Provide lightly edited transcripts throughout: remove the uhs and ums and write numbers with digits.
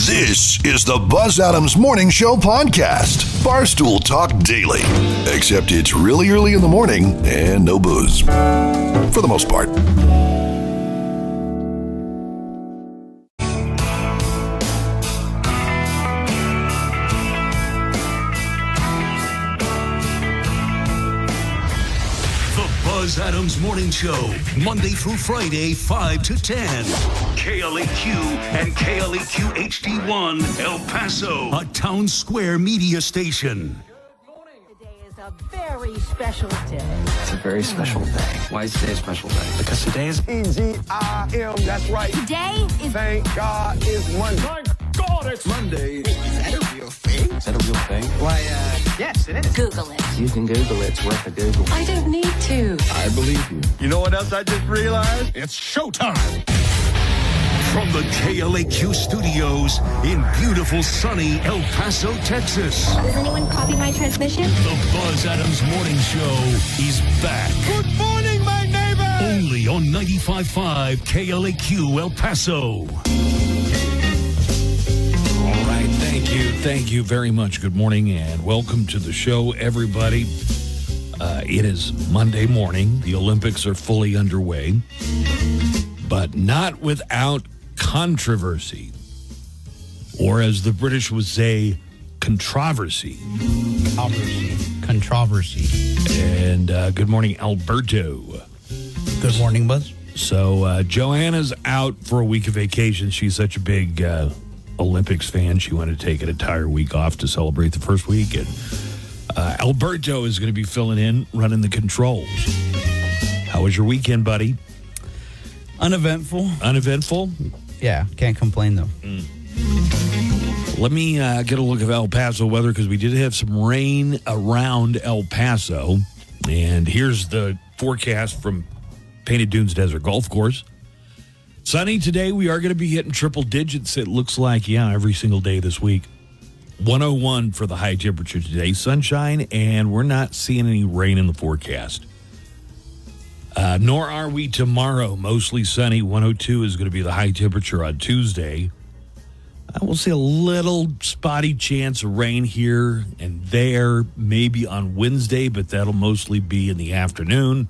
This is the Buzz Adams Morning Show podcast. Barstool Talk Daily. Except it's really early in the morning and no booze. For the most part. Buzz Adams Morning Show, Monday through Friday, 5 to 10. KLAQ and KLAQ HD1, El Paso, a town square media station. Good morning. Today is a very special day. It's a very special day. Why is today a special day? Because today is E-G-I-M, that's right. Today is... Thank God it's Monday. Thank God it's Monday. Is that a real thing? Is that a real thing? Why, yes, it is. Google it. You can Google it. It's worth a Google. I don't need to. I believe you. You know what else I just realized? It's showtime. From the KLAQ studios in beautiful sunny El Paso, Texas. Does anyone copy my transmission? The Buzz Adams Morning Show is back. Good morning, my neighbor! Only on 95.5 KLAQ El Paso. All right, thank you very much. Good morning and welcome to the show, everybody. It is Monday morning. The Olympics are fully underway, but not without controversy, or as the British would say, controversy. Controversy. And good morning, Alberto. Good morning, Buzz. So Joanna's out for a week of vacation. She's such a big Olympics fan. She wanted to take an entire week off to celebrate the first week. And Alberto is going to be filling in, running the controls. How was your weekend, buddy? Uneventful. Uneventful? Yeah, can't complain, though. Let me get a look at El Paso weather, because we did have some rain around El Paso. And here's the forecast from Painted Dunes Desert Golf Course. Sunny today. We are going to be hitting triple digits, it looks like, every single day this week. 101 for the high temperature today. Sunshine, and we're not seeing any rain in the forecast. Nor are we tomorrow. Mostly sunny. 102 is going to be the high temperature on Tuesday. We'll see a little spotty chance of rain here and there, maybe on Wednesday, but that'll mostly be in the afternoon.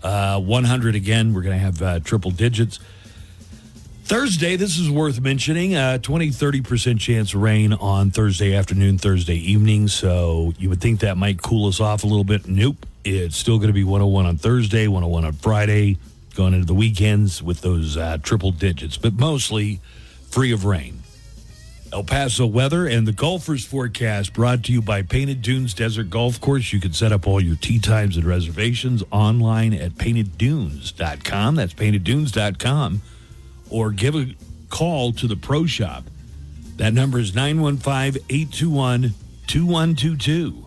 100 again. We're going to have triple digits. Thursday, this is worth mentioning, 20-30% chance of rain on Thursday afternoon, Thursday evening, so you would think that might cool us off a little bit. Nope, it's still going to be 101 on Thursday, 101 on Friday, going into the weekends with those triple digits, but mostly free of rain. El Paso weather and the golfers forecast brought to you by Painted Dunes Desert Golf Course. You can set up all your tee times and reservations online at painteddunes.com. That's painteddunes.com. Or give a call to the Pro Shop. That number is 915-821-2122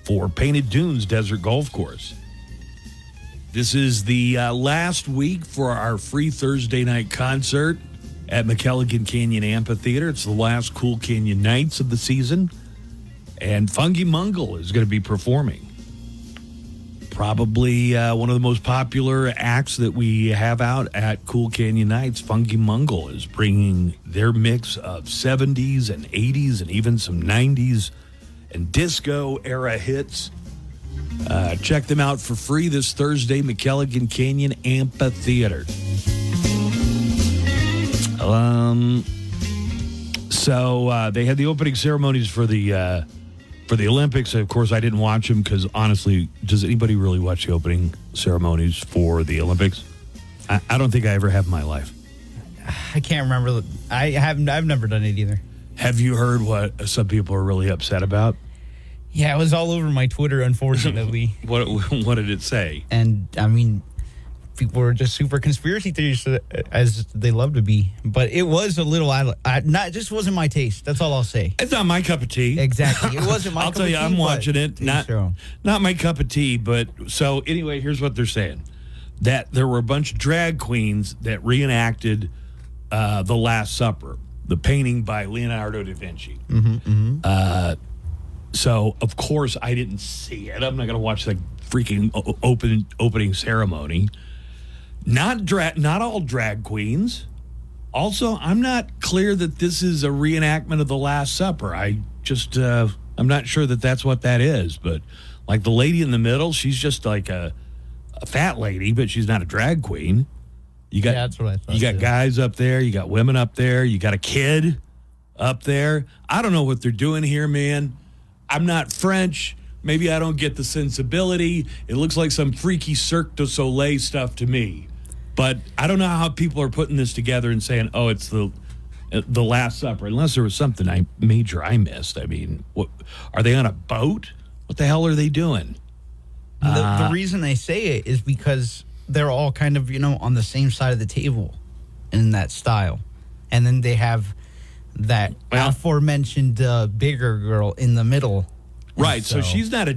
for Painted Dunes Desert Golf Course. This is the last week for our free Thursday night concert at McKelligan Canyon Amphitheater. It's the last Cool Canyon nights of the season. And Funky Mungle is going to be performing. Probably one of the most popular acts that we have out at Cool Canyon Nights. Funky Mungle is bringing their mix of 70s and 80s and even some 90s and disco era hits. Check them out for free this Thursday, McKelligan Canyon Amphitheater. So they had the opening ceremonies for the Olympics. Of course, I didn't watch them because, honestly, does anybody really watch the opening ceremonies for the Olympics? I don't think I ever have in my life. I can't remember. I've never done it either. Have you heard what some people are really upset about? Yeah, it was all over my Twitter, unfortunately. What did it say? And, I mean, people were just super conspiracy theorists, as they love to be. But it was a little, just wasn't my taste. That's all I'll say. It's not my cup of tea. Exactly. It wasn't my I'll cup tell of you, tea. I'm watching it. Not my cup of tea. But so anyway, here's what they're saying. That there were a bunch of drag queens that reenacted The Last Supper, the painting by Leonardo da Vinci. So, of course, I didn't see it. I'm not going to watch the freaking opening ceremony. Not all drag queens. Also, I'm not clear that this is a reenactment of the Last Supper. I'm not sure that that's what that is. But like the lady in the middle, she's just like a fat lady, but she's not a drag queen. That's what I thought. You got guys up there. You got women up there. You got a kid up there. I don't know what they're doing here, man. I'm not French. Maybe I don't get the sensibility. It looks like some freaky Cirque du Soleil stuff to me. But I don't know how people are putting this together and saying, oh, it's the Last Supper, unless there was something major I missed. I mean, what, are they on a boat? What the hell are they doing? The reason I say it is because they're all kind of, on the same side of the table in that style. And then they have that aforementioned bigger girl in the middle. Right. So she's not a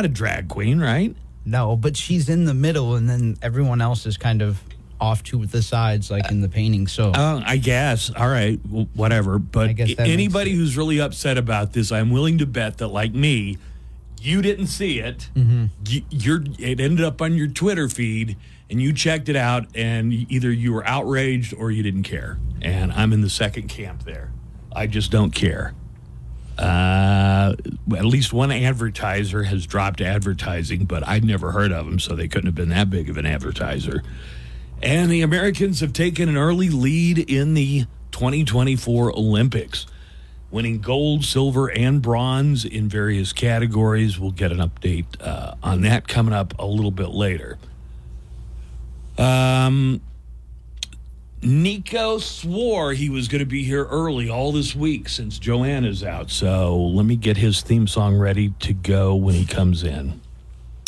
drag queen, right? No, but she's in the middle, and then everyone else is kind of off to the sides, like in the painting. So I guess. All right. Well, whatever. But anybody who's really upset about this, I'm willing to bet that, like me, you didn't see it. Mm-hmm. It ended up on your Twitter feed, and you checked it out, and either you were outraged or you didn't care. And I'm in the second camp there. I just don't care. At least one advertiser has dropped advertising, but I'd never heard of them, so they couldn't have been that big of an advertiser. And the Americans have taken an early lead in the 2024 Olympics, winning gold, silver, and bronze in various categories. We'll get an update on that coming up a little bit later. Nico swore he was going to be here early all this week since Joanna's out. So let me get his theme song ready to go when he comes in.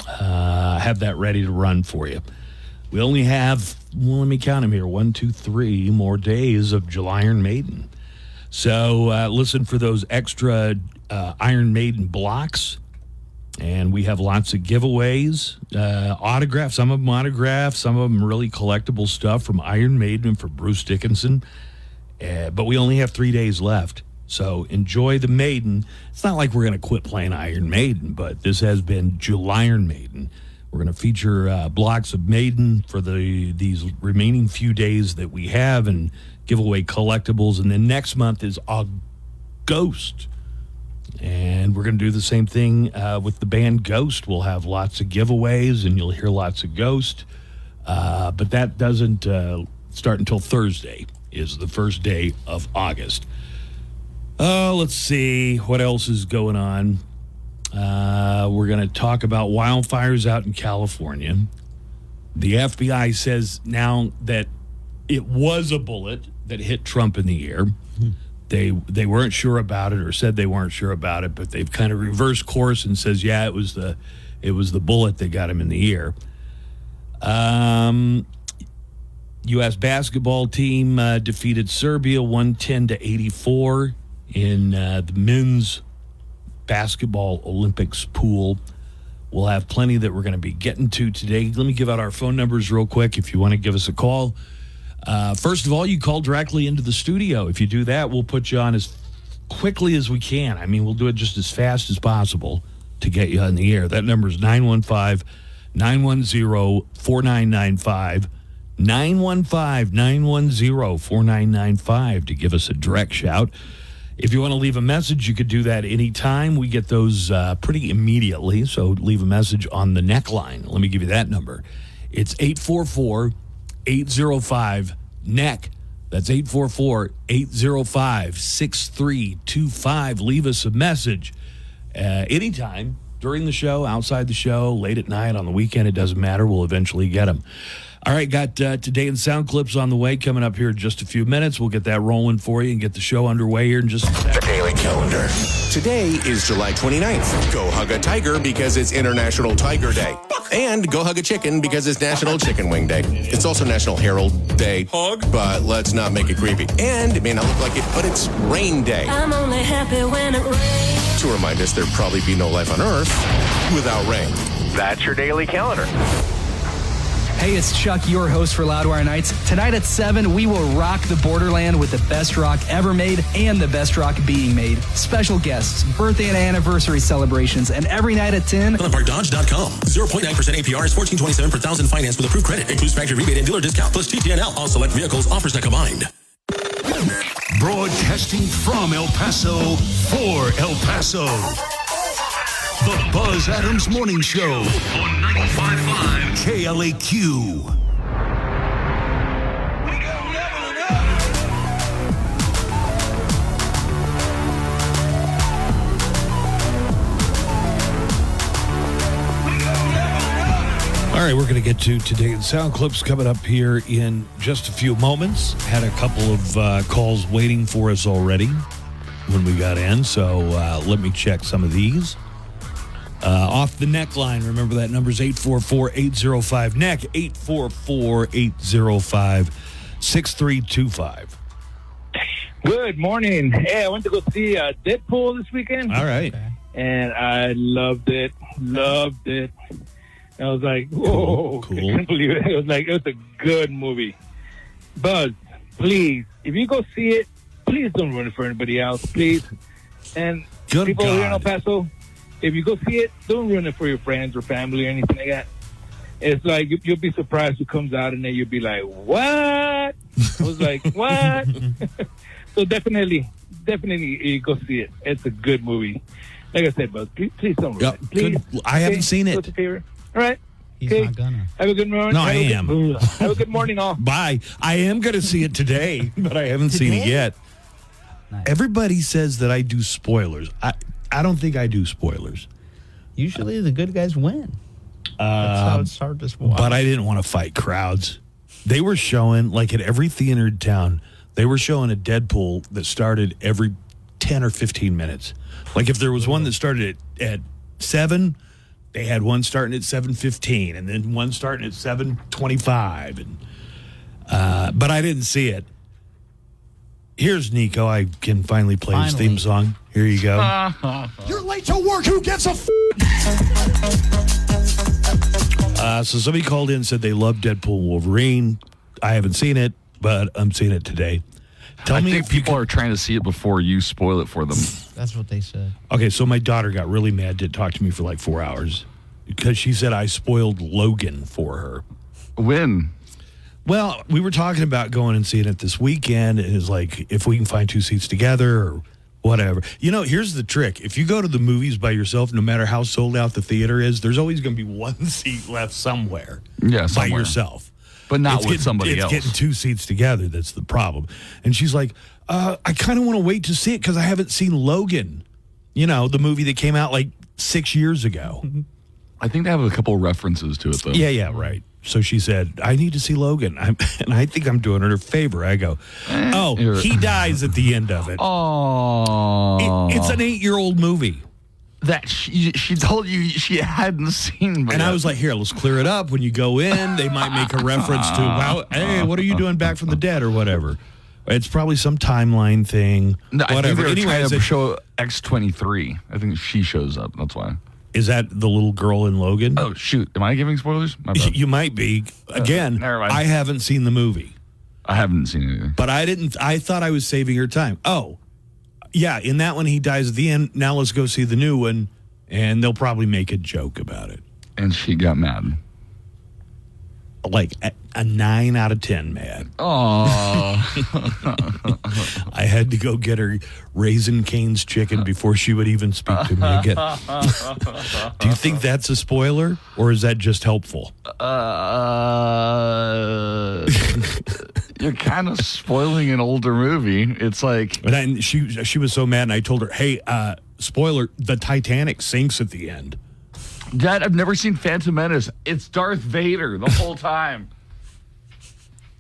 Have that ready to run for you. We only have, let me count them here, 1, 2, 3 more days of July Iron Maiden. So listen for those extra Iron Maiden blocks. And we have lots of giveaways, autographs, some of them autographed, some of them really collectible stuff from Iron Maiden and for Bruce Dickinson. But we only have 3 days left. So enjoy the Maiden. It's not like we're going to quit playing Iron Maiden, but this has been July Iron Maiden. We're going to feature blocks of Maiden for these remaining few days that we have and give away collectibles. And then next month is Ghost. And we're going to do the same thing with the band Ghost. We'll have lots of giveaways, and you'll hear lots of Ghost. But that doesn't start until Thursday, is the first day of August. Let's see what else is going on. We're going to talk about wildfires out in California. The FBI says now that it was a bullet that hit Trump in the ear. They weren't sure about it, or said they weren't sure about it, but they've kind of reversed course and says, yeah, it was the bullet that got him in the ear. U.S. basketball team defeated Serbia 110-84 in the men's basketball Olympics pool. We'll have plenty that we're going to be getting to today. Let me give out our phone numbers real quick if you want to give us a call. First of all, you call directly into the studio. If you do that, we'll put you on as quickly as we can. I mean, we'll do it just as fast as possible to get you on the air. That number is 915-910-4995. 915-910-4995 to give us a direct shout. If you want to leave a message, you could do that anytime. We get those pretty immediately, so leave a message on the neckline. Let me give you that number. It's 844-805-NECK. That's 844-805-6325. Leave us a message anytime during the show, outside the show, late at night, on the weekend. It doesn't matter. We'll eventually get them. All right, got Today in Sound clips on the way coming up here in just a few minutes. We'll get that rolling for you and get the show underway here in just a second. The Daily Calendar. Today is July 29th. Go hug a tiger because it's International Tiger Day. And go hug a chicken because it's National Chicken Wing Day. It's also National Herald Day. Hug? But let's not make it creepy. And it may not look like it, but it's Rain Day. I'm only happy when it rains. To remind us there'd probably be no life on Earth without rain. That's your Daily Calendar. Hey, it's Chuck, your host for Loudwire Nights. Tonight at 7, we will rock the borderland with the best rock ever made and the best rock being made. Special guests, birthday and anniversary celebrations, and every night at 10... PlymouthParkDodge.com. 0.9% APR is $14.27 per thousand finance with approved credit. Includes factory rebate and dealer discount plus TTNL on select vehicles. Offers not combined. Broadcasting from El Paso for El Paso. The Buzz Adams Morning Show on 95.5 KLAQ. All right, we're going to get to today's sound clips coming up here in just a few moments. Had a couple of calls waiting for us already when we got in, so let me check some of these. Off the neckline, remember that number's 844-805-NECK, 844-805-6325. Good morning. Hey, I went to go see Deadpool this weekend. All right. And I loved it. I was like, whoa, cool. I couldn't believe it. It was a good movie. Buzz, please, if you go see it, please don't ruin it for anybody else, please. And Good people God. here in El Paso, if you go see it, don't ruin it for your friends or family or anything like that. It's like, you'll be surprised who comes out and then you'll be like, what? I was like, what? So definitely you go see it. It's a good movie. Like I said, Buzz, please don't ruin it. Please. I haven't seen it. What's your favorite? All right. He's Okay. not gonna. Have a good morning. No, I am. Have a good morning, all. Bye. I am going to see it today, but I haven't seen it yet. Nice. Everybody says that I do spoilers. I don't think I do spoilers. Usually the good guys win. That's how it's hard to watch. But I didn't want to fight crowds. They were showing, like at every theater in town, they were showing a Deadpool that started every 10 or 15 minutes. Like if there was one that started at 7, they had one starting at 7:15 and then one starting at 7:25. And but I didn't see it. Here's Nico. I can finally play his theme song. Here you go. You're late to work. Who gives a So somebody called in and said they love Deadpool and Wolverine. I haven't seen it, but I'm seeing it today. I think people are trying to see it before you spoil it for them. That's what they said. Okay, so my daughter got really mad, didn't talk to me for like 4 hours because she said I spoiled Logan for her. When? Well, we were talking about going and seeing it this weekend, and it's like if we can find 2 seats together or whatever. You know, here's the trick. If you go to the movies by yourself, no matter how sold out the theater is, there's always going to be one seat left somewhere. Yeah, by somewhere. yourself. But not with somebody else. It's getting 2 seats together that's the problem. And she's like, I kind of want to wait to see it because I haven't seen Logan. You know, the movie that came out like 6 years ago. I think they have a couple references to it, though. Yeah, right. So she said, I need to see Logan. And I think I'm doing her a favor. I go, he dies at the end of it. Oh. It's an 8-year-old movie. That she told you she hadn't seen. And I was like, here, let's clear it up. When you go in, they might make a reference to, well, hey, what are you doing back from the dead or whatever. It's probably some timeline thing. No, whatever. I think Anyway, they show X-23. I think she shows up. That's why. Is that the little girl in Logan? Oh, shoot. Am I giving spoilers? My bad. You might be. Again, never mind. I haven't seen the movie. I haven't seen it either. But I thought I was saving her time. Oh, yeah, in that one he dies at the end. Now let's go see the new one, and they'll probably make a joke about it. And she got mad. Like a 9 out of 10 mad. Oh. I had to go get her Raisin Cane's chicken before she would even speak to me again. Do you think that's a spoiler, or is that just helpful? You're kind of spoiling an older movie. It's like... And she was so mad, and I told her, hey, spoiler, the Titanic sinks at the end. Dad, I've never seen Phantom Menace. It's Darth Vader the whole time.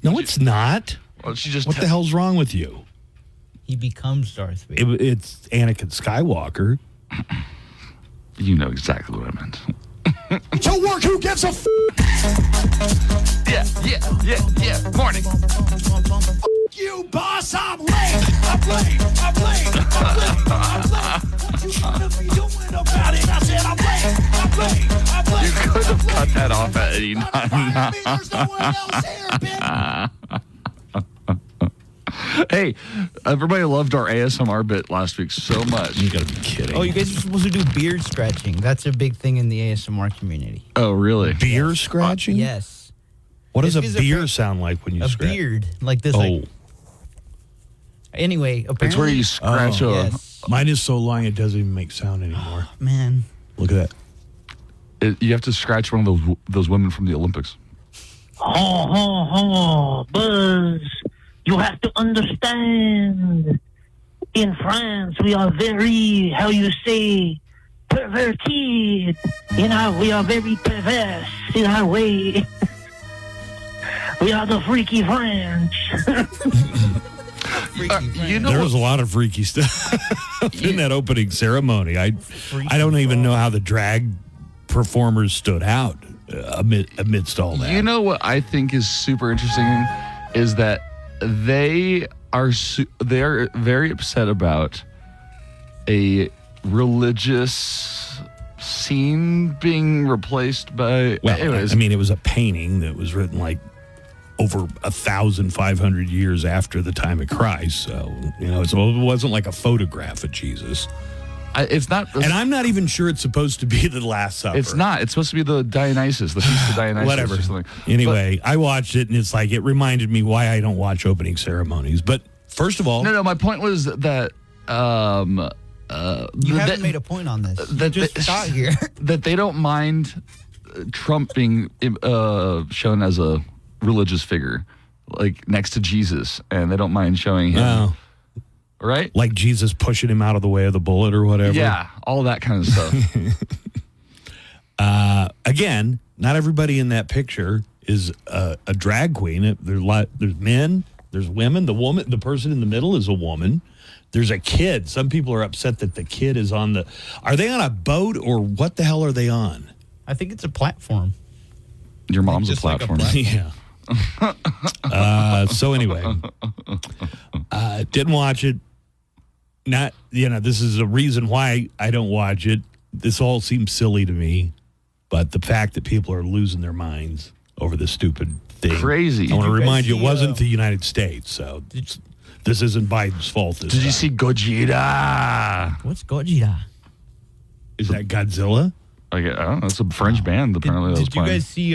No, it's not. Well, she just what the hell's wrong with you? He becomes Darth Vader. It's Anakin Skywalker. You know exactly what I meant. To work, who gives a Yeah. Morning. You boss, I'm late. I'm late. What you gonna be doing about it? I said I'm late. You could have cut that off at any time. There's no one else here, bitch. Hey, everybody loved our ASMR bit last week so much. You gotta be kidding. Oh, you guys are supposed to do beard scratching. That's a big thing in the ASMR community. Oh, really? Beer scratching? Yes. What does a beer sound like when you a scratch? beard like this? Oh. Like, Anyway, apparently, It's where you scratch yes. Mine is so long it doesn't even make sound anymore. Man. Look at that. You have to scratch one of those women from the Olympics. Buzz, you have to understand. In France, we are very, how you say, perverted. We are very perverse in our way. We are the freaky French. There was a lot of freaky stuff in that opening ceremony. I don't even know how the drag performers stood out amidst all that. You know what I think is super interesting is that they are very upset about a religious scene being replaced by. Well, anyways. I mean, it was a painting that was written like over 1,500 years after the time of Christ. So, it wasn't like a photograph of Jesus. It's not. And I'm not even sure it's supposed to be the Last Supper. It's not. It's supposed to be the Dionysus, the Feast of Dionysus. Whatever. Or something. Anyway, I watched it, and it's like, it reminded me why I don't watch opening ceremonies. But first of all... No, my point was that... you haven't made a point on this. You just got here. That they don't mind Trump being shown as a religious figure, like next to Jesus, and they don't mind showing him... No. Right? Like Jesus pushing him out of the way of the bullet or whatever. Yeah, all that kind of stuff. Again, not everybody in that picture is a drag queen. There's men, there's women. The person in the middle is a woman. There's a kid. Some people are upset that the kid is on the... Are they on a boat or what the hell are they on? I think it's a platform. Your mom's a platform. Yeah. So anyway, didn't watch it. Not, this is a reason why I don't watch it. This all seems silly to me, but the fact that people are losing their minds over this stupid thing. Crazy. I want to remind you, it wasn't the United States, so this isn't Biden's fault. Did you see Gojira? What's Gojira? Is that Godzilla? I don't know. It's a French band, apparently. Did you guys see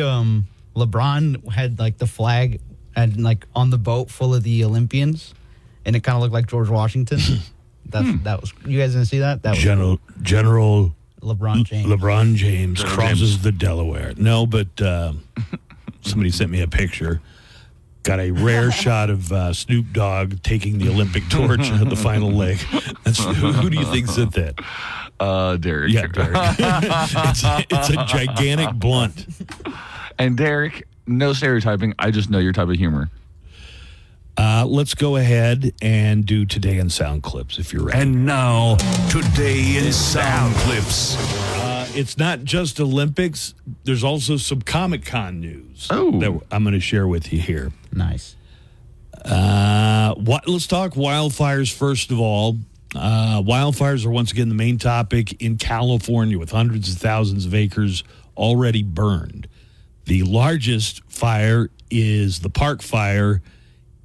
LeBron had like the flag and like on the boat full of the Olympians, and it kind of looked like George Washington? That was. You guys didn't see that? That was General LeBron James. LeBron James crosses the Delaware. No, but somebody sent me a picture. Got a rare shot of Snoop Dogg taking the Olympic torch at the final leg. Who do you think said that? Derek. Yeah, Derek. it's a gigantic blunt. And Derek, no stereotyping. I just know your type of humor. Let's go ahead and do Today in Sound Clips, if you're ready. And now, Today in Sound Clips. It's not just Olympics. There's also some Comic-Con news that I'm going to share with you here. Nice. Let's talk wildfires first of all. Wildfires are once again the main topic in California, with hundreds of thousands of acres already burned. The largest fire is the Park Fire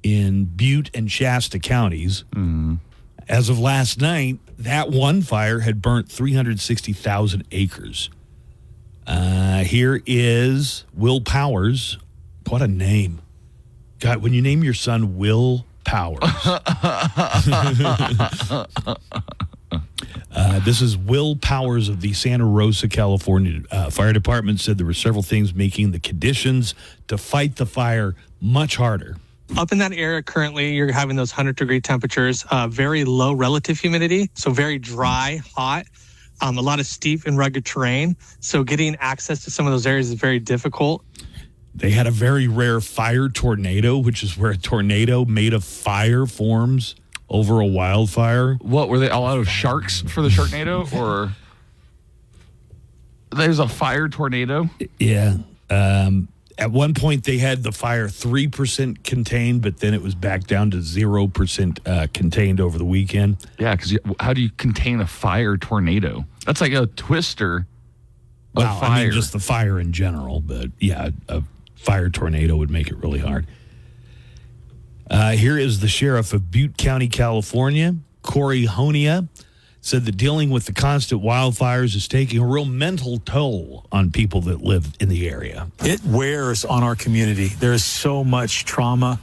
in Butte and Shasta counties. Mm-hmm. As of last night, that one fire had burnt 360,000 acres. Here is Will Powers. What a name. God, when you name your son Will Powers. This is Will Powers of the Santa Rosa, California Fire Department said there were several things making the conditions to fight the fire much harder. Up in that area currently, you're having those 100-degree temperatures, very low relative humidity, so very dry, hot, a lot of steep and rugged terrain. So getting access to some of those areas is very difficult. They had a very rare fire tornado, which is where a tornado made of fire forms over a wildfire. What, were they all out of sharks for the Sharknado? Or there's a fire tornado? Yeah. At one point, they had the fire 3% contained, but then it was back down to 0% contained over the weekend. Yeah, because how do you contain a fire tornado? That's like a twister of fire. I mean, just the fire in general, but yeah, a fire tornado would make it really hard. Here is the sheriff of Butte County, California, Corey Honia, said that dealing with the constant wildfires is taking a real mental toll on people that live in the area. It wears on our community. There is so much trauma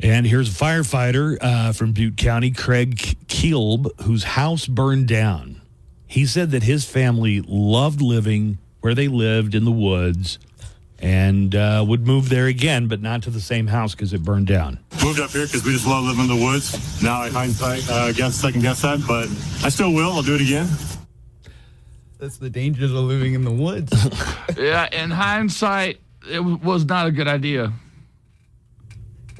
And here's a firefighter from Butte County, Craig Kielb, whose house burned down. He said that his family loved living where they lived in the woods and would move there again, but not to the same house because it burned down. Moved up here because we just love living in the woods. Now I hindsight, second guess that, but I still will. I'll do it again. That's the dangers of living in the woods. Yeah, in hindsight, it was not a good idea.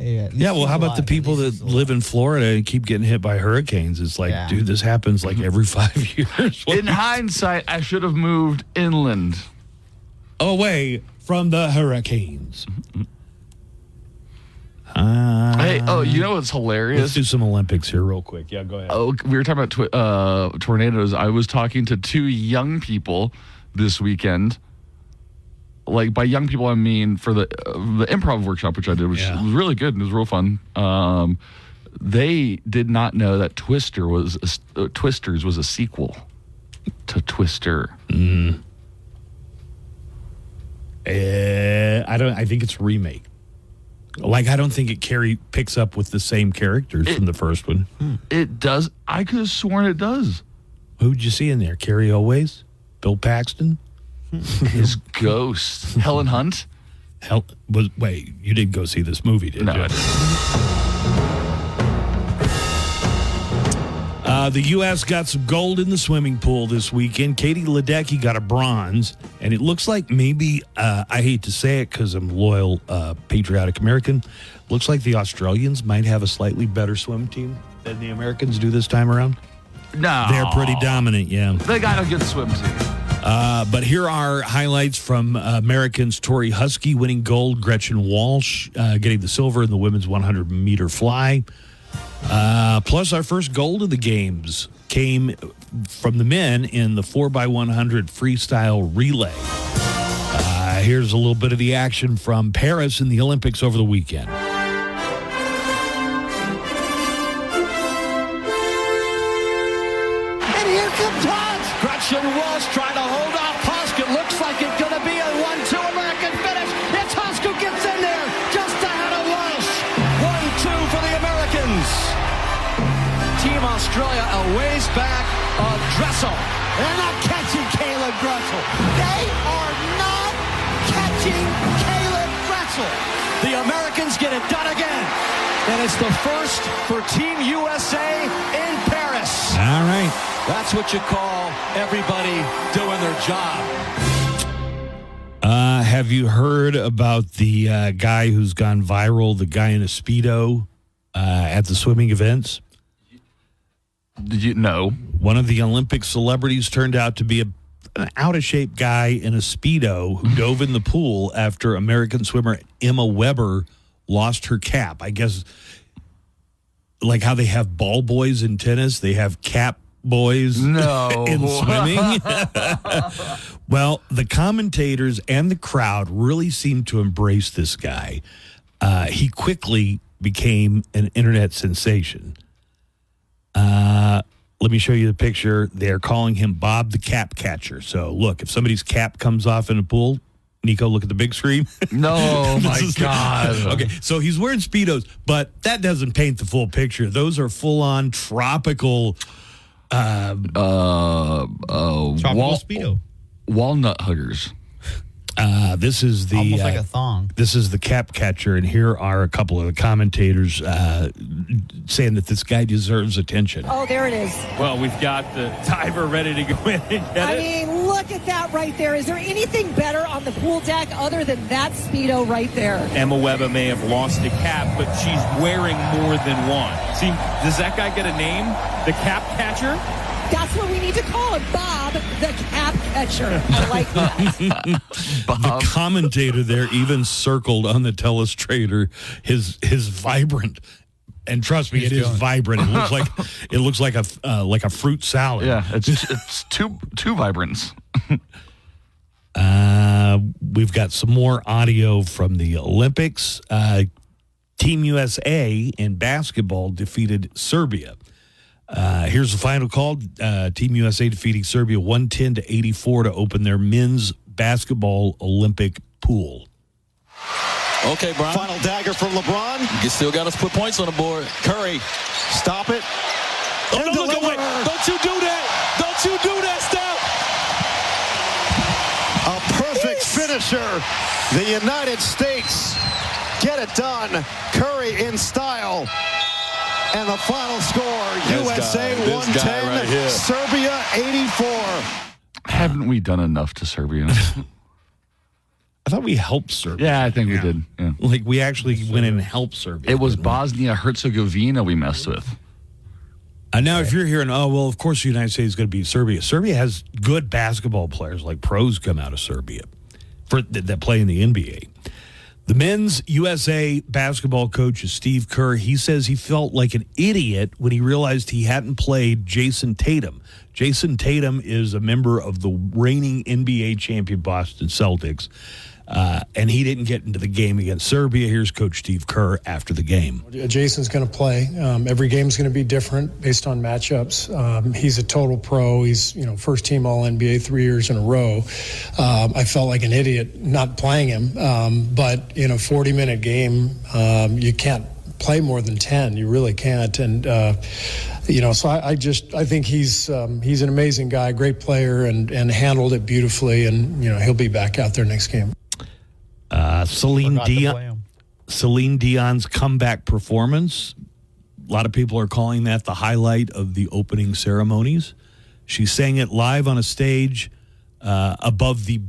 Yeah, well, how about the people that live in Florida and keep getting hit by hurricanes? It's like, dude, this happens like every 5 years. In hindsight, I should have moved inland. Away from the hurricanes. Hey, you know what's hilarious? Let's do some Olympics here real quick. Yeah, go ahead. Oh, we were talking about tornadoes. I was talking to two young people this weekend. Like, by young people, I mean for the improv workshop, which I did, which was really good and it was real fun. They did not know that Twisters was a sequel to Twister. I think it's a remake. Like, I don't think it picks up with the same characters from the first one. It does. I could have sworn it does. Who'd you see in there? Carrie Always? Bill Paxton? His ghost. Helen Hunt? Wait, you didn't go see this movie, did you? No, I didn't. The U.S. got some gold in the swimming pool this weekend. Katie Ledecky got a bronze, and it looks like maybe, I hate to say it because I'm a loyal, patriotic American, looks like the Australians might have a slightly better swim team than the Americans do this time around. No. They're pretty dominant, yeah. They got a good swim team. But here are highlights from Americans. Tori Husky winning gold, Gretchen Walsh getting the silver in the women's 100-meter fly. Plus, our first gold of the games came from the men in the 4x100 freestyle relay. Here's a little bit of the action from Paris in the Olympics over the weekend. And here comes Hans. Gretchen Walsh trying to hold off Husk. It looks like it's going to be a 1-2 American finish. It's Husk who gets in there just ahead of Walsh. 1-2 for the Americans. Team Australia a ways back of Dressel. They're not catching Caleb Dressel. They are not catching Caleb Dressel. The Americans get it done again. And it's the first for Team USA in Paris. All right. That's what you call everybody doing their job. Have you heard about the guy who's gone viral, the guy in a Speedo at the swimming events? Did you know? One of the Olympic celebrities turned out to be an out-of-shape guy in a Speedo who dove in the pool after American swimmer Emma Weber lost her cap. I guess like how they have ball boys in tennis, they have cap boys in swimming. Well, the commentators and the crowd really seemed to embrace this guy. He quickly became an internet sensation. Let me show you the picture. They're calling him Bob the Cap Catcher. So, look, if somebody's cap comes off in a pool, Nico, look at the big screen. No, my God. Okay, so he's wearing Speedos, but that doesn't paint the full picture. Those are full-on tropical... Speedo. Walnut huggers. This is the almost like a thong. This is the cap catcher, and here are a couple of the commentators saying that this guy deserves attention. Oh, there it is. Well, we've got the diver ready to go in and get I it. mean, look at that right there. Is there anything better on the pool deck other than that Speedo right there? Emma Weber may have lost a cap, but she's wearing more than one. See, does that guy get a name? The cap catcher? That's what we need to call him, Bob, the cap catcher. I like that. The commentator there even circled on the telestrator his vibrant, and trust me, it is vibrant. It looks like a fruit salad. Yeah, it's two vibrants. We've got some more audio from the Olympics. Team USA in basketball defeated Serbia. Here's the final call. Team USA defeating Serbia 110-84 to open their men's basketball Olympic pool. Okay, Brian. Final dagger from LeBron. You still got us put points on the board. Curry, stop it. Oh, no, look away. Don't you do that. Don't you do that, Steph. A perfect finisher. The United States get it done. Curry in style. And the final score, USA 110, Serbia 84. Haven't we done enough to Serbia? I thought we helped Serbia. Yeah, I think we did. Yeah. Like, we actually went in and helped Serbia. It was Bosnia-Herzegovina we messed with. And now if you're hearing, oh, well, of course the United States is going to beat Serbia. Serbia has good basketball players, like pros come out of Serbia that play in the NBA. The men's USA basketball coach is Steve Kerr. He says he felt like an idiot when he realized he hadn't played Jason Tatum. Jason Tatum is a member of the reigning NBA champion Boston Celtics, and he didn't get into the game against Serbia. Here's Coach Steve Kerr after the game. Jason's going to play. Every game's going to be different based on matchups. He's a total pro. He's first team All-NBA 3 years in a row. I felt like an idiot not playing him, but in a 40-minute game, you can't play more than 10. You really can't. And so I think he's an amazing guy, great player, and handled it beautifully. And he'll be back out there next game. Celine Dion's comeback performance. A lot of people are calling that the highlight of the opening ceremonies. She sang it live on a stage above the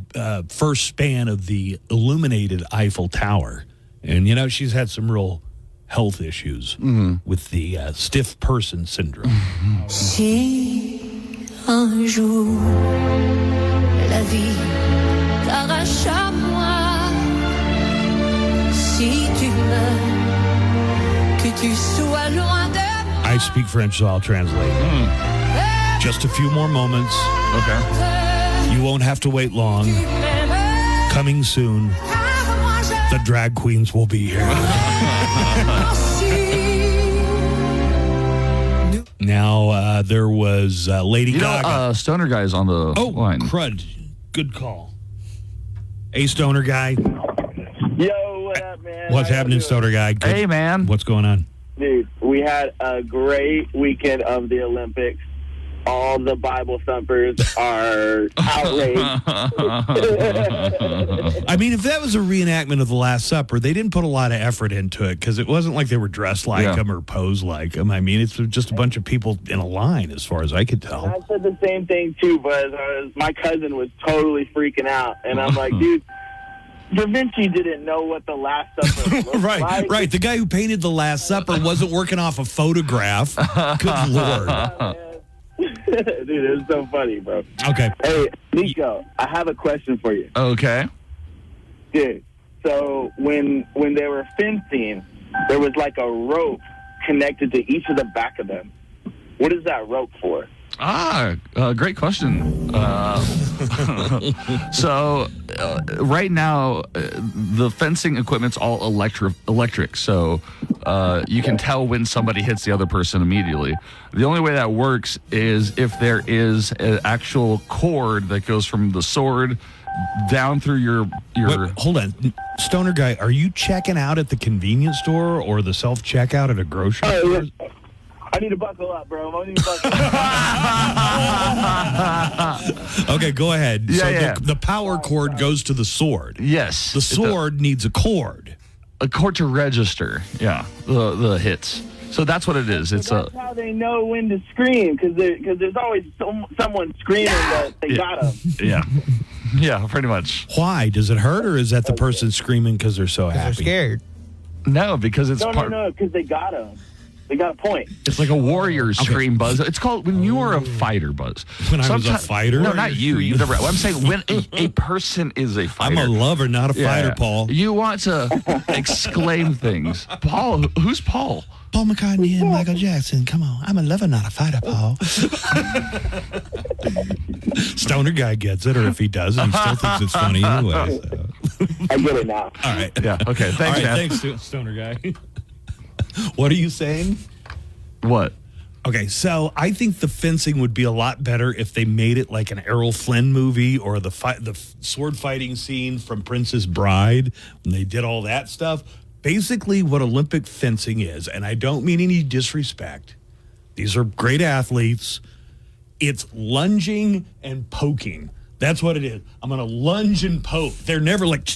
first span of the illuminated Eiffel Tower. And, she's had some real health issues with the stiff person syndrome. Si un jour la vie t'arrache à moi, si tu meurs, que tu sois loin de moi. I speak French, so I'll translate. Just a few more moments. Okay. You won't have to wait long. Coming soon, the drag queens will be here. Now, there was Lady Gaga. Stoner Guy's on the line. Crud. Good call. Hey, Stoner Guy. Yo, what up, man? What's happening, Stoner Guy? Good. Hey, man. What's going on? Dude, we had a great weekend of the Olympics. All the Bible thumpers are outraged. I mean, if that was a reenactment of the Last Supper, they didn't put a lot of effort into it because it wasn't like they were dressed like them or posed like them. I mean, it's just a bunch of people in a line, as far as I could tell. I said the same thing, too, but my cousin was totally freaking out. And I'm like, dude, Da Vinci didn't know what the Last Supper looked like. Right. The guy who painted the Last Supper wasn't working off a photograph. Good Lord. Dude, it was so funny, bro. Okay. Hey, Nico, I have a question for you. Okay. Dude, so when they were fencing, there was like a rope connected to each of the back of them. What is that rope for? Great question. So right now, the fencing equipment's all electric, so you can tell when somebody hits the other person immediately. The only way that works is if there is an actual cord that goes from the sword down through your... Wait, hold on. Stoner Guy, are you checking out at the convenience store or the self-checkout at a grocery store? Yeah. I need to buckle up, bro. I need to buckle up. Okay, go ahead. Yeah, The power cord goes to the sword. Yes. The sword needs a cord. A cord to register, the hits. So that's what it is. That's how they know when to scream, because there's always someone screaming that they got them. Yeah. Yeah, pretty much. Why? Does it hurt, or is that the person screaming because they're so happy? They're scared. No, because it's No, because they got them. They got a point. It's like a warrior scream, Buzz. It's called when you are a fighter, Buzz. When I was a fighter? No, not you. You never. I'm saying when a person is a fighter. I'm a lover, not a fighter, Paul. You want to exclaim things. Paul, who's Paul? Paul McCartney and Michael Jackson. Come on. I'm a lover, not a fighter, Paul. Stoner Guy gets it, or if he doesn't, he still thinks it's funny anyway. So. I get it now. All right. Yeah. Okay. Thanks, All right, man. thanks, Stoner Guy. What are you saying? What? Okay, so I think the fencing would be a lot better if they made it like an Errol Flynn movie or the sword fighting scene from Princess Bride when they did all that stuff. Basically, what Olympic fencing is, and I don't mean any disrespect, these are great athletes. It's lunging and poking. That's what it is. I'm going to lunge and poke. They're never like...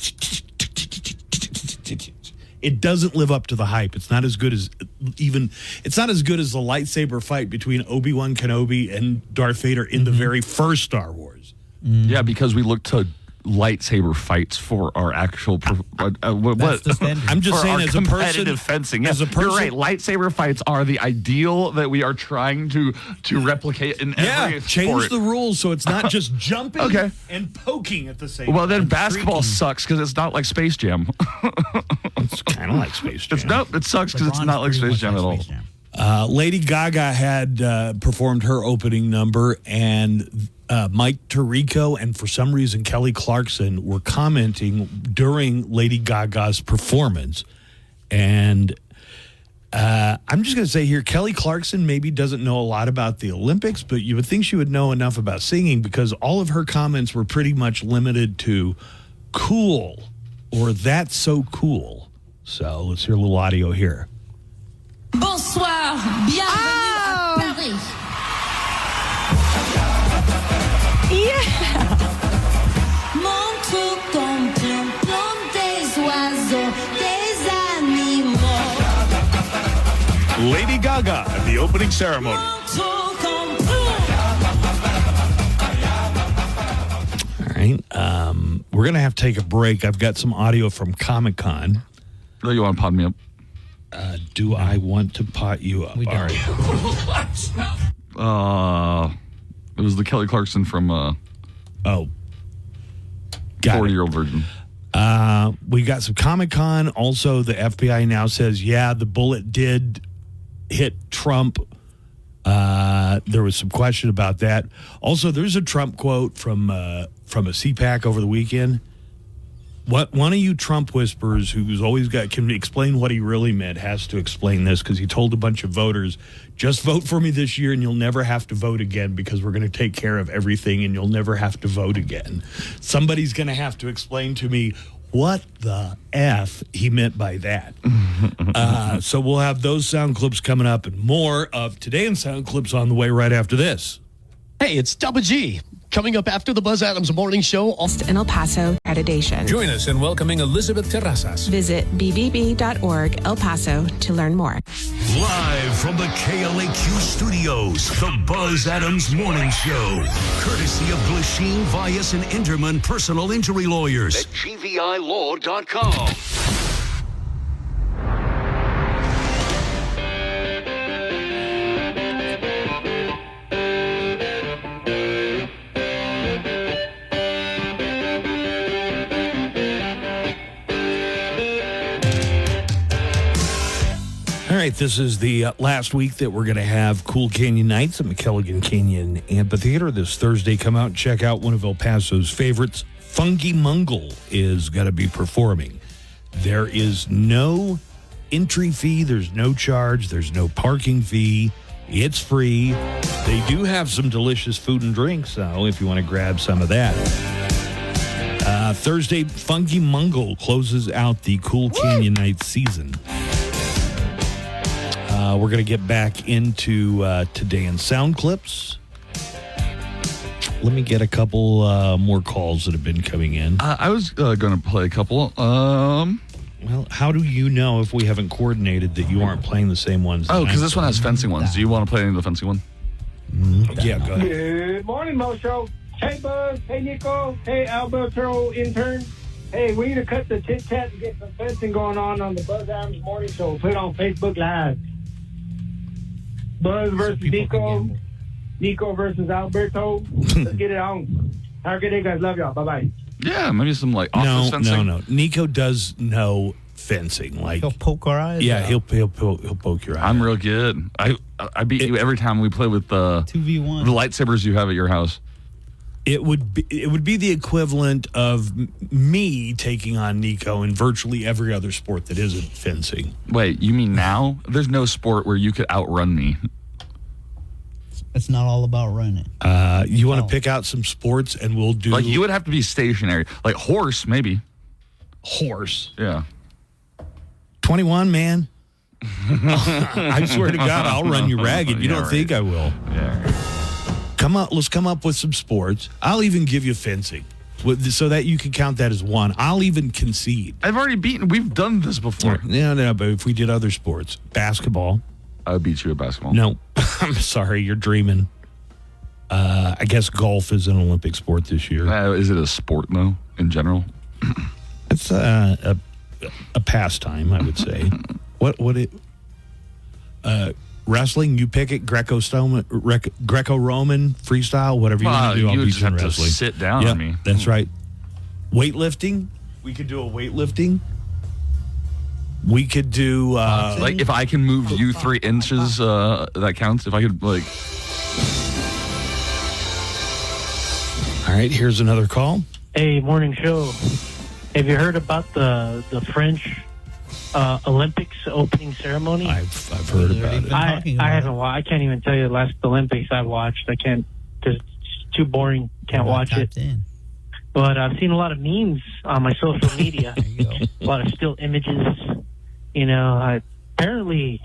It doesn't live up to the hype. It's not as good as it's not as good as the lightsaber fight between Obi-Wan Kenobi and Darth Vader in the very first Star Wars. Yeah, because we look to lightsaber fights for our actual what I'm just saying, as a competitive person, fencing. as a person, you're right. Lightsaber fights are the ideal that we are trying to replicate in every change sport. the rules so it's not just jumping Okay. and poking at the same time. Well, then basketball sucks because it's not like Space Jam. It's kind of like Space Jam. It sucks because it's not like Space Jam at all. Lady Gaga had performed her opening number, and Mike Tirico and for some reason Kelly Clarkson were commenting during Lady Gaga's performance. And I'm just going to say here, Kelly Clarkson maybe doesn't know a lot about the Olympics, but you would think she would know enough about singing because all of her comments were pretty much limited to cool or that's so cool. So let's hear a little audio here. Bonsoir, bienvenue à Paris. Yeah. Montre ton plomb des oiseaux, des animaux. Lady Gaga at the opening ceremony. Montre ton plomb. All right. We're going to have to take a break. I've got some audio from Comic-Con. Oh, you want to pod me up? Do I want to pot you up? We don't. All right. It was the Kelly Clarkson from got 40-year-old virgin. We got some Comic-Con. Also, the FBI now says, yeah, the bullet did hit Trump. There was some question about that. Also, there's a Trump quote from a CPAC over the weekend. One of you Trump whisperers who's always can explain what he really meant has to explain this, because he told a bunch of voters, just vote for me this year and you'll never have to vote again because we're going to take care of everything and you'll never have to vote again. Somebody's going to have to explain to me what the F he meant by that. So we'll have those sound clips coming up and more of Today in Sound Clips on the way right after this. Hey, it's Double G. Coming up after the Buzz Adams Morning Show. In El Paso accreditation. Join us in welcoming Elizabeth Terrazas. Visit bbb.org El Paso to learn more. Live from the KLAQ studios, the Buzz Adams Morning Show. Courtesy of Glasheen, Vyas, and Enderman Personal Injury Lawyers at GVILaw.com. All right, this is the last week that we're going to have Cool Canyon Nights at McKelligan Canyon Amphitheater this Thursday. Come out and check out one of El Paso's favorites. Funky Mungle is going to be performing. There is no entry fee. There's no charge. There's no parking fee. It's free. They do have some delicious food and drinks, so if you want to grab some of that. Thursday, Funky Mungle closes out the Cool Canyon Nights season. We're going to get back into Today in Sound Clips. Let me get a couple more calls that have been coming in. I was going to play a couple. Well, how do you know if we haven't coordinated that you aren't playing the same ones? Oh, because this one has fencing ones. Do you want to play any of the fencing one? Yeah, go ahead. Good morning, Mo Show. Hey, Buzz. Hey, Nico. Hey, Alberto intern. Hey, we need to cut the chit-chat and get some fencing going on the Buzz Adams Morning Show. Put it on Facebook Live. Buzz versus Nico. Nico versus Alberto. Let's get it on. Have a good day, guys. Love y'all. Bye-bye. Yeah, maybe some like office fencing. No. Nico does know fencing. Like he'll poke our eyes. Yeah, he'll poke your eye. I'm real good. I beat you every time we play with the 2v1. The lightsabers you have at your house. It would be the equivalent of me taking on Nico in virtually every other sport that isn't fencing. Wait, you mean now? There's no sport where you could outrun me. It's not all about running. You want to pick out some sports, and we'll do... Like, you would have to be stationary. Like, horse, maybe. Horse? Yeah. 21, man. I swear to God, I'll run you ragged. You don't think I will. Yeah. Let's come up with some sports. I'll even give you fencing so that you can count that as one. I'll even concede. I've already beaten. We've done this before. No, but if we did other sports, basketball. I would beat you at basketball. No, I'm sorry, you're dreaming. I guess golf is an Olympic sport this year. Is it a sport, though, in general? It's a pastime, I would say. Wrestling, you pick it, Greco-Roman, freestyle, whatever you want to do. I'll you beat just you in have wrestling. to sit down on me. That's right. Weightlifting, we could do a weightlifting. We could do... like, if I can move you 3 inches, that counts. If I could, like... All right, here's another call. Hey, morning show. Have you heard about the French Olympics opening ceremony? I've heard about it. I haven't watched. I can't even tell you the last Olympics I've watched. I can't, because it's too boring. Can't watch it. But I've seen a lot of memes on my social media. A lot of still images. You know, apparently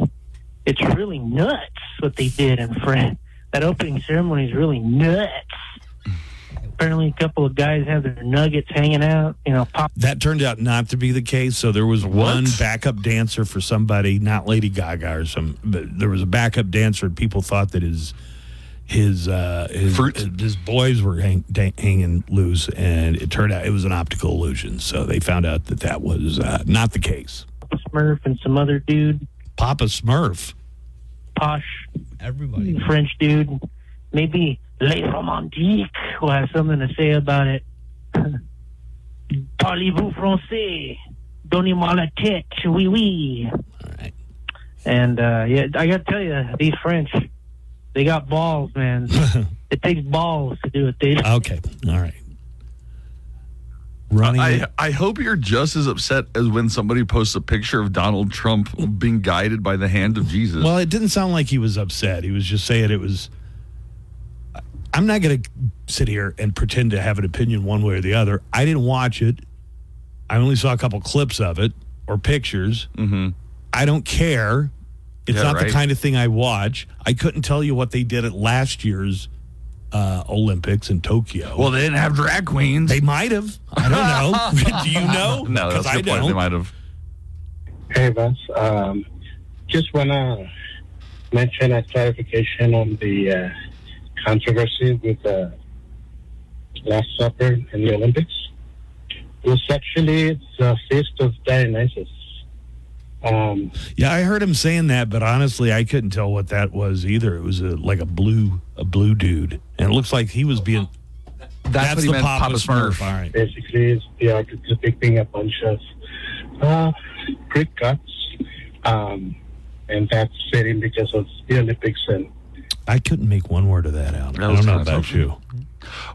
it's really nuts what they did in France. That opening ceremony is really nuts. Apparently a couple of guys have their nuggets hanging out, pop. That turned out not to be the case. So there was one backup dancer for somebody, not Lady Gaga or but there was a backup dancer, and people thought that his boys were hanging loose, and it turned out it was an optical illusion. So they found out that was not the case. Smurf and some other dude. Papa Smurf. Posh. Everybody. French dude. Maybe Les Romantiques will have something to say about it. Parlez-vous français? Donnez-moi la tête, oui, oui. All right. And, I got to tell you, these French, they got balls, man. It takes balls to do what they do. Okay. All right. I hope you're just as upset as when somebody posts a picture of Donald Trump being guided by the hand of Jesus. Well, it didn't sound like he was upset. He was just saying it was... I'm not going to sit here and pretend to have an opinion one way or the other. I didn't watch it. I only saw a couple clips of it or pictures. Mm-hmm. I don't care. It's not the kind of thing I watch. I couldn't tell you what they did at last year's Olympics in Tokyo. Well, they didn't have drag queens. They might have. I don't know. Do you know? No, that's a good point. They might have. Hey, Buzz. Just want to mention a clarification on the controversy with the Last Supper in the Olympics. It was actually the feast of Dionysus. Yeah, I heard him saying that, but honestly, I couldn't tell what that was either. It was like a blue dude, and it looks like he was being. That's what he meant, Papa Smurf. All right. Basically, they are depicting a bunch of Greek gods, and that's fitting because of the Olympics. And I couldn't make one word of that out. I don't know about you.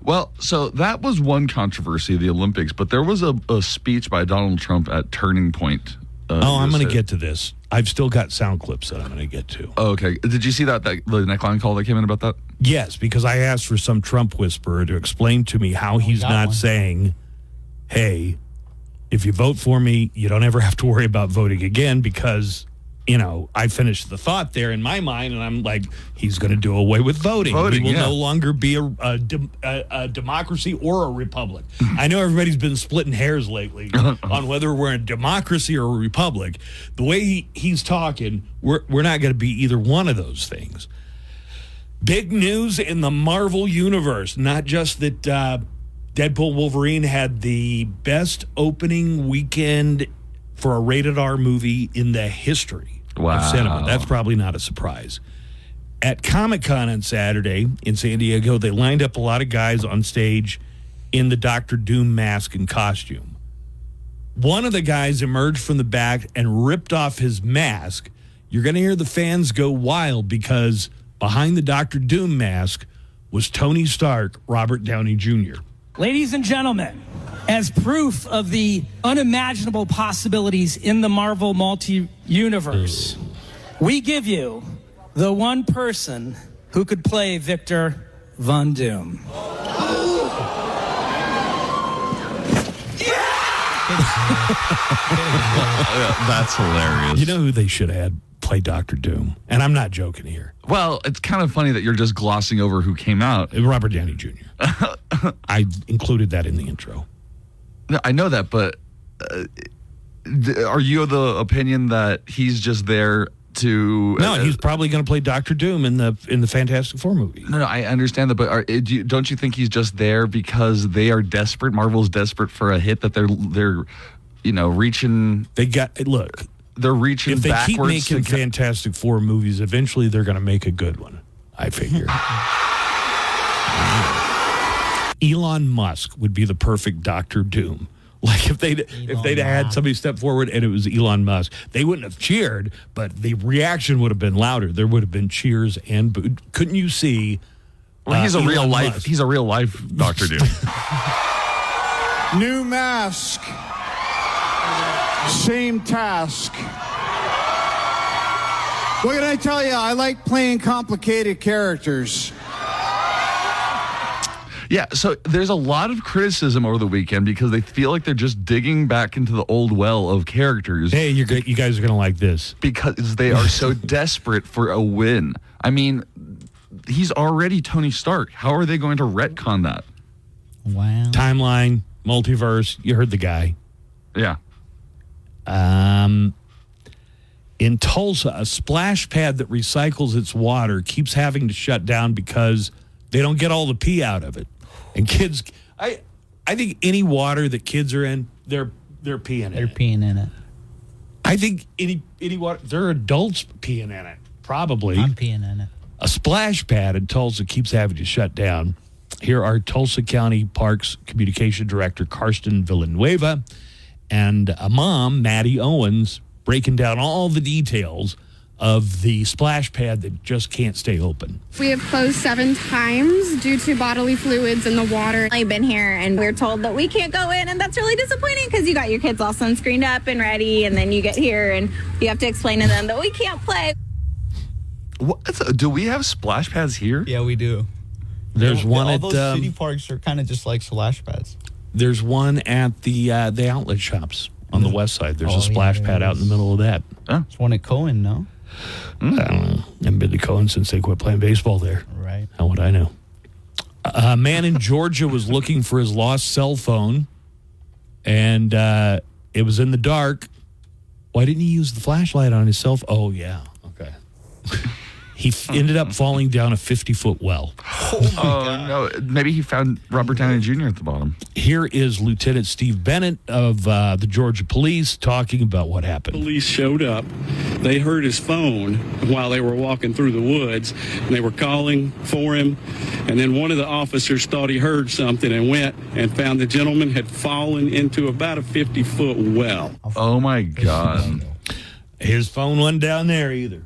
Well, so that was one controversy of the Olympics, but there was a speech by Donald Trump at Turning Point. I'm going to get to this. I've still got sound clips that I'm going to get to. Oh, okay. Did you see the neckline call that came in about that? Yes, because I asked for some Trump whisperer to explain to me how he's not saying, hey, if you vote for me, you don't ever have to worry about voting again, because, I finished the thought there in my mind, and I'm like, he's going to do away with voting. We will no longer be a democracy or a republic. I know everybody's been splitting hairs lately on whether we're a democracy or a republic. The way he's talking, we're not going to be either one of those things. Big news in the Marvel universe, not just that Deadpool Wolverine had the best opening weekend for a rated R movie in the history of cinema. That's probably not a surprise. At Comic-Con on Saturday in San Diego, they lined up a lot of guys on stage in the Dr. Doom mask and costume. One of the guys emerged from the back and ripped off his mask. You're going to hear the fans go wild, because behind the Dr. Doom mask was Tony Stark, Robert Downey Jr. Ladies and gentlemen, as proof of the unimaginable possibilities in the Marvel multi-universe, we give you the one person who could play Victor Von Doom? That's hilarious. You know who they should have had play Dr. Doom? And I'm not joking here. Well, it's kind of funny that you're just glossing over who came out. Robert Downey Jr. I included that in the intro. No, I know that, but are you of the opinion that he's just there to? No, he's probably going to play Dr. Doom in the Fantastic Four movie. No, I understand that, but don't you think he's just there because they are desperate? Marvel's desperate for a hit that they're reaching. They're reaching. If they keep backwards making Fantastic Four movies, eventually they're going to make a good one. I figure. Elon Musk would be the perfect Dr. Doom. Like if they'd had somebody step forward and it was Elon Musk, they wouldn't have cheered, but the reaction would have been louder. There would have been cheers and boo. Couldn't you see? Well, he's a Elon real life. Musk? He's a real life Dr. Doom. New mask. Same task. What can I tell you? I like playing complicated characters. Yeah, so there's a lot of criticism over the weekend because they feel like they're just digging back into the old well of characters. Hey, you guys are going to like this. Because they are so desperate for a win. I mean, he's already Tony Stark. How are they going to retcon that? Wow. Timeline, multiverse, you heard the guy. Yeah. In Tulsa, a splash pad that recycles its water keeps having to shut down because they don't get all the pee out of it. And kids, I think any water that kids are in, they're peeing in it. They're peeing in it. I think any water, they're adults peeing in it, probably. I'm peeing in it. A splash pad in Tulsa keeps having to shut down. Here are Tulsa County Parks Communication Director Karsten Villanueva and a mom, Maddie Owens, breaking down all the details of the splash pad that just can't stay open. We have closed 7 times due to bodily fluids in the water. I've been here and we're told that we can't go in, and that's really disappointing because you got your kids all sunscreened up and ready, and then you get here and you have to explain to them that we can't play. Do we have splash pads here? Yeah, we do. There's one all at those city parks are kind of just like splash pads. There's one at the outlet shops on the west side. There's a splash pad out in the middle of that. It's one at Cohen, no? I don't know. I haven't been to Cohen since they quit playing baseball there. Right. How would I know? A man in Georgia was looking for his lost cell phone, and it was in the dark. Why didn't he use the flashlight on his cell phone? Oh, yeah. Okay. He ended up falling down a 50-foot well. Oh, no. Maybe he found Robert Downey Jr. at the bottom. Here is Lieutenant Steve Bennett of the Georgia Police talking about what happened. Police showed up. They heard his phone while they were walking through the woods, and they were calling for him. And then one of the officers thought he heard something and went and found the gentleman had fallen into about a 50-foot well. Oh, my God. His phone wasn't down there either.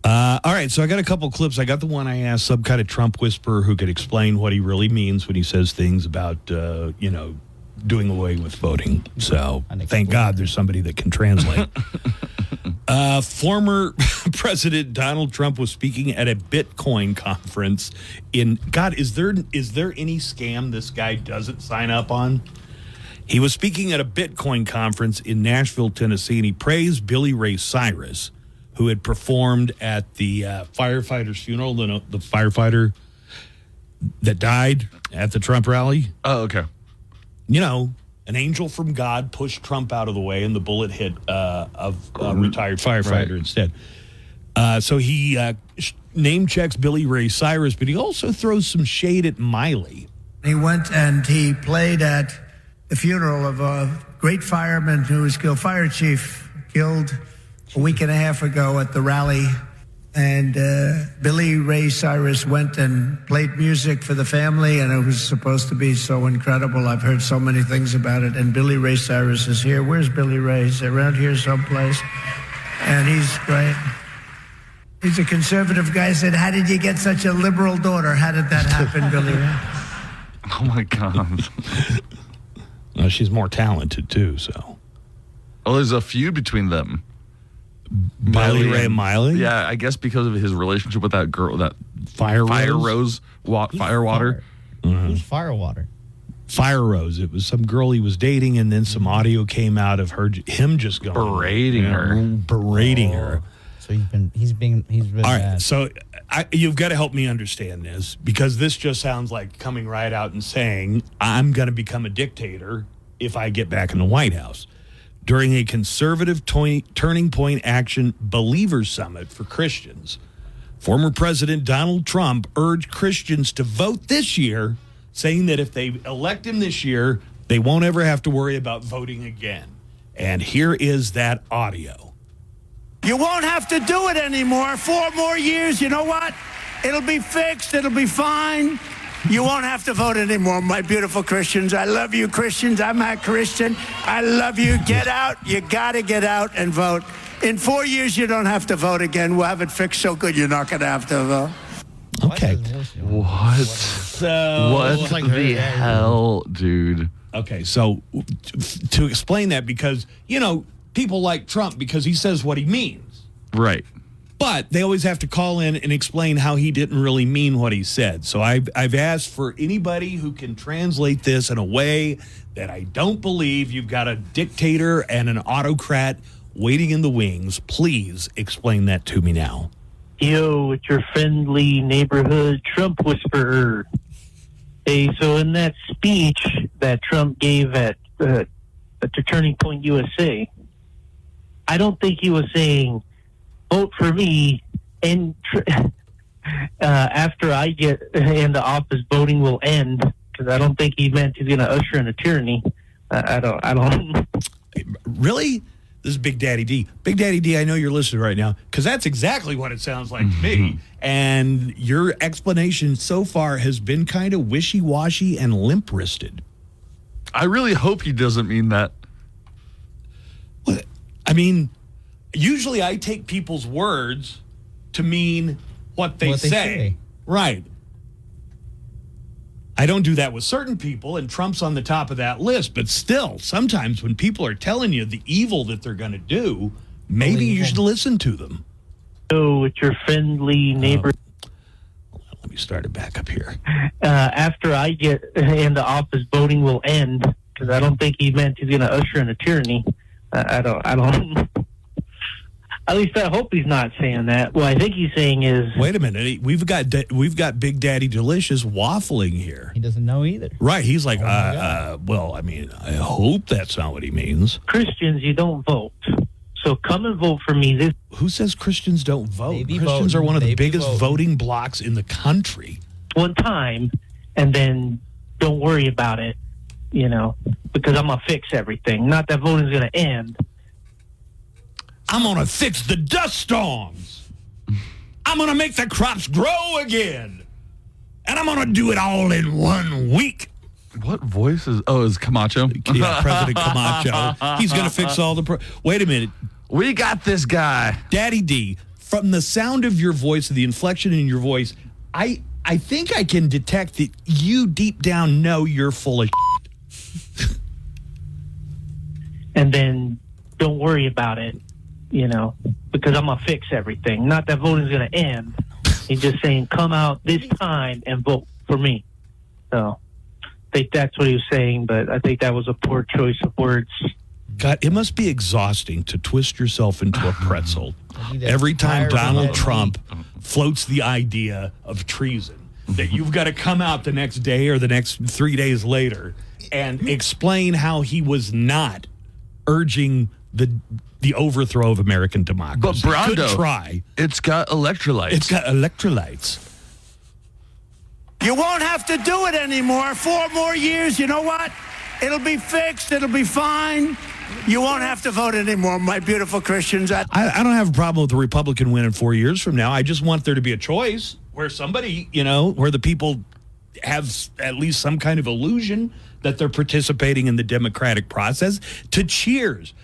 All right, so I got a couple clips. I got the one I asked some kind of Trump whisperer who could explain what he really means when he says things about, doing away with voting. So thank God there's somebody that can translate. Former President Donald Trump was speaking at a Bitcoin conference in, God, is there any scam this guy doesn't sign up on? He was speaking at a Bitcoin conference in Nashville, Tennessee, and he praised Billy Ray Cyrus, who had performed at the firefighter's funeral, the firefighter that died at the Trump rally. Oh, okay. You know, an angel from God pushed Trump out of the way, and the bullet hit a retired firefighter instead. So he name checks Billy Ray Cyrus, but he also throws some shade at Miley. He went and he played at the funeral of a great fireman who was killed, fire chief, killed a week and a half ago at the rally. And Billy Ray Cyrus went and played music for the family, and it was supposed to be so incredible. I've heard so many things about it. And Billy Ray Cyrus is here. Where's Billy Ray? He's around here someplace. And he's great. He's a conservative guy. Said, how did you get such a liberal daughter? How did that happen, Billy Ray? Oh, my God. Well, she's more talented, too, so. Oh, there's a feud between them. Billy Ray Miley? Yeah, I guess because of his relationship with that girl, that Fire Rose, Firewater. Who's Firewater? Fire Rose. It was some girl he was dating, and then some audio came out of him just going berating her. So he's been all right. bad. So you've got to help me understand this, because this just sounds like coming right out and saying I'm going to become a dictator if I get back in the White House. During a conservative Turning Point Action Believers Summit for Christians, former President Donald Trump urged Christians to vote this year, saying that if they elect him this year, they won't ever have to worry about voting again. And here is that audio. You won't have to do it anymore. 4 more years, you know what? It'll be fixed. It'll be fine. You won't have to vote anymore, my beautiful Christians. I love you, Christians. I'm a Christian. I love you. Get out. You got to get out and vote. In 4 years, you don't have to vote again. We'll have it fixed so good you're not going to have to vote. Okay. What? So what the hell, dude? Okay, so to explain that, because, people like Trump because he says what he means. Right. But they always have to call in and explain how he didn't really mean what he said. So I've asked for anybody who can translate this in a way that I don't believe you've got a dictator and an autocrat waiting in the wings. Please explain that to me now. Yo, it's your friendly neighborhood Trump whisperer. Hey, so in that speech that Trump gave at Turning Point USA, I don't think he was saying, vote for me, and after I get into office, voting will end, because I don't think he meant he's going to usher in a tyranny. I don't. Really? This is Big Daddy D. Big Daddy D, I know you're listening right now, because that's exactly what it sounds like to me. And your explanation so far has been kind of wishy-washy and limp-wristed. I really hope he doesn't mean that. Well, I mean, usually I take people's words to mean what they say. Right. I don't do that with certain people, and Trump's on the top of that list. But still, sometimes when people are telling you the evil that they're going to do, maybe you should listen to them. So it's your friendly neighbor. Let me start it back up here. After I get into office, voting will end, because I don't think he meant he's going to usher in a tyranny. I don't. At least I hope he's not saying that. What I think he's saying is... Wait a minute. We've got Big Daddy Delicious waffling here. He doesn't know either. Right. He's like, well, I mean, I hope that's not what he means. Christians, you don't vote. So come and vote for me. Who says Christians don't vote? Christians voting. are one of the biggest voting. voting blocks in the country. One time, and then don't worry about it, because I'm going to fix everything. Not that voting's going to end. I'm going to fix the dust storms. I'm going to make the crops grow again. And I'm going to do it all in 1 week. What voice is... Oh, is Camacho? Yeah, President Camacho. He's going to fix all the... Wait a minute. We got this guy. Daddy D, from the sound of your voice, the inflection in your voice, I think I can detect that you deep down know you're full of shit. And then don't worry about it. Because I'm going to fix everything. Not that voting's going to end. He's just saying, come out this time and vote for me. So I think that's what he was saying, but I think that was a poor choice of words. God, it must be exhausting to twist yourself into a pretzel every time Donald Trump floats the idea of treason, that you've got to come out the next day or the next 3 days later and explain how he was not urging the overthrow of American democracy. But Brando, good try. It's got electrolytes. It's got electrolytes. You won't have to do it anymore. 4 more years, you know what? It'll be fixed. It'll be fine. You won't have to vote anymore, my beautiful Christians. I don't have a problem with the Republican winning 4 years from now. I just want there to be a choice where somebody, where the people have at least some kind of illusion that they're participating in the democratic process, to cheers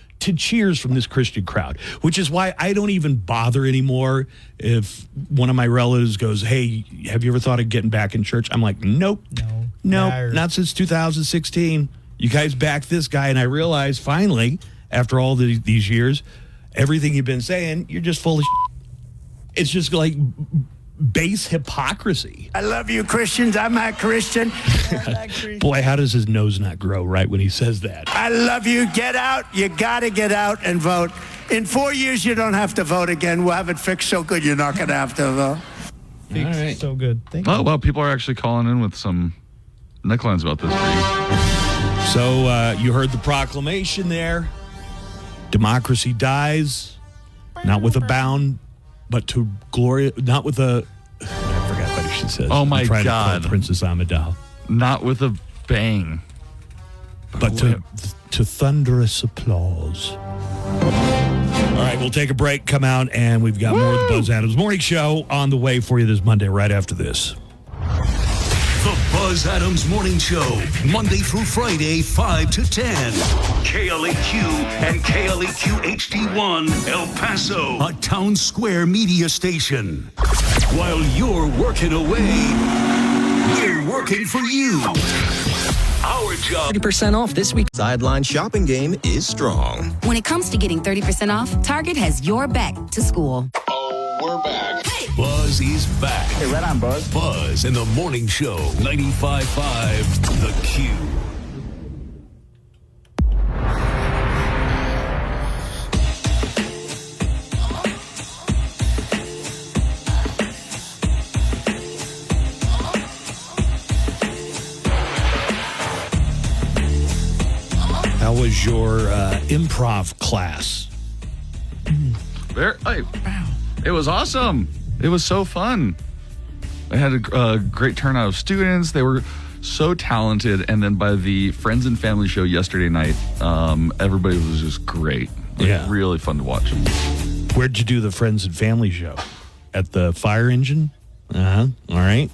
from this Christian crowd, which is why I don't even bother anymore if one of my relatives goes, hey, have you ever thought of getting back in church? I'm like, nope, not since 2016. You guys backed this guy, and I realized finally, after all these years, everything you've been saying, you're just full of It's just like base hypocrisy. I love you, Christians. I'm not Christian. Boy, how does his nose not grow right when he says that? I love you. Get out. You got to get out and vote. In 4 years, you don't have to vote again. We'll have it fixed so good you're not going to have to vote. All right. So good. Thank you. Oh, well, people are actually calling in with some necklines about this for you. So you heard the proclamation there. Democracy dies, not with a bound, but to glory, not with a, I forgot what she says. Oh, my I'm trying God. to quote Princess Amidala. Not with a bang. But to thunderous applause. All right, we'll take a break, come out, and we've got more of the Buzz Adams Morning Show on the way for you this Monday right after this. The Buzz Adams Morning Show, Monday through Friday, 5 to 10. KLAQ and KLAQ HD1, El Paso, a town square media station. While you're working away, we're working for you. Our job. 30% off this week. Sideline shopping game is strong. When it comes to getting 30% off, Target has your back to school. We're back. Buzz is back. Hey, right on, Buzz. Buzz in the Morning Show, 95.5 The Q. How was your improv class? It was awesome. It was so fun. I had a great turnout of students. They were so talented. And then by the Friends and Family show yesterday night, everybody was just great. Really fun to watch. Where'd you do the Friends and Family show? At the fire engine? Uh-huh. All right.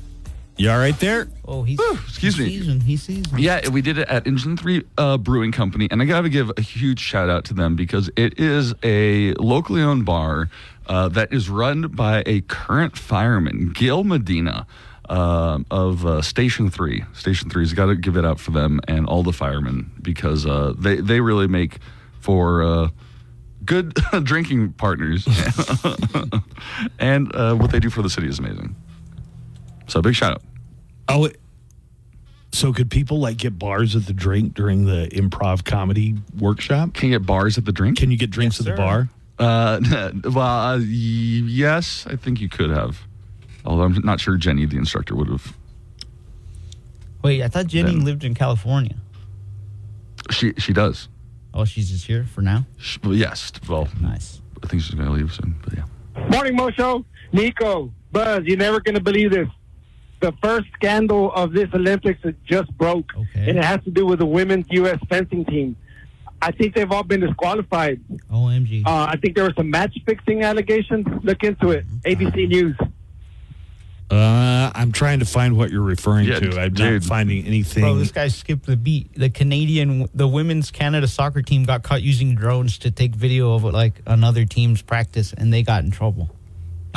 You all right there? Oh, he's excuse me. Seasoned. He's seasoned. Yeah, we did it at Engine 3 Brewing Company, and I got to give a huge shout out to them because it is a locally owned bar that is run by a current fireman, Gil Medina, of Station 3. Station 3's got to give it up for them and all the firemen because they really make for good drinking partners, and what they do for the city is amazing. So big shout out. Oh, so could people like get bars at the drink during the improv comedy workshop? Can you get bars at the drink? Can you get drinks at the bar? Yes, I think you could have. Although I'm not sure Jenny, the instructor, would have. Wait, I thought Jenny lived in California. She does. Oh, she's just here for now? Yes. Well, nice. I think she's going to leave soon, but yeah. Morning, Mosho. Nico, Buzz, you're never going to believe this. The first scandal of this Olympics just broke, and it has to do with the women's U.S. fencing team. I think they've all been disqualified. OMG. I think there were some match-fixing allegations. Look into it. ABC News. I'm trying to find what you're referring to. I'm not finding anything. Bro, this guy skipped the beat. The women's Canada soccer team got caught using drones to take video of like another team's practice, and they got in trouble.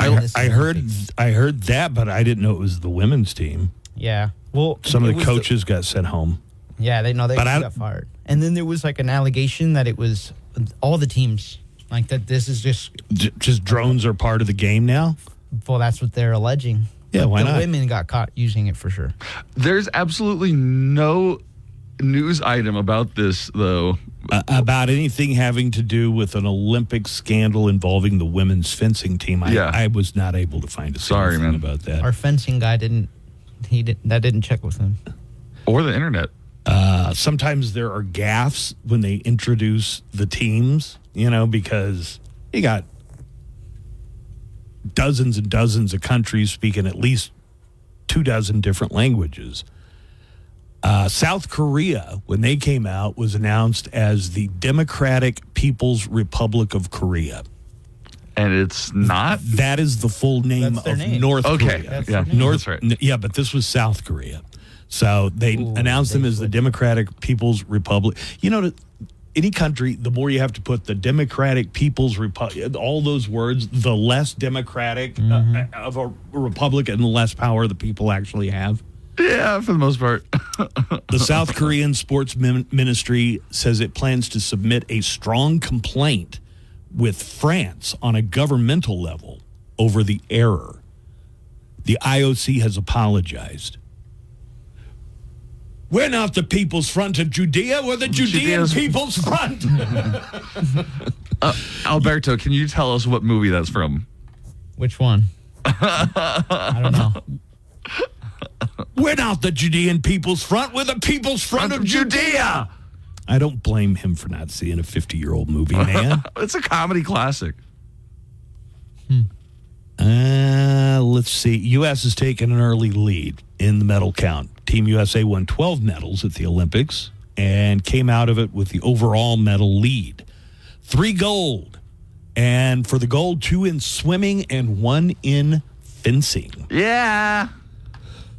I heard that, but I didn't know it was the women's team. Yeah. Well, some of the coaches got sent home. Yeah, they got fired. And then there was like an allegation that it was all the teams, like that this is just drones are part of the game now. Well, that's what they're alleging. Yeah, why not? The women got caught using it for sure. There's absolutely no news item about this, though. About anything having to do with an Olympic scandal involving the women's fencing team. I was not able to find a single thing about that. Our fencing guy didn't check with him. Or the internet. Sometimes there are gaffes when they introduce the teams, because you got dozens and dozens of countries speaking at least 24 different languages. South Korea, when they came out, was announced as the Democratic People's Republic of Korea. And it's not? That is the full name of North Korea. That's right. Yeah, but this was South Korea. So they announced them as the Democratic People's Republic. Any country, the more you have to put the Democratic People's Republic, all those words, the less democratic of a republic and the less power the people actually have. Yeah, for the most part. The South Korean Sports Ministry says it plans to submit a strong complaint with France on a governmental level over the error. The IOC has apologized. We're not the People's Front of Judea. We're the Judean People's Front. Alberto, can you tell us what movie that's from? Which one? I don't know. We're not the Judean People's Front. We're the People's Front of Judea. I don't blame him for not seeing a 50-year-old movie, man. It's a comedy classic. Let's see. U.S. has taken an early lead in the medal count. Team USA won 12 medals at the Olympics and came out of it with the overall medal lead. 3 gold. And for the gold, 2 in swimming and 1 in fencing. Yeah.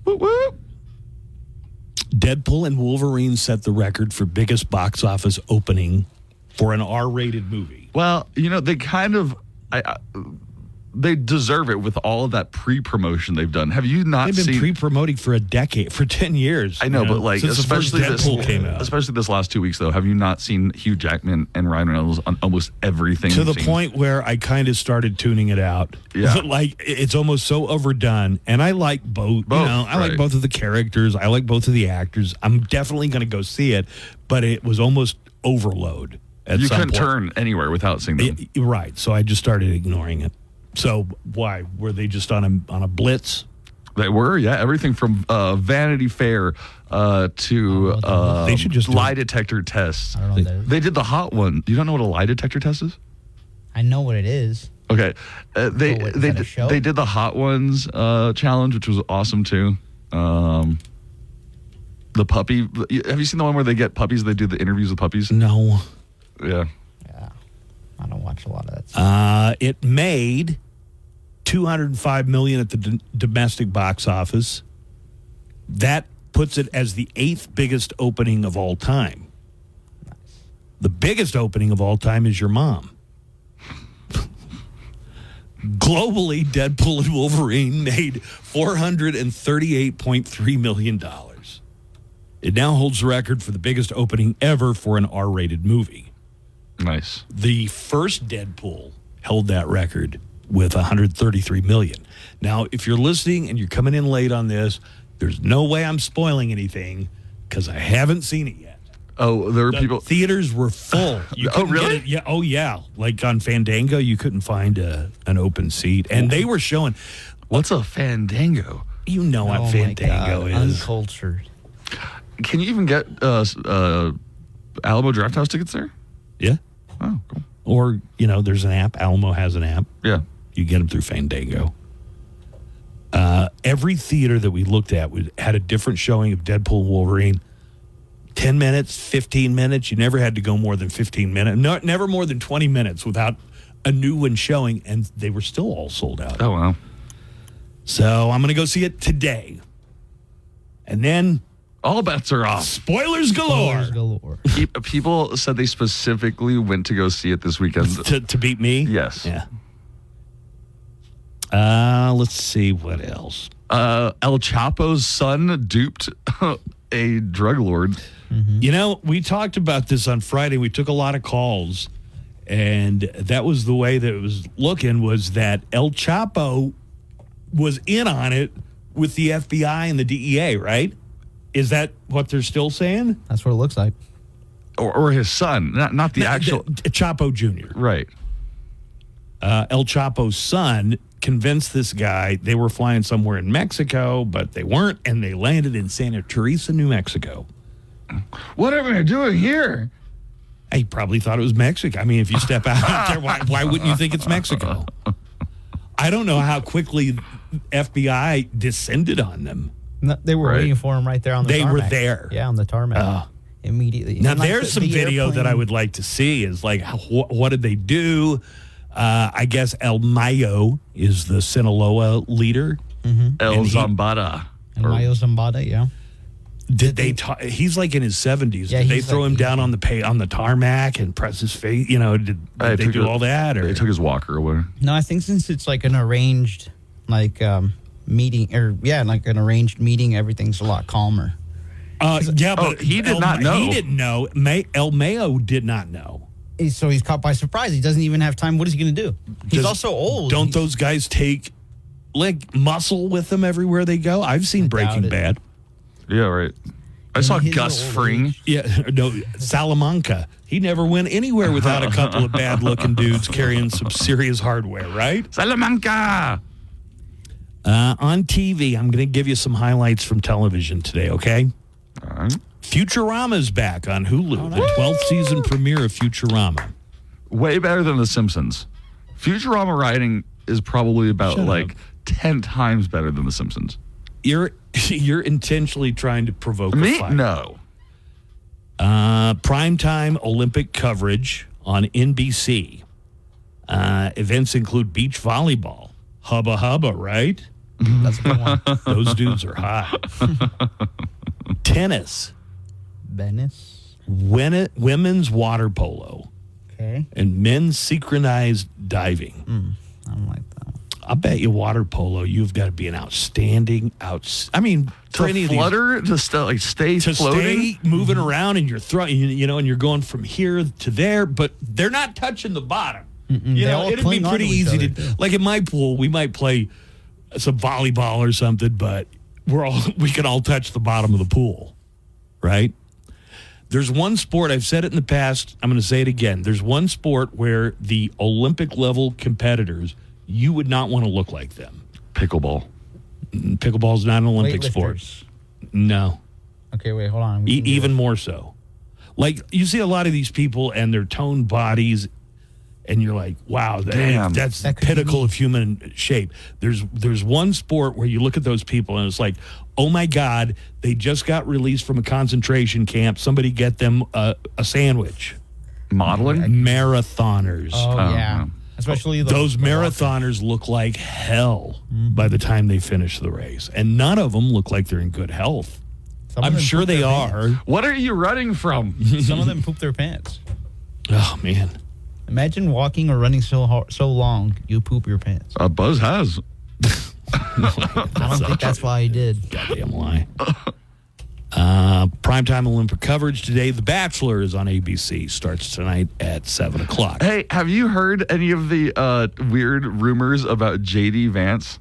Whoop, whoop. Deadpool and Wolverine set the record for biggest box office opening for an R-rated movie. Well, they kind of... they deserve it with all of that pre-promotion they've done. Have you not They've been seen... pre-promoting for a decade, for 10 years. I know, but since especially the first Deadpool came out. Especially this last 2 weeks, though. Have you not seen Hugh Jackman and Ryan Reynolds on almost everything? To the point where I kind of started tuning it out. Yeah. It's almost so overdone. And I like both. I like both of the characters. I like both of the actors. I'm definitely going to go see it, but it was almost overload at You some couldn't point. turn anywhere without seeing them. Right. So I just started ignoring it. So why? Were they just on a blitz? They were, yeah. Everything from Vanity Fair to they should just lie detector tests. I don't know what that is. They did the hot one. You don't know what a lie detector test is? I know what it is. Okay. They is that a show? did the hot ones challenge, which was awesome too. The puppy. Have you seen the one where they get puppies? They do the interviews with puppies. No. Yeah. I don't watch a lot of that stuff. It made $205 million at the domestic box office. That puts it as the 8th biggest opening of all time. Nice. The biggest opening of all time is your mom. Globally, Deadpool and Wolverine made $438.3 million. It now holds the record for the biggest opening ever for an R-rated movie. Nice. The first Deadpool held that record with $133 million. Now, if you're listening and you're coming in late on this, there's no way I'm spoiling anything because I haven't seen it yet. Oh, there were people... Theaters were full. Oh, really? Get it. Yeah. Oh, yeah. Like on Fandango, you couldn't find an open seat. And they were showing... What's a Fandango? You know what Fandango is. Uncultured. Can you even get Alamo Drafthouse tickets there? Yeah. Oh, cool. Or, there's an app. Alamo has an app. Yeah. You get them through Fandango. Every theater that we looked at had a different showing of Deadpool and Wolverine. 10 minutes, 15 minutes. You never had to go more than 15 minutes. Never more than 20 minutes without a new one showing, and they were still all sold out. Oh, wow. So I'm going to go see it today. And then... all bets are off. Spoilers galore. People said they specifically went to go see it this weekend. To beat me? Yes. Yeah. Let's see what else. El Chapo's son duped a drug lord. Mm-hmm. We talked about this on Friday. We took a lot of calls, and that was the way that it was looking, was that El Chapo was in on it with the FBI and the DEA, right? Is that what they're still saying? That's what it looks like. Or his son, not the actual... Chapo Jr. Right. El Chapo's son convinced this guy they were flying somewhere in Mexico, but they weren't, and they landed in Santa Teresa, New Mexico. What am I doing here? He probably thought it was Mexico. I mean, if you step out there, why wouldn't you think it's Mexico? I don't know how quickly FBI descended on them. No, they were waiting for him right there on the tarmac. They were there. Yeah, on the tarmac. Immediately. Now, And there's some video airplane. that I would like to see is like, what did they do? I guess El Mayo is the Sinaloa leader. Mm-hmm. El Zambada. El Mayo Zambada, yeah. Did they? He's like in his 70s. Yeah, did they he's throw like him down on the tarmac and press his face? Did they do all that? Or they took his walker away? No, I think since it's like an arranged meeting, like an arranged meeting, everything's a lot calmer. Yeah, but he did not know. He didn't know. El Mayo did not know. So he's caught by surprise. He doesn't even have time. What is he going to do? He's also old. Don't those guys take like muscle with them everywhere they go? I've seen Breaking Bad. Yeah, right. I saw Gus Fring. Yeah, no, Salamanca. He never went anywhere without a couple of bad-looking dudes carrying some serious hardware, right? Salamanca. On TV, I'm going to give you some highlights from television today, okay? All right. Futurama's back on Hulu. The 12th season premiere of Futurama. Way better than The Simpsons. Futurama writing is probably about 10 times better than The Simpsons. You're intentionally trying to provoke Me? a fight. No. Primetime Olympic coverage on NBC. Events include beach volleyball. Hubba hubba, right? That's a good one. Those dudes are hot. Tennis. Venice. Women's water polo. Okay. And men's synchronized diving. I don't like that. I bet you water polo, you've got to be an outstanding I mean, for any of these, to stay to floating, stay moving around, and you're throwing, and you're going from here to there, but they're not touching the bottom. You know, it'd be pretty easy to, like in my pool, we might play some volleyball or something, but we can all touch the bottom of the pool, right? There's one sport, I've said it in the past, I'm going to say it again. There's one sport where the Olympic level competitors, you would not want to look like them. Pickleball. Pickleball is not an Olympic sport. No. Okay, wait, hold on. Even more so. Like, you see a lot of these people and their toned bodies, and you're like, wow, that's the pinnacle of human shape. There's one sport where you look at those people, and it's like, oh, my God, they just got released from a concentration camp. Somebody get them a sandwich. Modeling? Marathoners. Oh, yeah. Especially those marathoners look like hell by the time they finish the race. And none of them look like they're in good health. I'm sure they are. What are you running from? Some of them poop their pants. Oh, man. Imagine walking or running so long, you poop your pants. Buzz has. I don't think that's why he did. Goddamn lie. Primetime Olympic coverage today. The Bachelor is on ABC. Starts tonight at 7 o'clock. Hey, have you heard any of the weird rumors about J.D. Vance?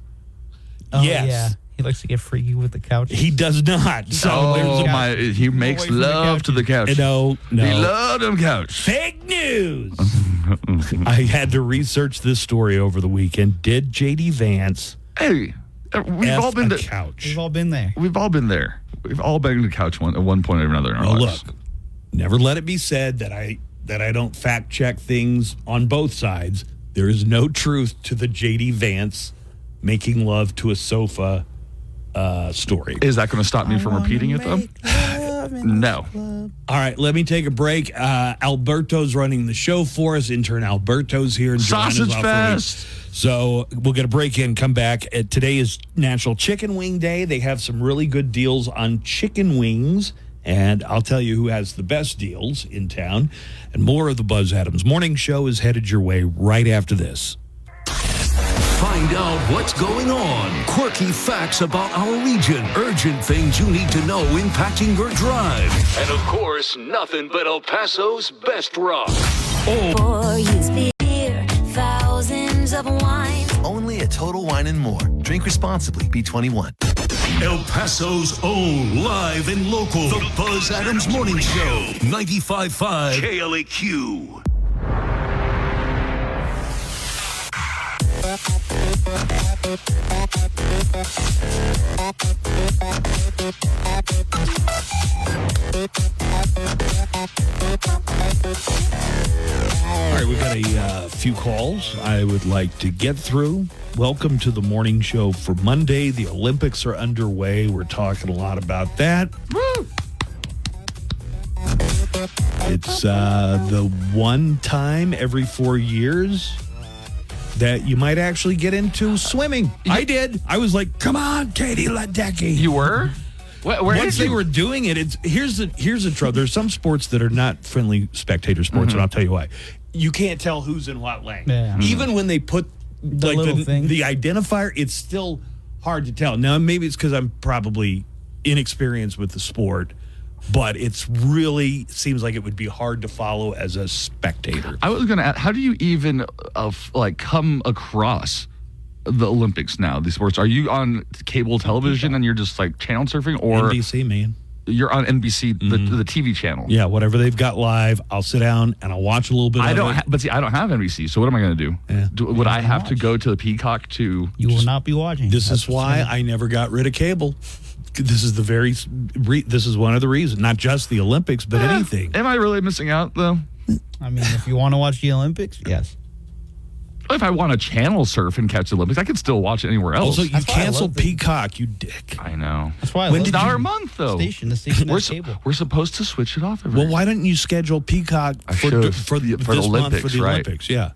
Oh, yes. Yeah. He likes to get freaky with the couch. He does not. So he makes love to the couch. No. He loved them couch. Fake news. I had to research this story over the weekend. Did J.D. Vance we've all been to couch? We've all been there. We've all been there. We've all been to the couch at one point or another in our lives. Look, never let it be said that I don't fact check things on both sides. There is no truth to the J.D. Vance making love to a sofa story. Is that going to stop me from repeating it, though? No. All right, let me take a break. Alberto's running the show for us. Intern Alberto's here. And Sausage Fest. So we'll get a break in, come back. Today is National Chicken Wing Day. They have some really good deals on chicken wings, and I'll tell you who has the best deals in town. And more of the Buzz Adams Morning Show is headed your way right after this. Find out what's going on. Quirky facts about our region. Urgent things you need to know impacting your drive. And of course, nothing but El Paso's best rock. Thousands of wines. Only at Total Wine & More. Drink responsibly. Be 21. El Paso's own live and local. The Buzz Adams Morning Show. 95.5 KLAQ. All right, we've got a few calls I would like to get through. Welcome to the morning show for Monday. The Olympics are underway. We're talking a lot about that. Woo! It's the one time every 4 years that you might actually get into swimming. I did. I was like, come on, Katie Ledecky. You were? Once they were doing it, here's the trouble. There's some sports that are not friendly spectator sports, and I'll tell you why. You can't tell who's in what lane. Yeah. Even when they put the identifier, it's still hard to tell. Now, maybe it's because I'm probably inexperienced with the sport, But it's really seems like it would be hard to follow as a spectator. I was going to ask, how do you even come across the Olympics now, these sports? Are you on cable television and you're just like channel surfing, or NBC, man? You're on NBC, the TV channel. Yeah, whatever they've got live, I'll sit down and I'll watch a little bit. But see, I don't have NBC, so what am I going to do? Yeah. Would I have to go to the Peacock to? You will not be watching. This is why I never got rid of cable. This is this is one of the reasons, not just the Olympics, but anything. Am I really missing out though? I mean, if you want to watch the Olympics, yes. If I want to channel surf and catch the Olympics, I could still watch it anywhere else. Also, you canceled Peacock, you dick. I know. That's why I When love did the you- $1 a month though. The station has cable. We're supposed to switch it off. Well, why don't you schedule Peacock for the this month for the right? Olympics? Yeah.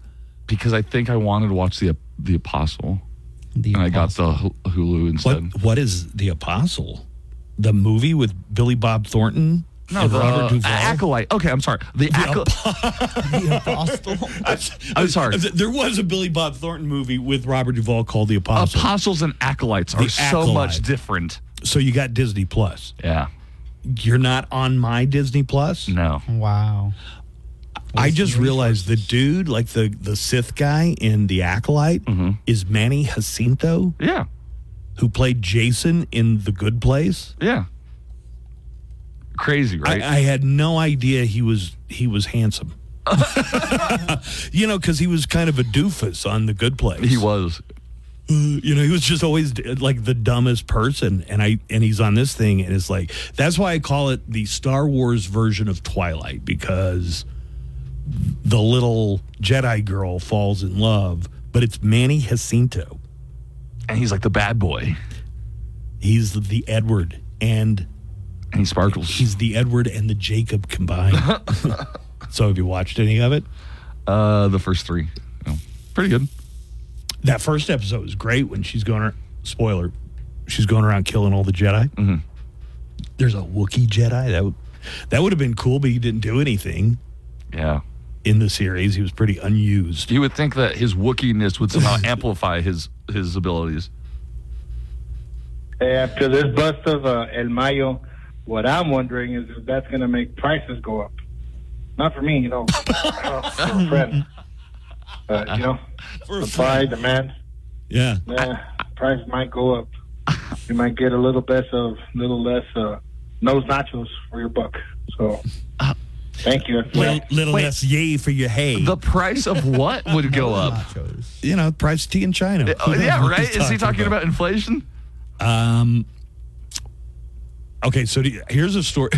Because I think I wanted to watch the Apostle, and I got the Hulu instead. What is the Apostle? The movie with Billy Bob Thornton? No, and the Robert Duvall? Acolyte. Okay, I'm sorry. The Apostle. I'm sorry. There was a Billy Bob Thornton movie with Robert Duvall called The Apostle. Apostles and Acolytes are so much different. So you got Disney Plus. Yeah. You're not on my Disney Plus? No. Wow. I just realized the dude, like the Sith guy in The Acolyte, is Manny Jacinto. Yeah. Who played Jason in The Good Place. Yeah. Crazy, right? I had no idea he was handsome. Because he was kind of a doofus on The Good Place. He was. He was just always like the dumbest person, and he's on this thing, and it's like that's why I call it the Star Wars version of Twilight, because the little Jedi girl falls in love, but it's Manny Jacinto, and he's like the bad boy. He's the Edward, and he sparkles. He's the Edward and the Jacob combined. So have you watched any of it? The first 3. Pretty good. That first episode was great when she's going around killing all the Jedi. Mm-hmm. There's a Wookiee Jedi. That would have been cool, but he didn't do anything. Yeah. In the series, he was pretty unused. You would think that his Wookiee-ness would somehow amplify his abilities. Hey, after this bust of El Mayo, what I'm wondering is if that's going to make prices go up. Not for me, for a friend. Supply, demand. Yeah. Price might go up. You might get a little less nose nachos for your buck. So, thank you. Less yay for your hay. The price of what would go up? Nachos. Price of tea in China. Yeah, right? Is he talking about inflation? Okay, so here's a story.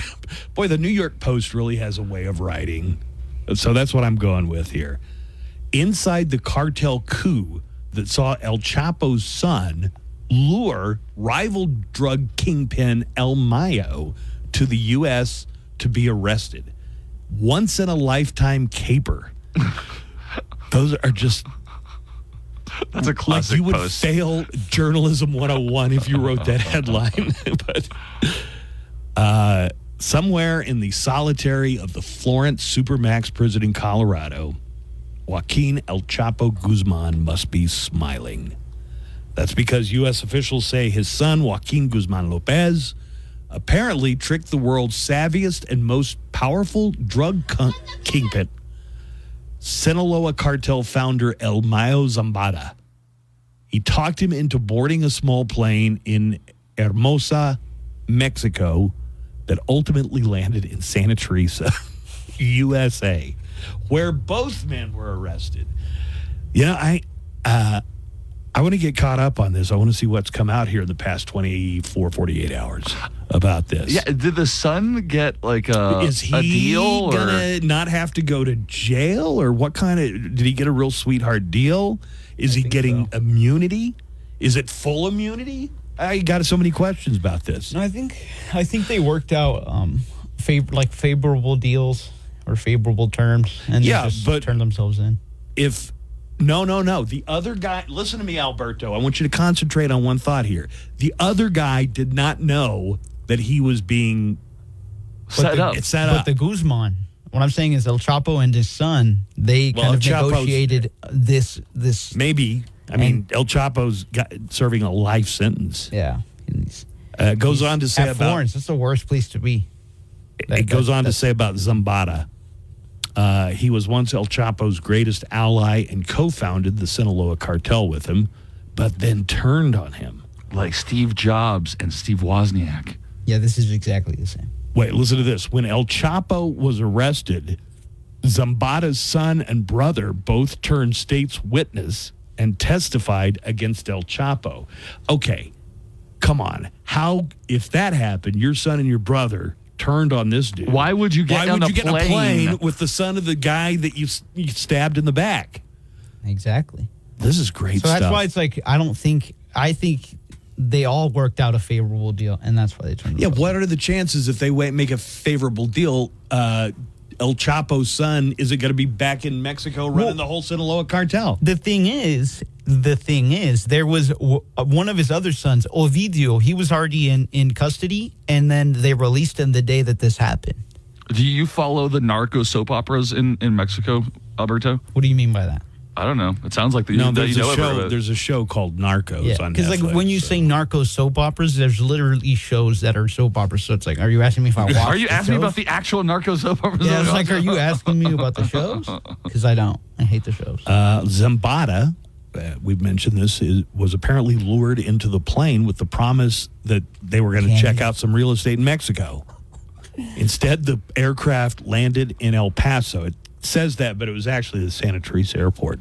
Boy, the New York Post really has a way of writing. So that's what I'm going with here. Inside the cartel coup that saw El Chapo's son lure rival drug kingpin El Mayo to the U.S. to be arrested. Once-in-a-lifetime caper. Those are just... That's a classic like you would post. fail journalism 101 if you wrote that headline. But somewhere in the solitary of the Florence Supermax prison in Colorado, Joaquin El Chapo Guzman must be smiling. That's because U.S. officials say his son, Joaquin Guzman Lopez, apparently tricked the world's savviest and most powerful drug kingpin, Sinaloa cartel founder El Mayo Zambada. He talked him into boarding a small plane in Hermosa, Mexico, that ultimately landed in Santa Teresa, USA, where both men were arrested. I want to get caught up on this. I want to see what's come out here in the past 48 hours about this. Yeah, did the son get like a deal? Is he gonna not have to go to jail, or what kind of? Did he get a real sweetheart deal? Is he getting immunity? Is it full immunity? I got so many questions about this. No, I think they worked out favorable deals or favorable terms, and they just turned themselves in. No. The other guy, listen to me, Alberto. I want you to concentrate on one thought here. The other guy did not know that he was being set up. But the Guzman, what I'm saying is El Chapo and his son, they kind of negotiated this. Maybe. I mean, El Chapo's serving a life sentence. Yeah. Goes on to say at about Florence. That's the worst place to be. It goes on to say about Zambada. He was once El Chapo's greatest ally and co-founded the Sinaloa cartel with him, but then turned on him. Like Steve Jobs and Steve Wozniak. Yeah, this is exactly the same. Wait, listen to this. When El Chapo was arrested, Zambada's son and brother both turned state's witness and testified against El Chapo. Okay, come on. How, if that happened, your son and your brother turned on this dude? Why would you get on a in a plane with the son of the guy that you stabbed in the back? Exactly. This is great so stuff. That's why it's like, I think they all worked out a favorable deal, and that's why they turned. Yeah, what are the chances if they make a favorable deal? El Chapo's son isn't going to be back in Mexico running the whole Sinaloa cartel. The thing is, there was one of his other sons, Ovidio. He was already in custody, and then they released him the day that this happened. Do you follow the narco soap operas in Mexico, Alberto? What do you mean by that? I don't know. It sounds like there's a show called Narcos on Netflix. Because like when you say narco soap operas, there's literally shows that are soap operas. So it's like, are you asking me if I watch? Are you asking me about the actual narco soap operas? Yeah, it's like, are you asking me about the shows? Because I don't. I hate the shows. Zambada, we've mentioned this, was apparently lured into the plane with the promise that they were going to check out some real estate in Mexico. Instead, the aircraft landed in El Paso. It says that, but it was actually the Santa Teresa Airport.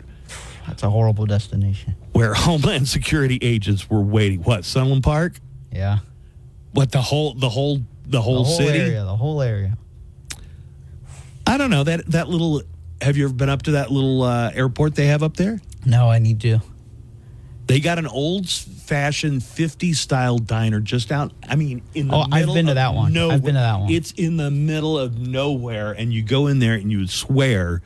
That's a horrible destination. Where Homeland Security agents were waiting. What, Sunland Park? Yeah. What, the whole city? The whole area. I don't know. That little, have you ever been up to that little airport they have up there? No, I need to. They got an old-fashioned 50s style diner just out. I mean, in the middle. I've been to that one. Nowhere. I've been to that one. It's in the middle of nowhere, and you go in there and you would swear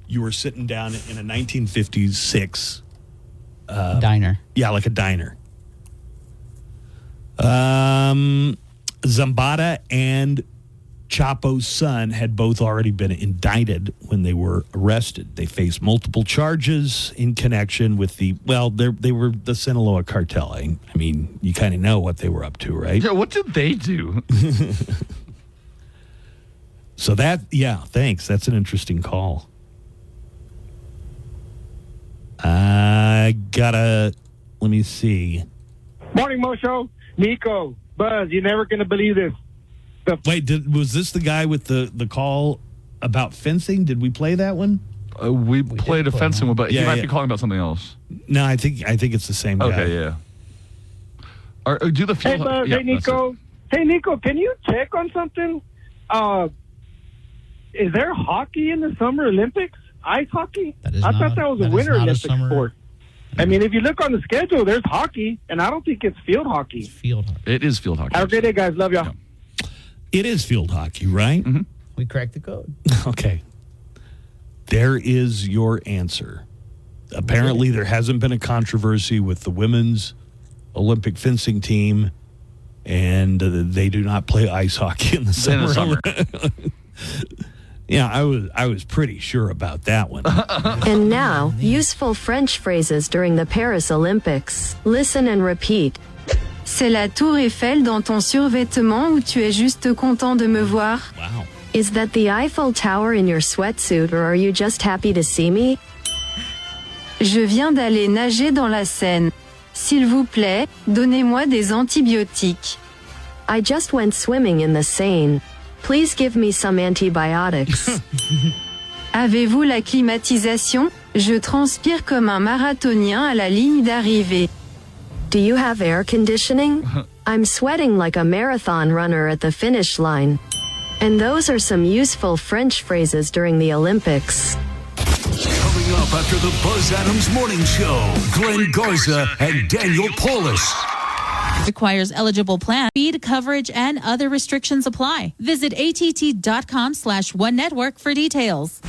you were sitting down in a 1956 diner. Yeah, like a diner. Zambada and Chapo's son had both already been indicted when they were arrested. They faced multiple charges in connection with they were the Sinaloa cartel. I mean, you kind of know what they were up to, right? Yeah, what did they do? So thanks. That's an interesting call. Let me see. Morning, Mosho. Nico, Buzz, you're never going to believe this. Wait, was this the guy with the call about fencing? Did we play that one? We played a fencing one, but he might be calling about something else. No, I think it's the same guy. Okay, yeah. Do the field. Hey, Buzz. Hey, Nico. Hey, Nico. Can you check on something? Is there hockey in the Summer Olympics? Ice hockey? I thought that was a Winter Olympic sport. I mean, if you look on the schedule, there's hockey, and I don't think it's field hockey. It's field hockey. It is field hockey. Have a great day, guys. Love y'all. Yeah. It is field hockey, right? Mm-hmm. We cracked the code. Okay. There is your answer. Apparently, there hasn't been a controversy with the women's Olympic fencing team, and they do not play ice hockey in the summer. Yeah, I was pretty sure about that one. And now, useful French phrases during the Paris Olympics. Listen and repeat. C'est la tour Eiffel dans ton survêtement ou tu es juste content de me voir? Wow. Is that the Eiffel Tower in your sweatsuit or are you just happy to see me? Je viens d'aller nager dans la Seine. S'il vous plaît, donnez-moi des antibiotiques. I just went swimming in the Seine. Please give me some antibiotics. Avez-vous la climatisation? Je transpire comme un marathonien à la ligne d'arrivée. Do you have air conditioning? I'm sweating like a marathon runner at the finish line. And those are some useful French phrases during the Olympics. Coming up after the Buzz Adams Morning Show, Glenn Garza and Daniel Paulus. Requires eligible plan, speed, coverage, and other restrictions apply. Visit att.com/onenetwork for details.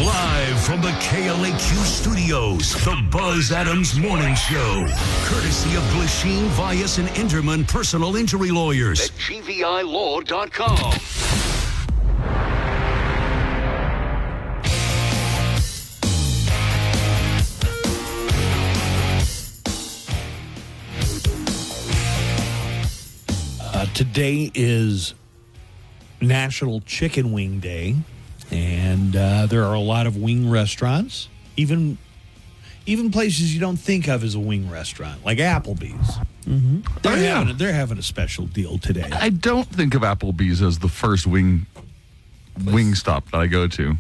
Live from the KLAQ studios, the Buzz Adams Morning Show. Courtesy of Glasheen, Vyas, and Enderman Personal Injury Lawyers at GVILaw.com. Today is National Chicken Wing Day, and there are a lot of wing restaurants, even places you don't think of as a wing restaurant, like Applebee's. Mm-hmm. They're having a special deal today. I don't think of Applebee's as the first wing stop that I go to.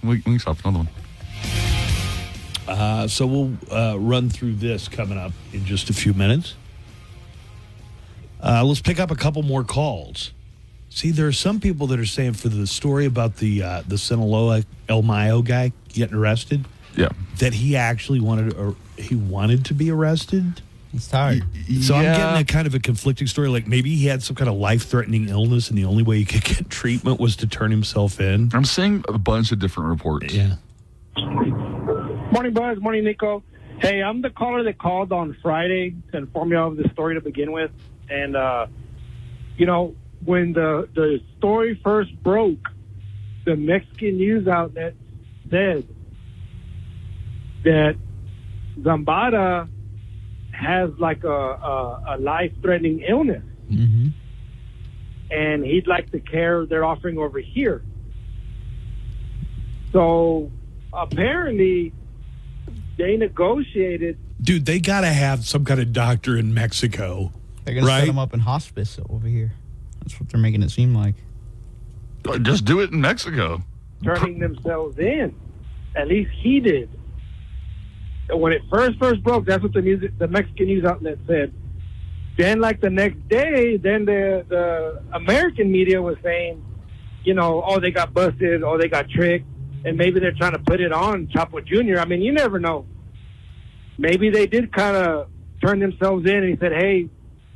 Wing stop, another one. So we'll run through this coming up in just a few minutes. Let's pick up a couple more calls. See, there are some people that are saying for the story about the Sinaloa El Mayo guy getting arrested, that he actually wanted to be arrested. He's tired. So I'm getting a kind of a conflicting story. Like maybe he had some kind of life-threatening illness, and the only way he could get treatment was to turn himself in. I'm seeing a bunch of different reports. Yeah. Morning, Buzz. Morning, Nico. Hey, I'm the caller that called on Friday to inform you of the story to begin with. And, when the story first broke, the Mexican news outlet said that Zambada has like a life-threatening illness. Mm-hmm. And he'd like the care they're offering over here. So apparently they negotiated. Dude, they got to have some kind of doctor in Mexico. They're going to set him up in hospice over here. That's what they're making it seem like. Just do it in Mexico. Turning themselves in. At least he did. When it first broke, that's what the Mexican news outlet said. Then, like the next day, then the American media was saying, they got busted, they got tricked, and maybe they're trying to put it on Chapo Jr. I mean, you never know. Maybe they did kind of turn themselves in, and he said, hey,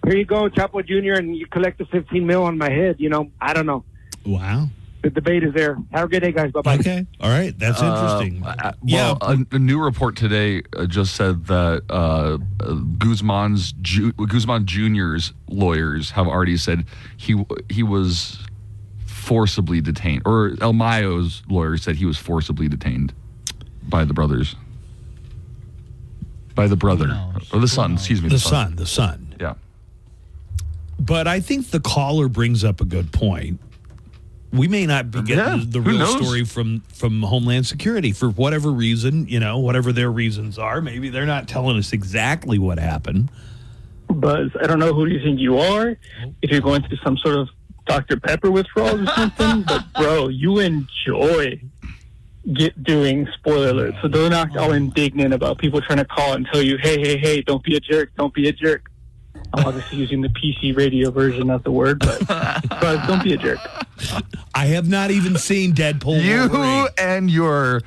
here you go, Chapo Jr., and you collect the $15 million on my head. I don't know. Wow. The debate is there. Have a good day, guys. Bye-bye. Okay. All right. That's interesting. A new report today just said that Guzman Jr.'s lawyers have already said he was forcibly detained, or El Mayo's lawyers said he was forcibly detained by the brothers. By the brother. Or the son, excuse me. The son. Yeah. But I think the caller brings up a good point. We may not be getting the real story from Homeland Security for whatever reason, whatever their reasons are. Maybe they're not telling us exactly what happened. Buzz, I don't know who you think you are, if you're going through some sort of Dr. Pepper withdrawals or something, but bro, you enjoy doing spoiler alerts. So don't act all indignant about people trying to call and tell you, hey, don't be a jerk, don't be a jerk. I'm obviously using the PC radio version of the word, but don't be a jerk. I have not even seen Deadpool. You and your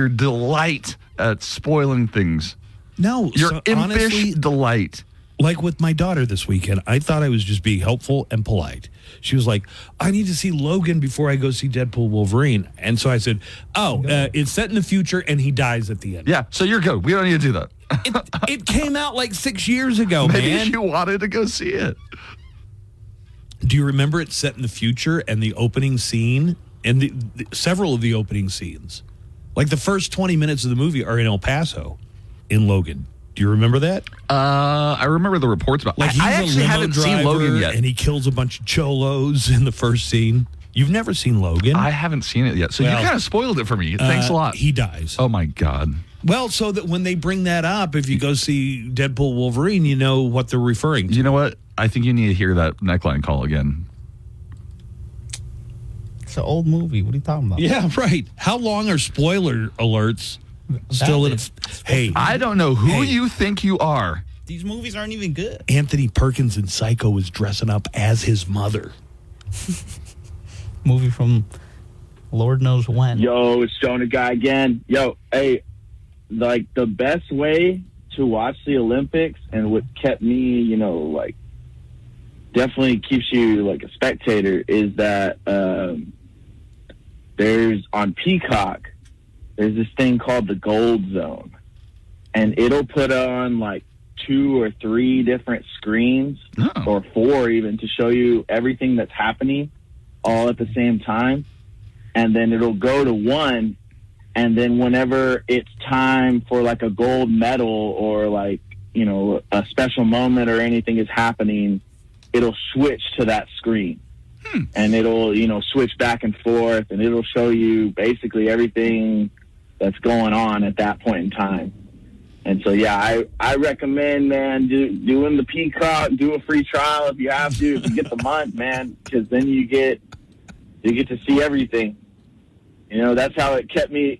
delight at spoiling things. No, your impish delight. Like with my daughter this weekend, I thought I was just being helpful and polite. She was like, I need to see Logan before I go see Deadpool Wolverine. And so I said, it's set in the future and he dies at the end. Yeah, so you're good. We don't need to do that. It came out like 6 years ago, Maybe man. you wanted to go see it. Do you remember it's set in the future and the opening scene and several of the opening scenes? Like the first 20 minutes of the movie are in El Paso in Logan. Do you remember that? I remember the reports about. Like I actually haven't seen Logan yet, and he kills a bunch of cholos in the first scene. You've never seen Logan? I haven't seen it yet, so you kind of spoiled it for me. Thanks a lot. He dies. Oh my god. Well, so that when they bring that up, if you go see Deadpool Wolverine, you know what they're referring to. You know what? I think you need to hear that neckline call again. It's an old movie. What are you talking about? Yeah, right. How long are spoiler alerts still in? Hey, I don't know who you think you are. These movies aren't even good. Anthony Perkins in Psycho was dressing up as his mother. Movie from Lord knows when. Yo, it's Jonah Guy again. Yo, hey, like the best way to watch the Olympics and what kept me, definitely keeps you like a spectator is that there's on Peacock, there's this thing called the Gold Zone, and it'll put on like 2 or 3 different screens or 4 even to show you everything that's happening all at the same time. And then it'll go to one, and then whenever it's time for like a gold medal or like, a special moment or anything is happening, it'll switch to that screen. and it'll, switch back and forth, and it'll show you basically everything that's going on at that point in time. And so, yeah, I recommend, man, doing the Peacock, do a free trial if you have to, if you get the month, man, because then you get to see everything. That's how it kept me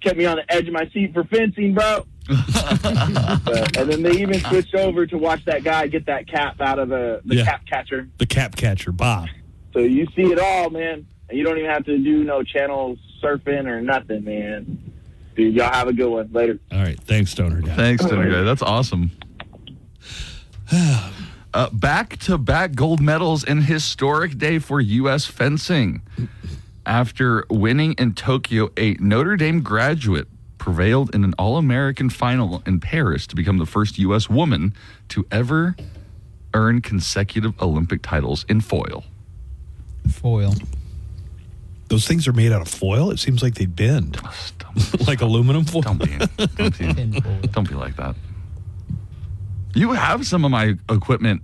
on the edge of my seat for fencing, bro. And then they even switched over to watch that guy get that cap out of the cap catcher. The cap catcher, Bob. So you see it all, man. And you don't even have to do no channel surfing or nothing, man. Dude, y'all have a good one. Later. All right. Thanks, Stoner Guy. Thanks, Stoner Guy. That's awesome. Back-to-back gold medals in historic day for U.S. fencing. After winning in Tokyo, a Notre Dame graduate prevailed in an All-American final in Paris to become the first U.S. woman to ever earn consecutive Olympic titles in foil. Foil. Those things are made out of foil? It seems like they bend. Like aluminum foil? Don't be like that. You have some of my equipment.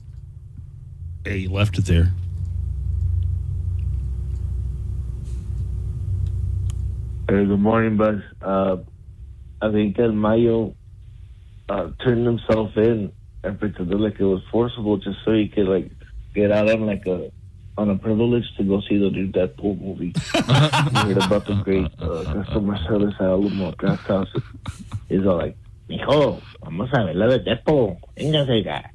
Hey, you left it there. Hey, good morning, Buzz. I think El Mayo turned himself in and pretended like it was forcible just so he could get out on a privilege to go see the new Deadpool movie. You heard about the great customer service at Alamo Draft House. He's all like, "Mijo, vamos a ver la de Deadpool. Véngase, guy."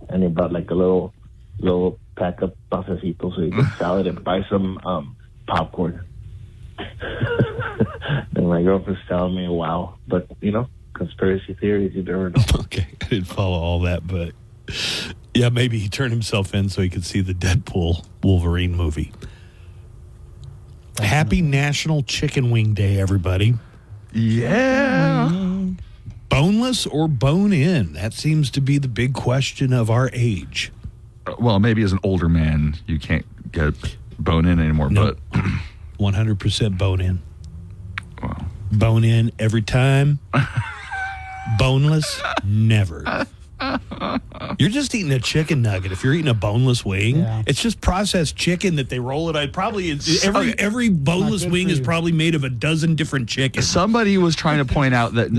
And he brought a little pack of pasecitos so he could sell it and buy some popcorn. And my girlfriend's telling me, wow. But, conspiracy theories, you never know. Okay, I didn't follow all that, but yeah, maybe he turned himself in so he could see the Deadpool Wolverine movie. Happy National Chicken Wing Day, everybody. Yeah. Boneless or bone-in? That seems to be the big question of our age. Well, maybe as an older man, you can't get bone-in anymore, Nope. but... 100% bone-in. Wow. Bone-in every time. Boneless, never. You're just eating a chicken nugget. If you're eating a boneless wing, it's just processed chicken that they roll it. Every boneless wing is probably made of a dozen different chickens. Somebody was trying to point out that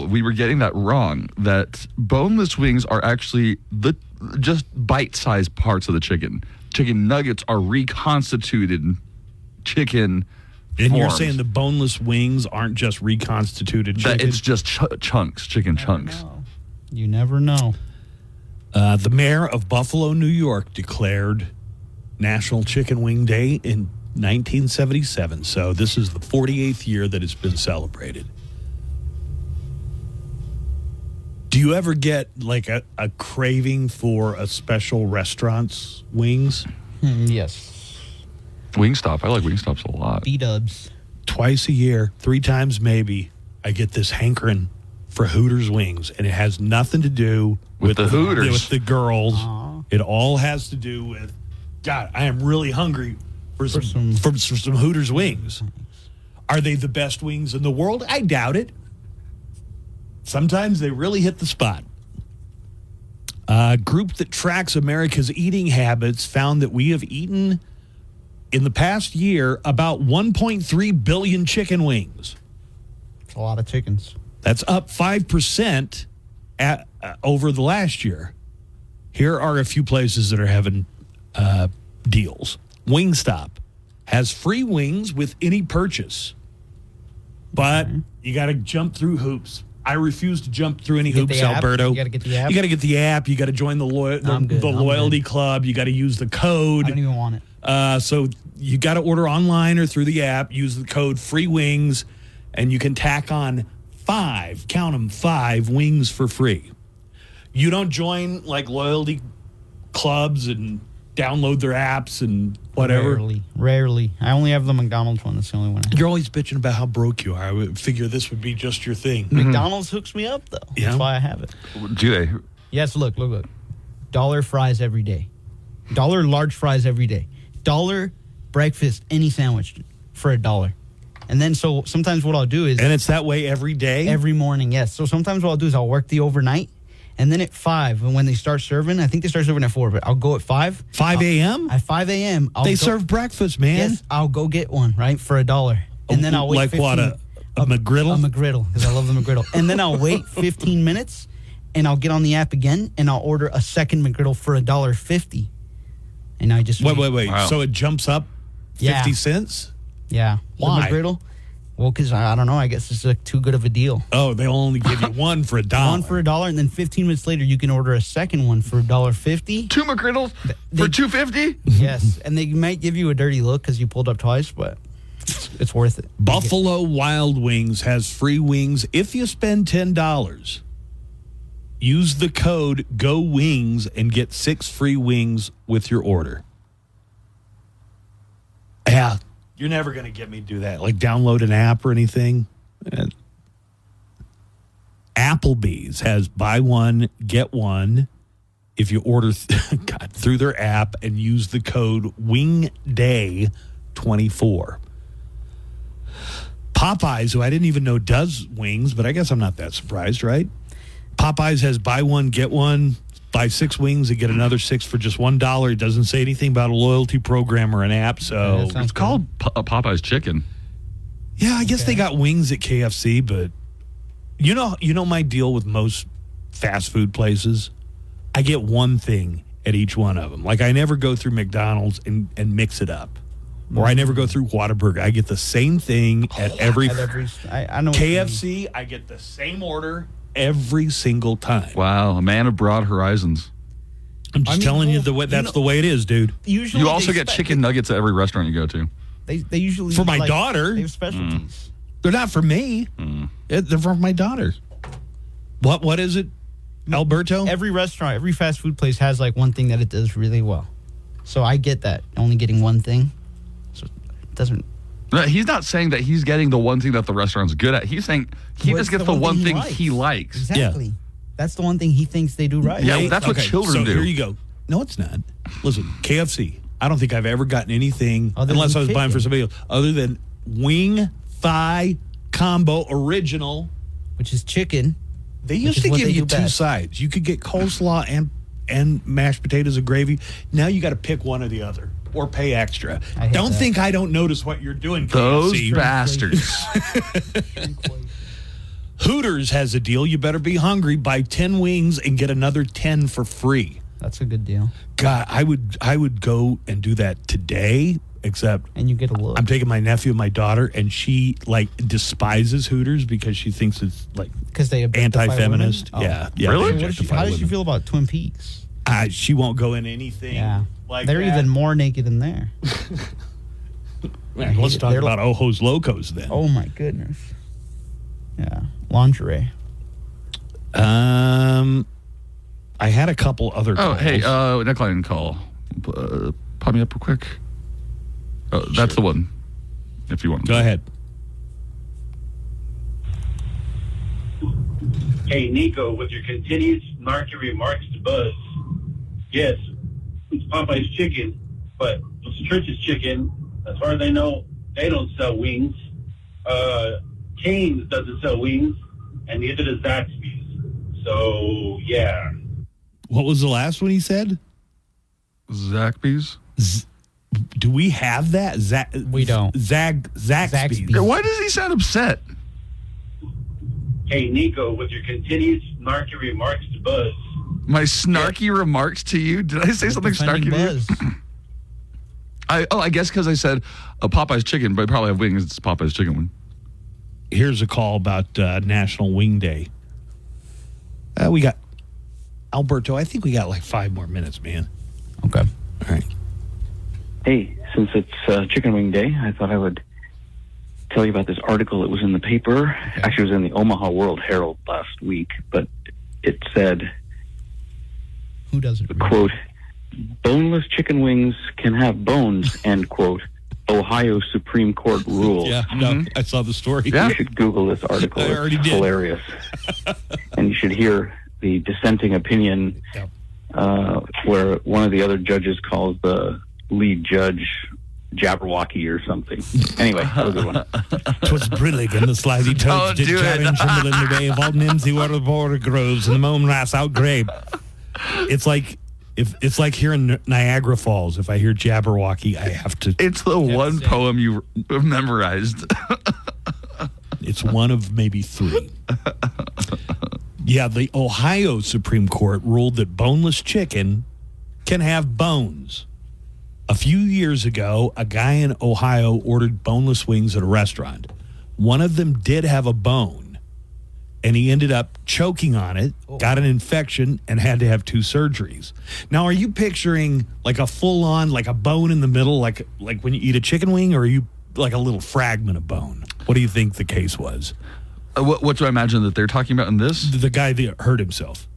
we were getting that wrong. That boneless wings are actually just bite-sized parts of the chicken. Chicken nuggets are reconstituted chicken. And you're forms. saying the boneless wings aren't just reconstituted chicken? That it's just chunks, chicken chunks. You never know. The mayor of Buffalo, New York, declared National Chicken Wing Day in 1977. So this is the 48th year that it's been celebrated. Do you ever get a craving for a special restaurant's wings? Yes. Wingstop. I like Wingstops a lot. B-dubs. Twice a year, 3 times maybe, I get this hankering for Hooters wings, and it has nothing to do with the Hooters. With the girls. Aww. It all has to do with, God, I am really hungry for some Hooters wings. Are they the best wings in the world? I doubt it. Sometimes they really hit the spot. A group that tracks America's eating habits found that we have eaten, in the past year, about 1.3 billion chicken wings. It's a lot of chickens. That's up 5% over the last year. Here are a few places that are having deals. Wingstop has free wings with any purchase, but you got to jump through hoops. I refuse to jump through any hoops, Alberto. You got to get the app. You got to get the app. You got to join the loyalty club. You got to use the code. I don't even want it. So you got to order online or through the app. Use the code Free Wings, and you can tack on 5. Count them, 5 wings for free. You don't join loyalty clubs and download their apps and whatever. Rarely. I only have the McDonald's one. That's the only one. You're always bitching about how broke you are. I would figure this would be just your thing. McDonald's hooks me up, though. Yeah. That's why I have it. Do they? Yes, look. $1 fries every day. $1 large fries every day. $1 breakfast, any sandwich for $1. And then so sometimes what I'll do is... And it's that way every day? Every morning, yes. So sometimes what I'll do is I'll work the overnight, And then at 5, and when they start serving, I think they start serving at 4, but I'll go at 5. 5 a.m.? At 5 a.m. They serve breakfast, man. Yes, I'll go get one, right, for $1. And then I'll wait like 15, what, a McGriddle? A McGriddle, because I love the McGriddle. And then I'll wait 15 minutes, and I'll get on the app again, and I'll order a second McGriddle for $1.50. And I just Wait. Wow. So it jumps up 50 cents? Yeah. Why? The McGriddle? Well, because I don't know. I guess it's too good of a deal. Oh, they only give you one for $1. One for $1, and then 15 minutes later, you can order a second one for $1.50. 2 McGriddles for $2.50? Yes, and they might give you a dirty look because you pulled up twice, but it's worth it. Buffalo Wild Wings has free wings if you spend $10. Use the code GOWINGS and get 6 free wings with your order. Yeah. You're never going to get me to do that. Like download an app or anything. Applebee's has buy one, get one if you order through their app and use the code WINGDAY24. Popeyes, who I didn't even know does wings, but I guess I'm not that surprised, right? Popeyes has buy one, get one. Buy 6 wings and get another 6 for just $1. It doesn't say anything about a loyalty program or an app, so it's called Popeye's Chicken. Yeah, I guess they got wings at KFC, but you know my deal with most fast food places? I get one thing at each one of them. Like I never go through McDonald's and mix it up. Or I never go through Whataburger. I get the same thing at every I know KFC, I get the same order every single time. Wow, a man of broad horizons. I'm just telling you the way the way it is, dude. Usually you also get chicken nuggets at every restaurant you go to. They usually for my daughter. They have specialties. They're not for me. They're for my daughter. What is it, Alberto? Every restaurant, every fast food place has like one thing that it does really well. So I get that only getting one thing. So it doesn't. No, he's not saying that he's getting the one thing that the restaurant's good at. He's saying he just gets the one thing he likes. Exactly. Yeah. That's the one thing he thinks they do right. Yeah, that's what children do. Here you go. No, it's not. Listen, KFC. I don't think I've ever gotten anything, unless I was buying for somebody else, other than wing thigh combo original. Which is chicken. They used to give you 2 sides. You could get coleslaw and mashed potatoes and gravy. Now you got to pick one or the other. Or pay extra. Don't think I don't notice what you're doing, Those KFC. bastards. Hooters has a deal. You better be hungry. Buy 10 wings and get another 10 for free. That's a good deal. God, I would go and do that today, except and you get a look. I'm taking my nephew and my daughter, and she like despises Hooters because she thinks it's like because they anti-feminist. Oh. Yeah. Really? How does she feel about Twin Peaks? She won't go in anything. Yeah. Like they're even more naked in there. Man, let's talk about Ojos Locos then. Oh my goodness. Yeah, lingerie. I had a couple other calls. Hey, neckline call. Pop me up real quick. That's the one. If you want. Go ahead. Hey, Nico, with your continued snarky remarks to Buzz. Yes, it's Popeye's Chicken, but it's Church's Chicken. As far as I know, they don't sell wings. Cane's doesn't sell wings, and neither does Zaxby's. So, yeah. What was the last one he said? Zaxby's? Do we have that? We don't. Zaxby's. Yeah, why does he sound upset? Hey, Nico, with your continued snarky remarks to Buzz. My snarky remarks to you? Did I say something snarky to you? I guess because I said Popeye's Chicken, but I probably have wings. It's Popeye's Chicken one. Here's a call about National Wing Day. We got Alberto. I think we got like 5 more minutes, man. Okay. All right. Hey, since it's Chicken Wing Day, I thought I would tell you about this article. It was in the paper. Actually, it was in the Omaha World Herald last week, but it said, who doesn't? Quote, boneless chicken wings can have bones, end quote. Ohio Supreme Court rules. Yeah, no, I saw the story. You should Google this article. It's hilarious. And you should hear the dissenting opinion where one of the other judges calls the lead judge Jabberwocky or something. Anyway, that was a good one. 'Twas brillig and the slithy toads did challenge tremble in the wave. All nimsy were the border groves and the moon ras out grape. It's like hearing Niagara Falls. If I hear Jabberwocky, I have to. It's the one poem you memorized. It's one of maybe 3. Yeah, the Ohio Supreme Court ruled that boneless chicken can have bones. A few years ago, a guy in Ohio ordered boneless wings at a restaurant. One of them did have a bone, and he ended up choking on it, got an infection, and had to have 2 surgeries. Now, are you picturing like a full-on, like a bone in the middle, like when you eat a chicken wing, or are you like a little fragment of bone? What do you think the case was? What do I imagine that they're talking about in this? The guy that hurt himself.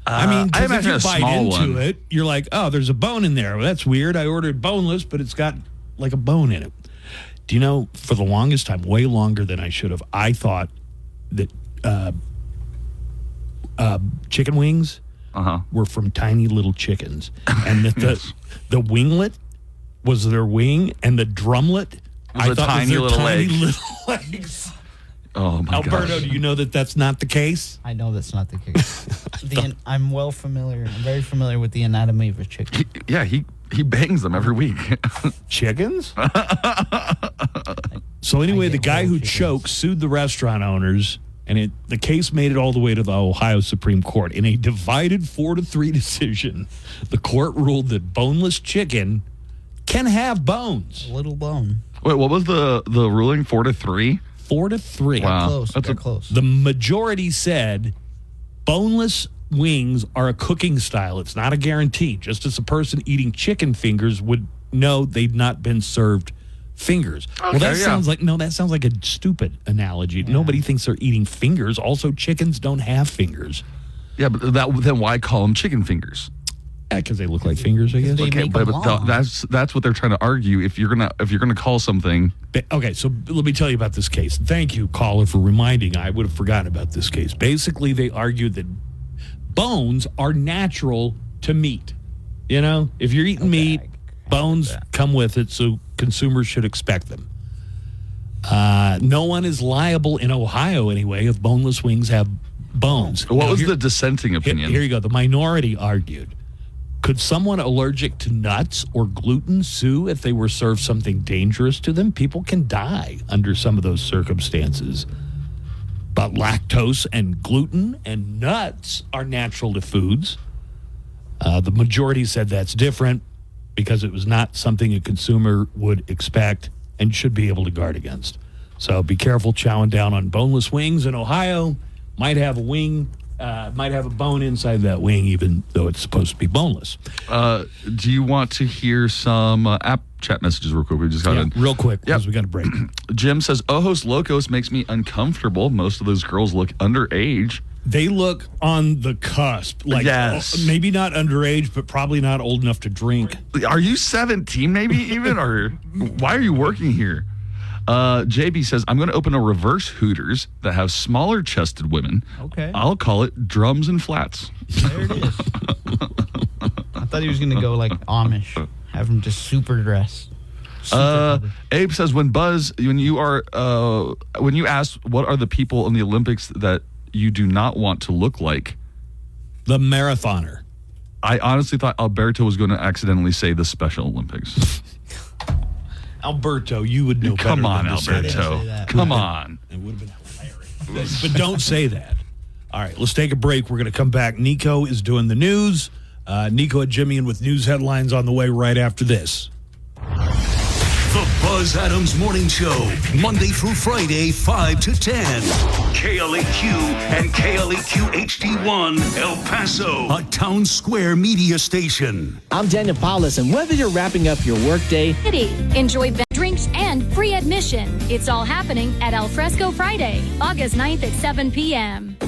I mean, I imagine if you a bite small into one. it, you're like, oh, there's a bone in there. Well, that's weird. I ordered boneless, but it's got like a bone in it. Do you know, for the longest time, way longer than I should have, I thought that chicken wings were from tiny little chickens. And that the winglet was their wing, and the drumlet was was their tiny little leg. little legs. Oh, my God. Alberto, do you know that that's not the case? I know that's not the case. I'm very familiar with the anatomy of a chicken. He bangs them every week. Chickens? So anyway, the guy who choked sued the restaurant owners, and the case made it all the way to the Ohio Supreme Court. In a divided 4-3 decision, the court ruled that boneless chicken can have bones. A little bone. Wait, what was the ruling? 4-3? 4-3. Wow. They're close. The majority said boneless wings are a cooking style. It's not a guarantee. Just as a person eating chicken fingers would know they'd not been served fingers. Okay, That sounds like a stupid analogy. Yeah. Nobody thinks they're eating fingers. Also, chickens don't have fingers. Yeah, but then why call them chicken fingers? Because they look like fingers, I guess. Okay, but that's what they're trying to argue. If you're gonna call something, okay. So let me tell you about this case. Thank you, caller, for reminding. I would have forgotten about this case. Basically, they argued that bones are natural to meat. You know, if you're eating meat, bones come with it, so consumers should expect them. No one is liable in Ohio anyway if boneless wings have bones. What was the dissenting opinion? Here you go. The minority argued. Could someone allergic to nuts or gluten sue if they were served something dangerous to them? People can die under some of those circumstances. But lactose and gluten and nuts are natural to foods. The majority said that's different because it was not something a consumer would expect and should be able to guard against. So be careful chowing down on boneless wings in Ohio. Might have a wing. Might have a bone inside that wing, even though it's supposed to be boneless. Do you want to hear some app chat messages real quick? We just got in. Real quick, because we got a break. Jim says, Ojos Locos makes me uncomfortable. Most of those girls look underage. They look on the cusp. Yes. Maybe not underage, but probably not old enough to drink. Are you 17 maybe even? Or why are you working here? JB says, I'm going to open a reverse Hooters that have smaller chested women. Okay. I'll call it Drums and Flats. There it is. I thought he was going to go like Amish. Have him just super dress. Abe says, when you ask what are the people in the Olympics that you do not want to look like? The marathoner. I honestly thought Alberto was going to accidentally say the Special Olympics. Alberto, you would know better. Come on, than to say Alberto. that. Come on. It would have been hilarious. But don't say that. All right, let's take a break. We're going to come back. Nico is doing the news. Nico and Jimmy in with news headlines on the way right after this. The Buzz Adams Morning Show, Monday through Friday, 5 to 10. KLAQ and KLAQ HD1, El Paso, a town square media station. I'm Daniel Paulus, and whether you're wrapping up your workday, enjoy drinks and free admission. It's all happening at Al Fresco Friday, August 9th at 7 p.m.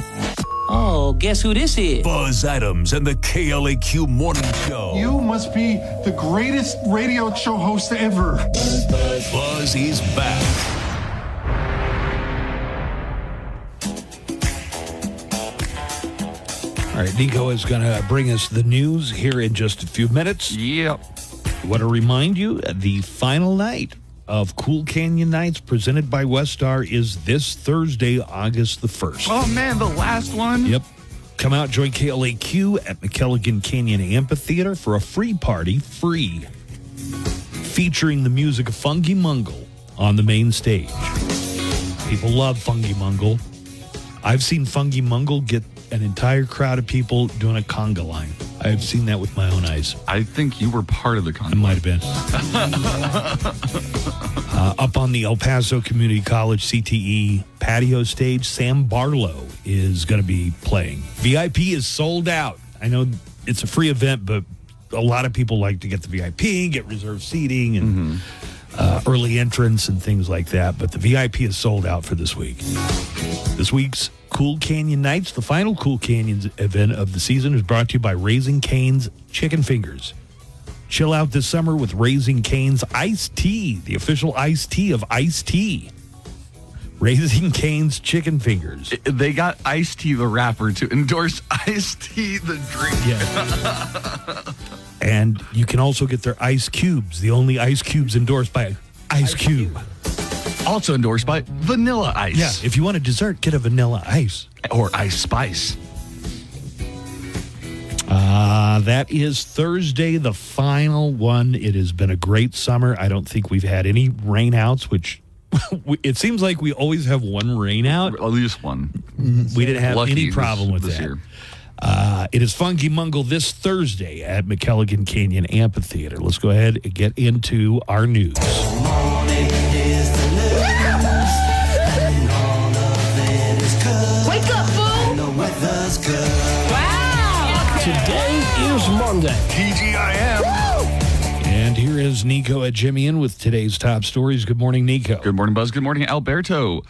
Oh, guess who this is? Buzz Adams and the KLAQ Morning Show. You must be the greatest radio show host ever. Buzz is back. All right, Nico is going to bring us the news here in just a few minutes. Yep. I want to remind you, the final night of Cool Canyon Nights presented by Westar is this Thursday, August the 1st. Oh, man, the last one? Yep. Come out, join KLAQ at McKelligan Canyon Amphitheater for a free party, featuring the music of Funky Mungle on the main stage. People love Funky Mungle. I've seen Funky Mungle get an entire crowd of people doing a conga line. I've seen that with my own eyes. I think you were part of the conga. I might have been. Up on the El Paso Community College CTE patio stage, Sam Barlow is going to be playing. VIP is sold out. I know it's a free event, but a lot of people like to get the VIP, get reserved seating, and early entrance and things like that. But the VIP is sold out for this week. This week's Cool Canyon Nights, the final Cool Canyons event of the season, is brought to you by Raising Cane's Chicken Fingers. Chill out this summer with Raising Cane's Iced Tea, the official iced tea of iced tea. Raising Cane's Chicken Fingers. They got Iced Tea, the rapper, to endorse Iced Tea, the drink. Yeah. And you can also get their ice cubes, the only ice cubes endorsed by Ice Cube. Also endorsed by Vanilla Ice. Yeah, if you want a dessert, get a Vanilla Ice. Or Ice Spice. That is Thursday, the final one. It has been a great summer. I don't think we've had any rainouts, which it seems like we always have one rainout. At least one. We didn't have any problem with this that. year. It is Funky Mungle this Thursday at McKelligan Canyon Amphitheater. Let's go ahead and get into our news. Wake up, fool! Wow! Today is Monday. TGIM. And here is Nico at Jimmy In with today's top stories. Good morning, Nico. Good morning, Buzz. Good morning, Alberto.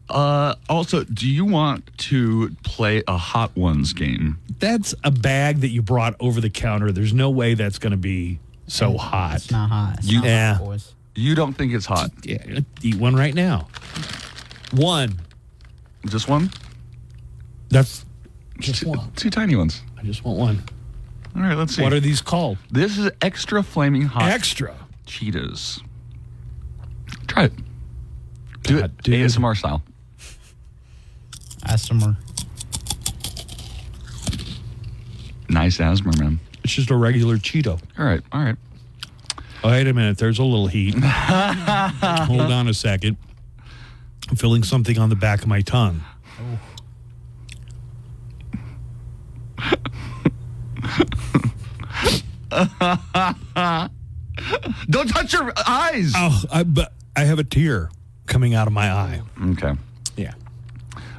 Also, do you want to play a Hot Ones game? That's a bag that you brought over the counter. There's no way that's going to be so hot. It's not hot. It's You- not Yeah. hot, boys. You don't think it's hot? Yeah, eat one right now. One. Just one? That's just one. Two tiny ones. I just want one. All right, let's see. What are these called? This is extra flaming hot Extra. Cheetos. Try it. Do God, it dude. ASMR style. ASMR. Nice asthma, man. It's just a regular Cheeto. All right, all right. Oh, wait a minute. There's a little heat. Hold on a second. I'm feeling something on the back of my tongue. Don't touch your eyes. Oh, but I have a tear coming out of my eye. Okay. Yeah.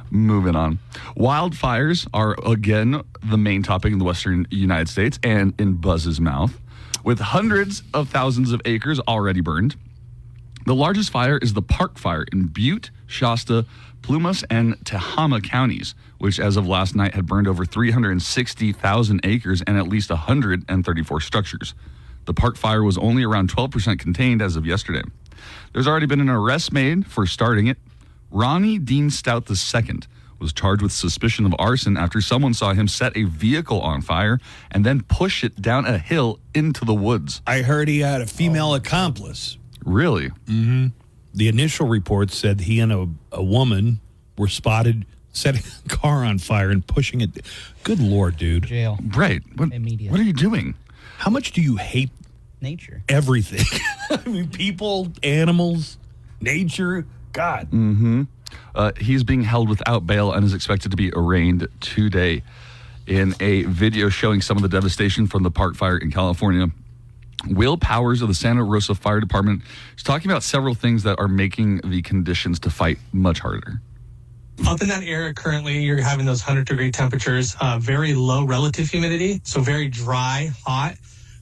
Moving on. Wildfires are again the main topic in the western United States and in Buzz's mouth, with hundreds of thousands of acres already burned. The largest fire is the Park Fire in Butte, Shasta, Plumas, and Tehama counties, which as of last night had burned over 360,000 acres and at least 134 structures. The Park Fire was only around 12% contained as of yesterday. There's already been an arrest made for starting it. Ronnie Dean Stout II was charged with suspicion of arson after someone saw him set a vehicle on fire and then push it down a hill into the woods. I heard he had a female accomplice. Really? Mm-hmm. The initial report said he and a woman were spotted setting a car on fire and pushing it. Good Lord, dude. Jail. Right. What are you doing? How much do you hate Nature. everything? I mean, people, animals, nature. God. Mm-hmm. He's being held without bail and is expected to be arraigned today. In a video showing some of the devastation from the Park Fire in California, Will Powers of the Santa Rosa Fire Department is talking about several things that are making the conditions to fight much harder. Up in that area currently, you're having those 100-degree temperatures, very low relative humidity, so very dry, hot,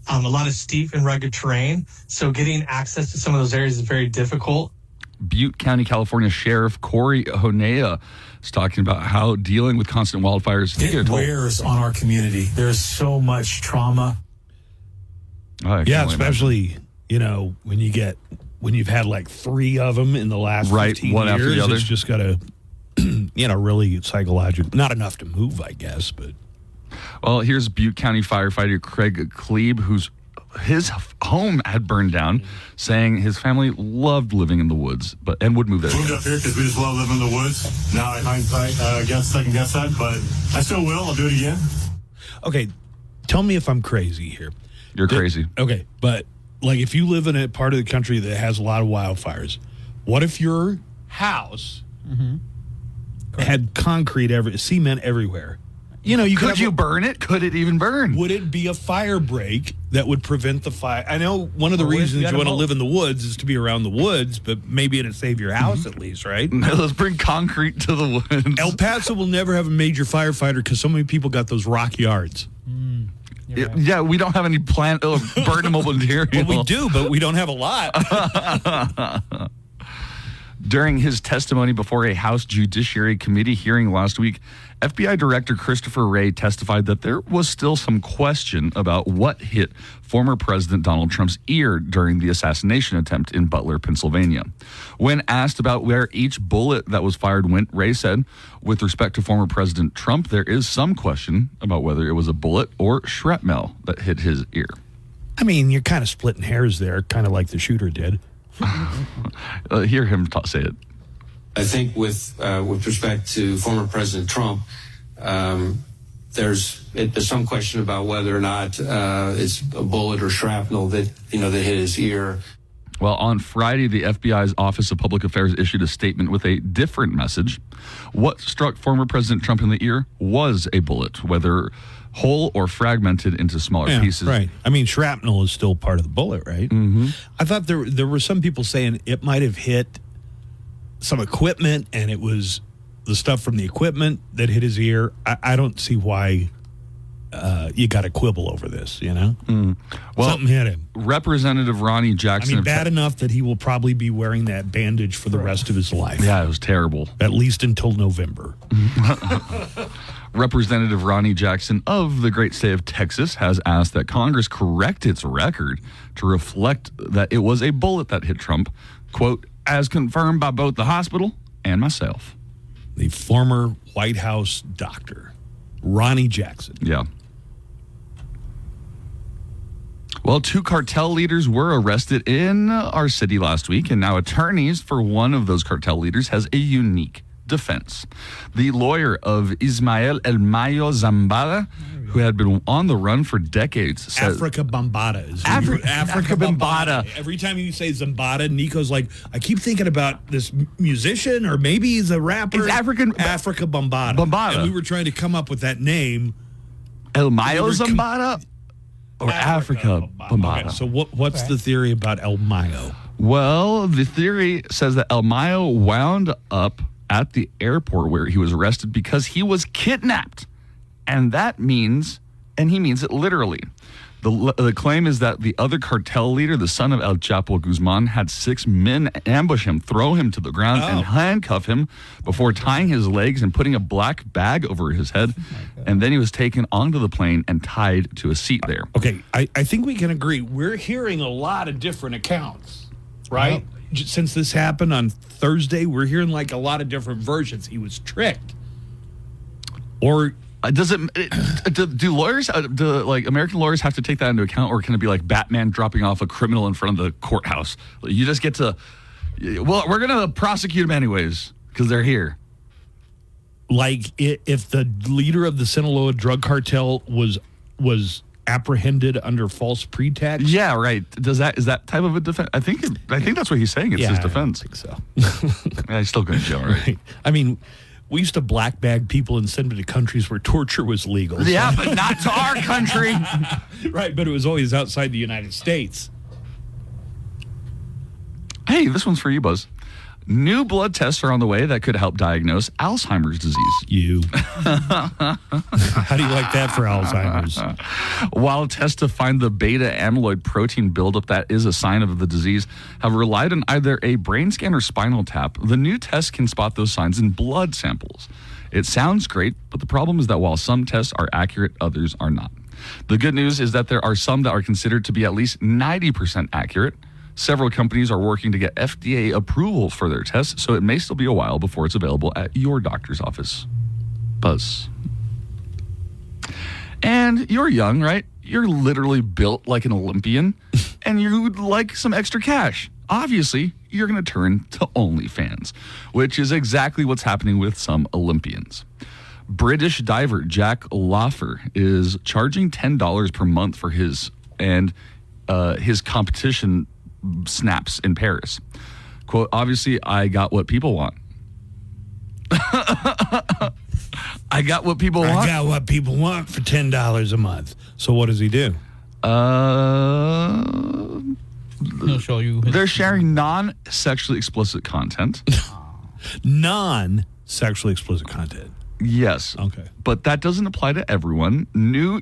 a lot of steep and rugged terrain. So getting access to some of those areas is very difficult. Butte County, California Sheriff Corey Honea is talking about how dealing with constant wildfires It wears on our community. There's so much trauma. Yeah, especially, when you've had like 3 of them in the last 15 one years. after the other. It's just got to, really psychological. Not enough to move, I guess, but. Well, here's Butte County firefighter Craig Klebe, who's his home had burned down, saying his family loved living in the woods, and would move there. Moved up here because we just love living in the woods. Now, in hindsight, second guess that, but I still will. I'll do it again. Okay, tell me if I'm crazy here. You're crazy. Okay, but like if you live in a part of the country that has a lot of wildfires, what if your house had cement everywhere? You know, could you burn it? Could it even burn? Would it be a fire break that would prevent the fire? I know one of the reasons you want to live in the woods is to be around the woods, but maybe it'd save your house at least, right? Let's bring concrete to the woods. El Paso will never have a major firefighter because so many people got those rock yards. Yeah, we don't have any burnable material. Well, we do, but we don't have a lot. During his testimony before a House Judiciary Committee hearing last week, FBI Director Christopher Wray testified that there was still some question about what hit former President Donald Trump's ear during the assassination attempt in Butler, Pennsylvania. When asked about where each bullet that was fired went, Wray said, with respect to former President Trump, there is some question about whether it was a bullet or shrapnel that hit his ear. I mean, you're kind of splitting hairs there, kind of like the shooter did. Hear him say it. I think with respect to former President Trump, there's some question about whether or not it's a bullet or shrapnel that hit his ear. Well, on Friday, the FBI's Office of Public Affairs issued a statement with a different message. What struck former President Trump in the ear was a bullet, whether whole or fragmented into smaller pieces. Right. I mean, shrapnel is still part of the bullet, right? Mm-hmm. I thought there were some people saying it might have hit some equipment, and it was the stuff from the equipment that hit his ear. I don't see why you got to quibble over this, you know? Well, something hit him. Representative Ronnie Jackson. I mean, bad enough that he will probably be wearing that bandage for the rest of his life. Yeah, it was terrible. At least until November. Representative Ronnie Jackson of the great state of Texas has asked that Congress correct its record to reflect that it was a bullet that hit Trump, quote, as confirmed by both the hospital and myself. The former White House doctor, Ronnie Jackson. Yeah. Well, 2 cartel leaders were arrested in our city last week, and now attorneys for one of those cartel leaders has a unique defense. The lawyer of Ismael El Mayo Zambada, who had been on the run for decades, said... Africa Bambaataa. Africa Bambaataa. Every time you say Zambada, Nico's like, I keep thinking about this musician, or maybe he's a rapper. It's Africa Bambaataa. Bambaataa. And we were trying to come up with that name. El Mayo Zambada? Or Africa Bambaataa. Okay, so what's the theory about El Mayo? Well, the theory says that El Mayo wound up at the airport where he was arrested because he was kidnapped. And that means, and he means it literally. The claim is that the other cartel leader, the son of El Chapo Guzman, had 6 men ambush him, throw him to the ground, and handcuff him before tying his legs and putting a black bag over his head. And then he was taken onto the plane and tied to a seat there. Okay, I think we can agree. We're hearing a lot of different accounts, right? Since this happened on Thursday, we're hearing like a lot of different versions. He was tricked. Or... do lawyers, like American lawyers, have to take that into account, or can it be like Batman dropping off a criminal in front of the courthouse? You just get to, well, we're going to prosecute them anyways because they're here. Like if the leader of the Sinaloa drug cartel was apprehended under false pretext. Yeah, right. Is that type of a defense? I think that's what he's saying. It's his defense. I don't think so. Yeah, he's still going to jail, right? I mean, we used to black bag people and send them to countries where torture was legal. Yeah, but not to our country. Right, but it was always outside the United States. Hey, this one's for you, Buzz. New blood tests are on the way that could help diagnose Alzheimer's disease. You. How do you like that for Alzheimer's? While tests to find the beta amyloid protein buildup that is a sign of the disease have relied on either a brain scan or spinal tap, the new test can spot those signs in blood samples. It sounds great, but the problem is that while some tests are accurate, others are not. The good news is that there are some that are considered to be at least 90% accurate. Several companies are working to get FDA approval for their tests, so it may still be a while before it's available at your doctor's office. Buzz. And you're young, right? you're literally built like an Olympian and you would like some extra cash. Obviously, you're going to turn to OnlyFans, which is exactly what's happening with some Olympians. British diver Jack Laffer is charging $10 per month for his competition snaps in Paris. Quote, obviously, I got what people want. I got what people want. I got what people want for $10 a month. So what does he do? He'll show you. They're sharing non-sexually explicit content. Non-sexually explicit content. Yes. Okay. But that doesn't apply to everyone. New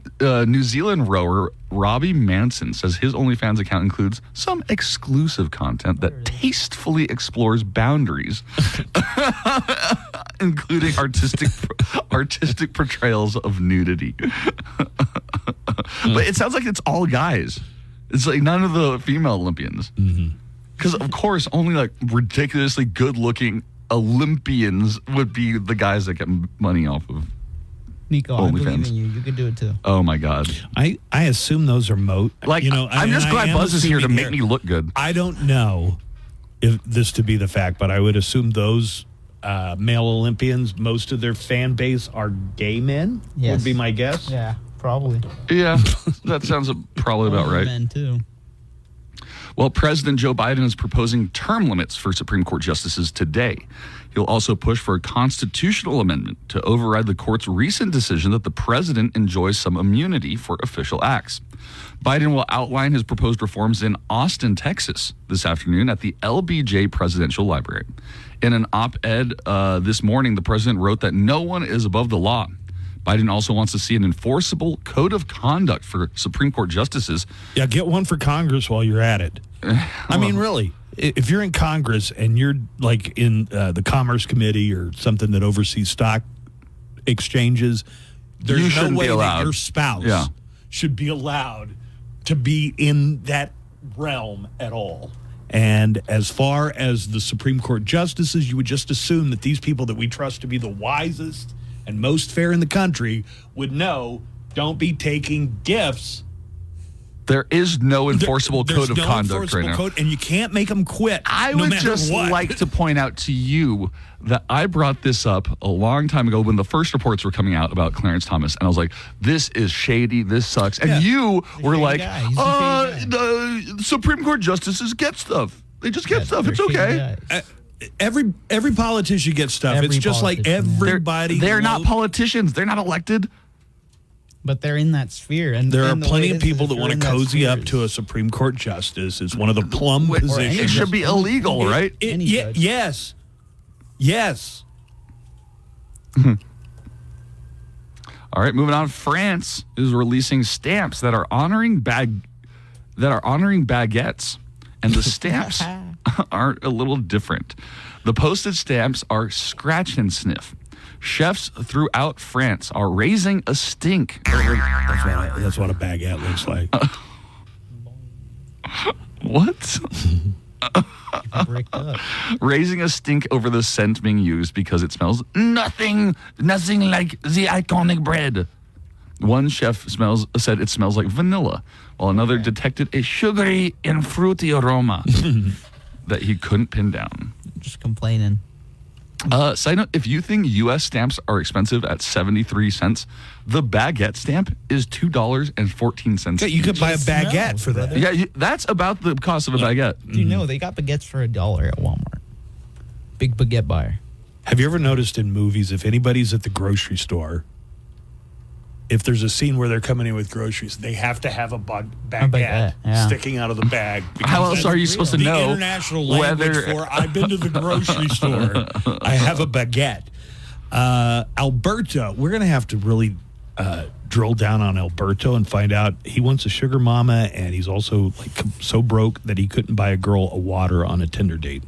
Zealand rower Robbie Manson says his OnlyFans account includes some exclusive content that tastefully explores boundaries, including artistic portrayals of nudity. But it sounds like it's all guys. It's like none of the female Olympians. Because, of course, only like ridiculously good-looking Olympians would be the guys that get money off of Nico, OnlyFans. I believe in you. You could do it too. Oh my God! I assume those are like, you know. I'm just glad Buzz is here to make me look good. I don't know if this to be the fact, but I would assume those male Olympians, most of their fan base are gay men. Yes. Would be my guess. Yeah, probably. Yeah, that sounds probably about right. Men too. Well, President Joe Biden is proposing term limits for Supreme Court justices today. He'll also push for a constitutional amendment to override the court's recent decision that the president enjoys some immunity for official acts. Biden will outline his proposed reforms in Austin, Texas this afternoon at the LBJ Presidential Library. In an op-ed this morning, the president wrote that no one is above the law. Biden also wants to see an enforceable code of conduct for Supreme Court justices. Yeah, get one for Congress while you're at it. I mean, really, if you're in Congress and you're like in the Commerce Committee or something that oversees stock exchanges, there's no way that your spouse should be allowed to be in that realm at all. And as far as the Supreme Court justices, you would just assume that these people that we trust to be the wisest and most fair in the country would know, don't be taking gifts. There is no enforceable code of conduct right now. And you can't make them quit. I would just like to point out to you that I brought this up a long time ago when the first reports were coming out about Clarence Thomas. And I was like, this is shady. This sucks. And you were like, the Supreme Court justices get stuff. They just get stuff. It's okay. Every politician gets stuff. It's just like everybody. They're not politicians. They're not elected. But they're in that sphere. And there are plenty of people that want to cozy up to a Supreme Court justice. It's one of the plum positions. It should be illegal, right? Yes. Yes. All right, moving on. France is releasing stamps that are honoring baguettes. And the stamps are a little different. The postage stamps are scratch and sniff. Chefs throughout France are raising a stink. That's what a baguette looks like. What? Raising a stink over the scent being used because it smells nothing like the iconic bread. One chef said it smells like vanilla, while another detected a sugary and fruity aroma that he couldn't pin down. Just complaining. Side note, if you think U.S. stamps are expensive at 73 cents, the baguette stamp is $2.14. Yeah, you could buy a baguette for that. Yeah, that's about the cost of a baguette. Do you know they got baguettes for $1 at Walmart? Big baguette buyer. Have you ever noticed in movies, if anybody's at the grocery store, if there's a scene where they're coming in with groceries, they have to have a baguette sticking out of the bag. How else are you supposed to know the international language for I've been to the grocery store, I have a baguette. Alberto, we're going to have to really drill down on Alberto and find out. He wants a sugar mama, and he's also like so broke that he couldn't buy a girl a water on a Tinder date.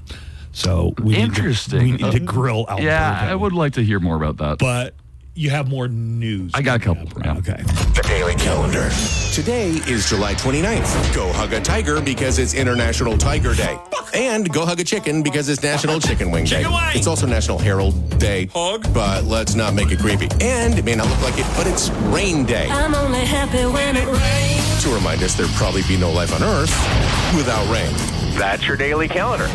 So we Interesting. Need to grill Alberto. Yeah, I would like to hear more about that. But you have more news. I got a couple. Right? Okay. The Daily Calendar. Today is July 29th. Go hug a tiger because it's International Tiger Day. And go hug a chicken because it's National Chicken Wing Day. Chicken wing! It's also National Herald Day. Hug. But let's not make it creepy. And it may not look like it, but it's Rain Day. I'm only happy when it rains. To remind us there'd probably be no life on Earth without rain. That's your Daily Calendar.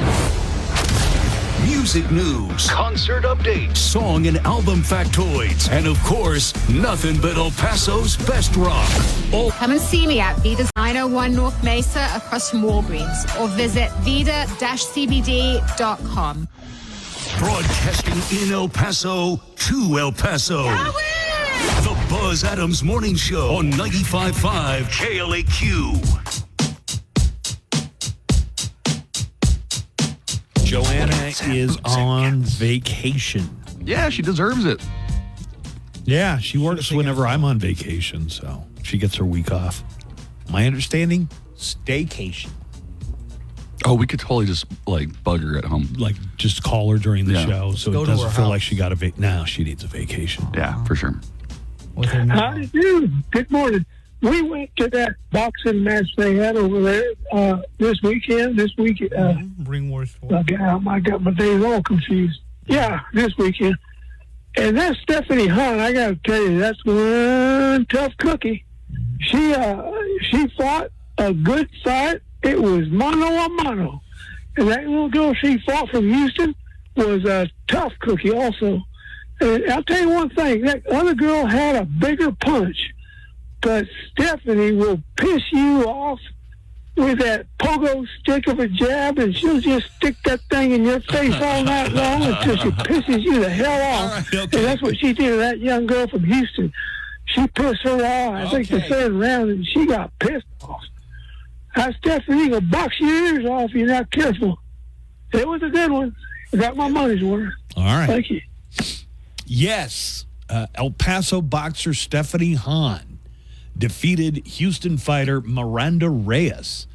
Music news, concert updates, song and album factoids, and of course, nothing but El Paso's best rock. Come and see me at Vida's 901 North Mesa across from Walgreens or visit vida-cbd.com. Broadcasting in El Paso to El Paso. The Buzz Adams Morning Show on 95.5 KLAQ. Joanna is on vacation. Yeah, she deserves it. Yeah, she works whenever I'm on vacation, so she gets her week off. My understanding, staycation. Oh, we could totally just bug her at home. Just call her during the show so go it to doesn't her feel house. like she got a vacation. No, she needs a vacation. Yeah, for sure. With her How do you do? Good morning. We went to that boxing match they had over there this weekend. Bring worse. I got my days all confused. Yeah, this weekend. And that Stephanie Hunt, I got to tell you, that's one tough cookie. She fought a good fight. It was mano a mano. And that little girl she fought from Houston was a tough cookie also. And I'll tell you one thing, that other girl had a bigger punch. But Stephanie will piss you off with that pogo stick of a jab, and she'll just stick that thing in your face all night long until she pisses you the hell off. Right, okay. And that's what she did to that young girl from Houston. She pissed her off, I think the third round, and she got pissed off. Stephanie will box your ears off if you're not careful. It was a good one. I got my money's worth. All right. Thank you. Yes, El Paso boxer Stephanie Hahn defeated Houston fighter Miranda Reyes.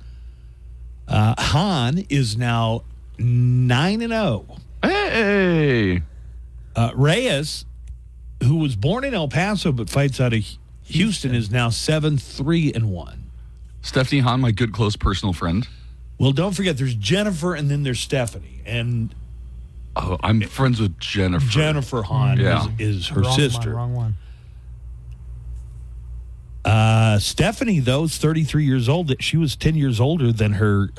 Hahn is now 9-0. Hey! Reyes, who was born in El Paso but fights out of Houston, is now 7-3-1. Stephanie Hahn, my good close personal friend. Well, don't forget, there's Jennifer and then there's Stephanie. And I'm friends with Jennifer. Jennifer Hahn is her sister. Wrong one. Stephanie, though, is 33 years old. She was 10 years older than her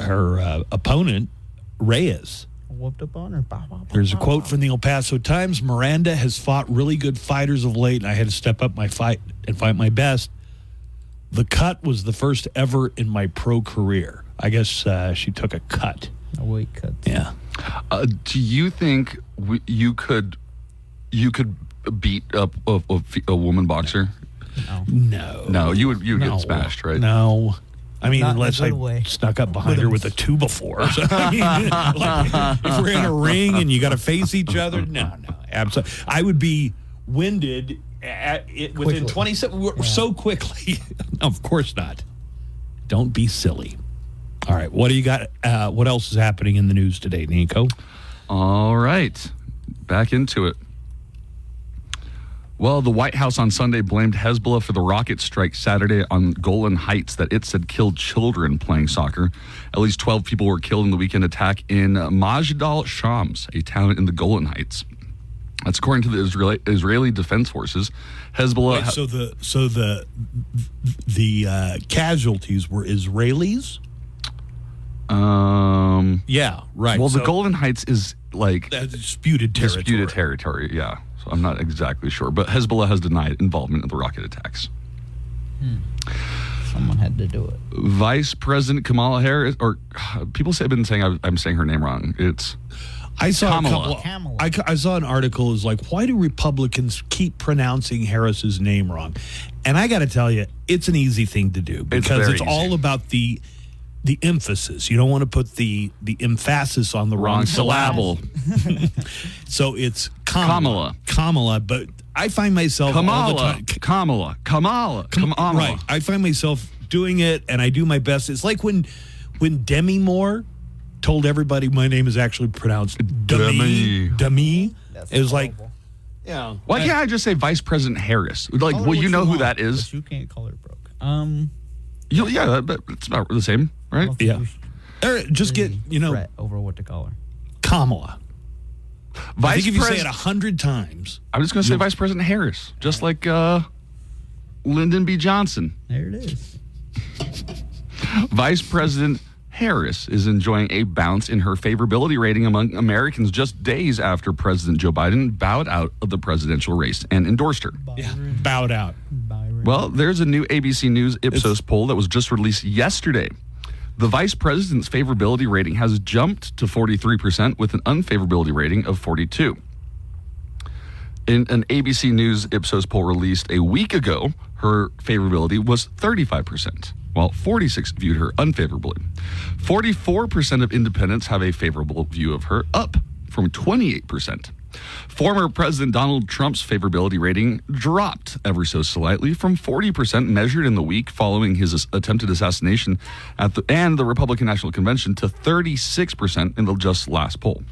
opponent, Reyes. Whooped up on her. There's a quote from the El Paso Times. Miranda has fought really good fighters of late, and I had to step up my fight and fight my best. The cut was the first ever in my pro career. I guess she took a cut. A weight cut. Yeah. Do you think you could beat up a woman boxer? No, you would get smashed, right? No. I mean, Not unless in a I good way. snuck up behind her with a 2x4. So, I mean, if we're in a ring and you got to face each other, no, absolutely. I would be winded within 20 seconds so quickly. No, of course not. Don't be silly. All right, what do you got? What else is happening in the news today, Nico? All right, back into it. Well, the White House on Sunday blamed Hezbollah for the rocket strike Saturday on Golan Heights that it said killed children playing soccer. At least 12 people were killed in the weekend attack in Majdal Shams, a town in the Golan Heights. That's according to the Israeli Defense Forces. Hezbollah. Wait, so the casualties were Israelis? Yeah, right. Well, the Golan Heights is like disputed territory. Yeah. So I'm not exactly sure, but Hezbollah has denied involvement in the rocket attacks. Someone had to do it. Vice President Kamala Harris, or people have been saying I'm saying her name wrong. It's I saw Kamala. I saw an article is like, why do Republicans keep pronouncing Harris's name wrong? And I got to tell you, it's an easy thing to do because it's all about the emphasis. You don't want to put the emphasis on the wrong syllable. So it's Kamala, but I find myself all the time. Kamala. Right. I find myself doing it, and I do my best. It's like when Demi Moore told everybody my name is actually pronounced Demi. It was like, Yeah. Why can't I just say Vice President Harris? Like, Call her well, you what know who want, that is. but you can't call her broke. Yeah, it's about the same, right? Yeah. Or just get, fret over what to call her. Kamala. I think if you say it 100 100 times. I'm just going to say Vice President Harris, just like Lyndon B. Johnson. There it is. Vice President Harris is enjoying a bounce in her favorability rating among Americans just days after President Joe Biden bowed out of the presidential race and endorsed her. Yeah, bowed out. Well, there's a new ABC News Ipsos poll that was just released yesterday. The vice president's favorability rating has jumped to 43% with an unfavorability rating of 42%. In an ABC News Ipsos poll released a week ago, her favorability was 35%, while 46% viewed her unfavorably. 44% of independents have a favorable view of her, up from 28%. Former President Donald Trump's favorability rating dropped ever so slightly from 40% measured in the week following his attempted assassination and the Republican National Convention to 36% in the just last poll.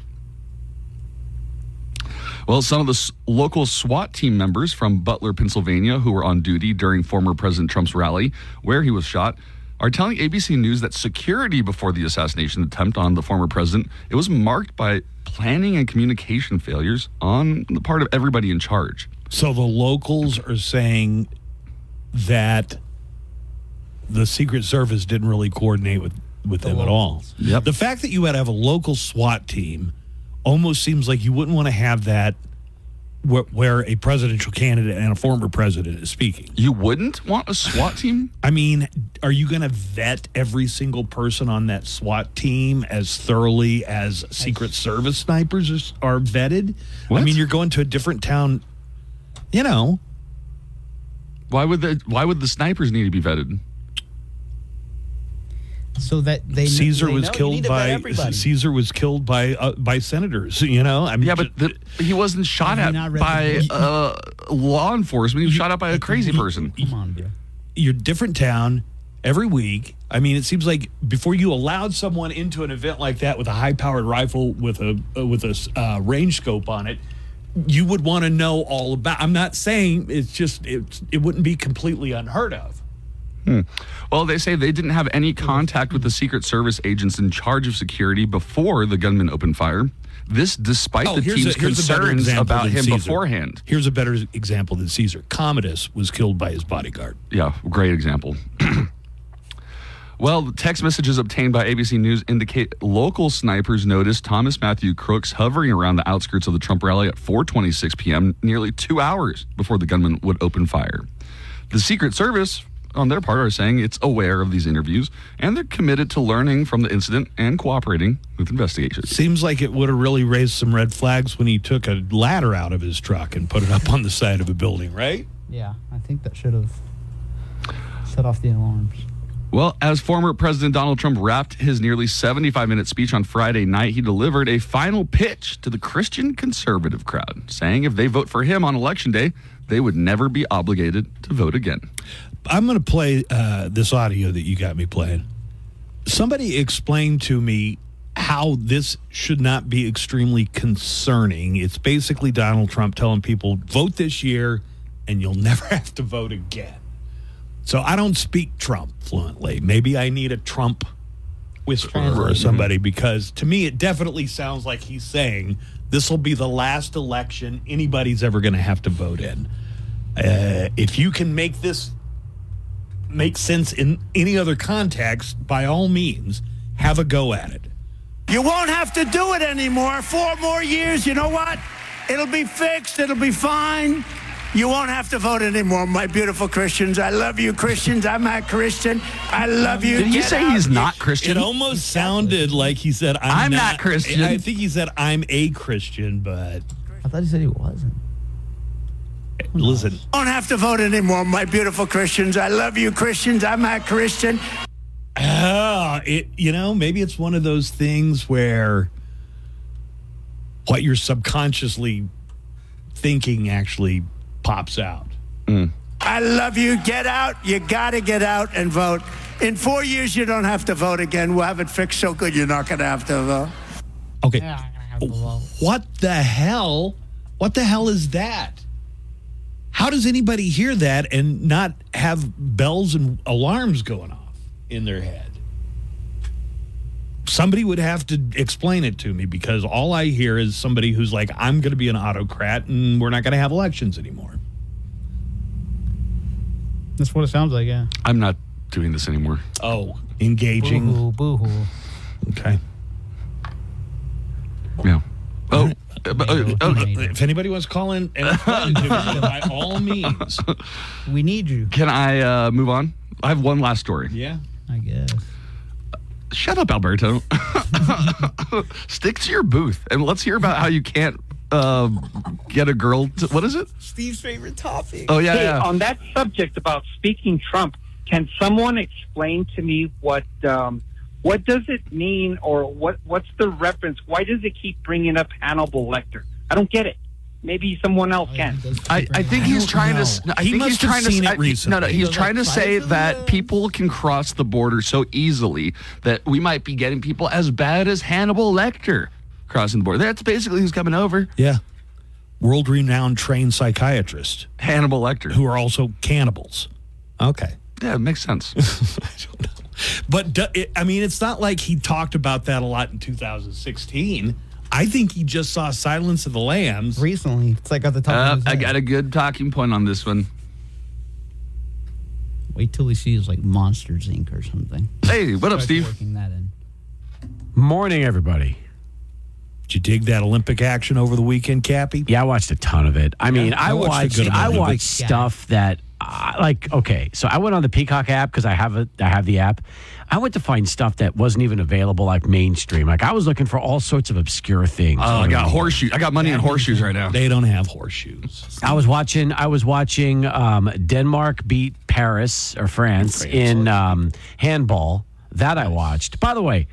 Well, some of the local SWAT team members from Butler, Pennsylvania, who were on duty during former President Trump's rally where he was shot, are telling ABC News that security before the assassination attempt on the former president, it was marked by planning and communication failures on the part of everybody in charge. So the locals are saying that the Secret Service didn't really coordinate with them at all. Yep. The fact that you had to have a local SWAT team almost seems like you wouldn't want to have that where a presidential candidate and a former president is speaking. You wouldn't want a SWAT team? I mean, are you going to vet every single person on that SWAT team as thoroughly as Secret Service snipers are vetted? What? I mean, you're going to a different town, you know. Why would the snipers need to be vetted? So that they Caesar they was know. You killed need to vet by everybody. Caesar was killed by senators. You know, I mean, Yeah, but he wasn't shot Have at you not read by the law enforcement. He was shot at by a crazy person. Come on, bro. you're different town every week. I mean, it seems like before you allowed someone into an event like that with a high-powered rifle with a range scope on it, you would want to know all about. I'm not saying it wouldn't be completely unheard of. Well, they say they didn't have any contact with the Secret Service agents in charge of security before the gunman opened fire. This despite the team's concerns about him beforehand. Here's a better example than Caesar. Commodus was killed by his bodyguard. Yeah, great example. Well, text messages obtained by ABC News indicate local snipers noticed Thomas Matthew Crooks hovering around the outskirts of the Trump rally at 4:26 p.m., nearly 2 hours before the gunman would open fire. The Secret Service, on their part, are saying it's aware of these interviews, and they're committed to learning from the incident and cooperating with investigations. Seems like it would have really raised some red flags when he took a ladder out of his truck and put it up on the side of a building, right? Yeah, I think that should have set off the alarms. Well, as former President Donald Trump wrapped his nearly 75-minute speech on Friday night, he delivered a final pitch to the Christian conservative crowd, saying if they vote for him on Election Day, they would never be obligated to vote again. I'm going to play this audio that you got me playing. Somebody explained to me how this should not be extremely concerning. It's basically Donald Trump telling people, vote this year and you'll never have to vote again. So I don't speak Trump fluently. Maybe I need a Trump whisperer or somebody, because to me it definitely sounds like he's saying this will be the last election anybody's ever going to have to vote in. If you can make this make sense in any other context, by all means, have a go at it. You won't have to do it anymore. 4 more years, you know what? It'll be fixed. It'll be fine. You won't have to vote anymore, my beautiful Christians. I love you, Christians. I'm a Christian. I love you. Did he say he's not Christian? It almost sounded like he said, I'm not Christian. I think he said, I'm a Christian, but... I thought he said he wasn't. Listen. You won't have to vote anymore, my beautiful Christians. I love you, Christians. I'm a Christian. Maybe it's one of those things where what you're subconsciously thinking actually pops out. I love you. Get out. You got to get out and vote. In 4 years, you don't have to vote again. We'll have it fixed so good you're not going to have to vote. Okay. What the hell What the hell is that? How does anybody hear that and not have bells and alarms going off in their head? Somebody would have to explain it to me, because all I hear is somebody who's like, I'm going to be an autocrat and we're not going to have elections anymore. That's what it sounds like, yeah. I'm not doing this anymore. Oh, engaging. Boo-hoo, boo-hoo. Okay. Yeah. Oh. If anybody wants to call in and explain to me, by all means. We need you. Can I move on? I have one last story. Yeah. I guess. Shut up, Alberto. Stick to your booth, and let's hear about how you can't get a girl to, what is it? Steve's favorite topic. Oh, yeah, Hey, yeah. on that subject about speaking Trump, can someone explain to me what does it mean, or what's the reference? Why does it keep bringing up Hannibal Lecter? I don't get it. Maybe someone else can. I think he's trying to. I think he's trying to. it recently. No, he's trying to say that people can cross the border so easily that we might be getting people as bad as Hannibal Lecter crossing the border. That's basically who's coming over. Yeah. World-renowned trained psychiatrist. Hannibal Lecter. Who are also cannibals. Okay. Yeah, it makes sense. I don't know. But, it's not like he talked about that a lot in 2016. I think he just saw Silence of the Lambs. Recently. It's like at the top of his I head. got a good talking point on this one. Wait till he sees like Monsters, Inc. or something. Hey, what up, Start Steve? Working that in. Morning, everybody. Did you dig that Olympic action over the weekend, Cappy? Yeah, I watched a ton of it. I mean, I watched Olympics. stuff that, okay, so I went on the Peacock app because I have the app. I went to find stuff that wasn't even available, like mainstream. Like I was looking for all sorts of obscure things. Oh, I got horseshoes. I got money in horseshoes right now. They don't have horseshoes. I was watching Denmark beat Paris or France in handball. That I watched. By the way,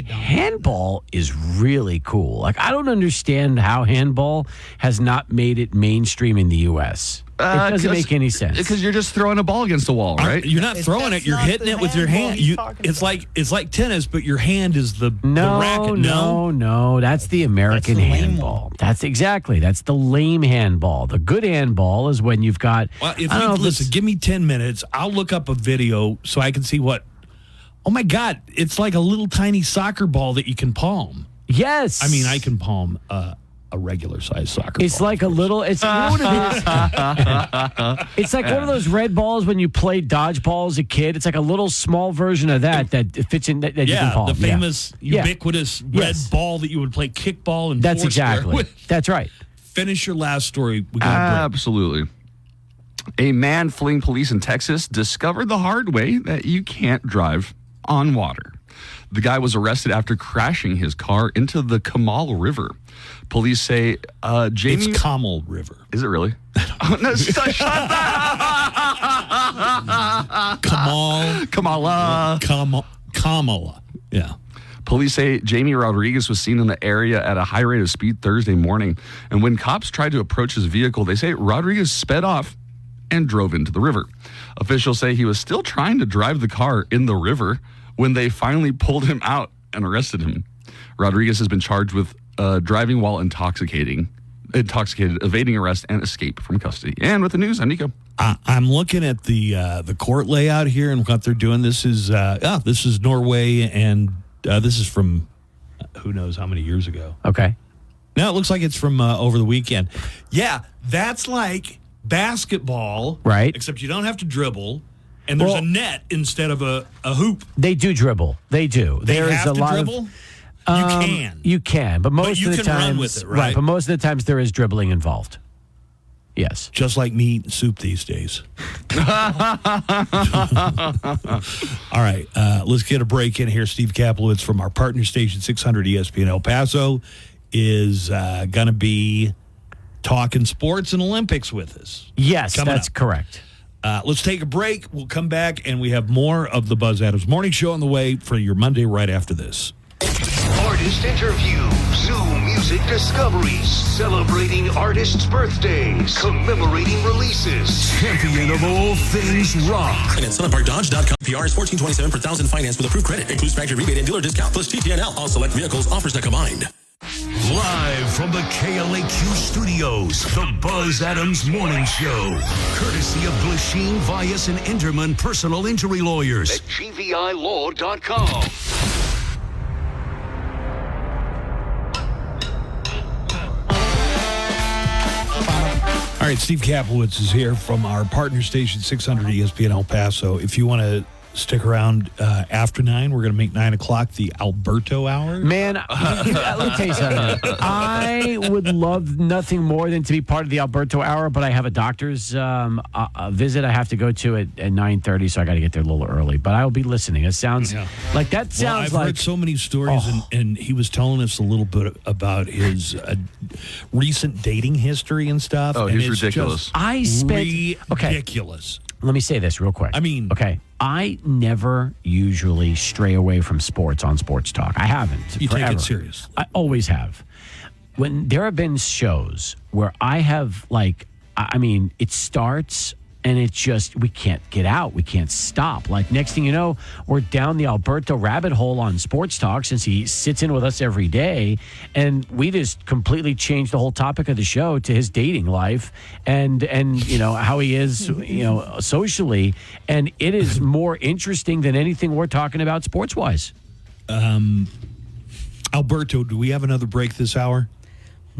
handball is really cool. Like I don't understand how handball has not made it mainstream in the U.S. It doesn't make any sense. Because you're just throwing a ball against the wall, right? You're not throwing it. You're hitting it with your hand. It's like tennis, but your hand is the racket. No. That's the American handball. That's the lame handball. The good handball is when you've got. Well, listen, give me 10 minutes. I'll look up a video so I can see what. Oh my God! It's like a little tiny soccer ball that you can palm. Yes. I mean, I can palm a regular size soccer It's ball. like a little, you know what it is? It's like one of those red balls when you played dodgeball as a kid. It's like a little small version of that fits in, that you can palm. The famous, ubiquitous red ball that you would play kickball and That's Foursquare exactly. with. That's right. Finish your last story. We got a break. Absolutely. A man fleeing police in Texas discovered the hard way that you can't drive on water. The guy was arrested after crashing his car into the Kamal River. Police say Jamie... It's Kamal River. Is it really? No, shut Kamala. Yeah. Police say Jamie Rodriguez was seen in the area at a high rate of speed Thursday morning. And when cops tried to approach his vehicle, they say Rodriguez sped off and drove into the river. Officials say he was still trying to drive the car in the river when they finally pulled him out and arrested him. Rodriguez has been charged with driving while intoxicated, evading arrest, and escape from custody. And with the news, I'm Nico. I'm looking at the court layout here and what they're doing. This is Norway, and this is from who knows how many years ago. Okay. No, it looks like it's from over the weekend. Yeah, that's like basketball, right? Except you don't have to dribble, and there's a net instead of a hoop. They do dribble. They do. They There is have a to lot dribble? of. You can, but most you of the can times, run with it, right? But most of the times there is dribbling involved. Yes. Just like me eating soup these days. All right, let's get a break in here. Steve Kaplowitz from our partner station, 600 ESPN El Paso, is going to be talking sports and Olympics with us. Yes, Coming that's up. correct. Let's take a break. We'll come back, and we have more of the Buzz Adams Morning Show on the way for your Monday right after this. Artist interviews, new music discoveries, celebrating artists' birthdays, commemorating releases, champion of all things rock. And at SunParkDodge.com, PR is $14.27 per thousand finance with approved credit. Includes factory rebate and dealer discount plus TTNL on select vehicles. Offers not combined. Live from the KLAQ studios, the Buzz Adams Morning Show. Courtesy of Glasheen, Vyas, and Enderman Personal Injury Lawyers at GVILaw.com. All right, Steve Kaplowitz is here from our partner station, 600 ESPN El Paso. If you want to stick around after 9, we're going to make 9 o'clock the Alberto hour. Man, let me tell you something. I would love nothing more than to be part of the Alberto hour, but I have a doctor's visit I have to go to at 9:30, so I got to get there a little early. But I will be listening. It sounds like that sounds I've heard so many stories, and he was telling us a little bit about his recent dating history and stuff. Oh, and he's it's ridiculous. Ridiculous. Let me say this real quick. I mean, okay, I never usually stray away from sports on Sports Talk. I haven't. You forever. take it serious. I always have. When there have been shows where I have, like, I mean, it starts and it's just, we can't get out. We can't stop. Like, next thing you know, we're down the Alberto rabbit hole on Sports Talk since he sits in with us every day. And we just completely changed the whole topic of the show to his dating life and you know, how he is, you know, socially. And it is more interesting than anything we're talking about sports-wise. Alberto, do we have another break this hour?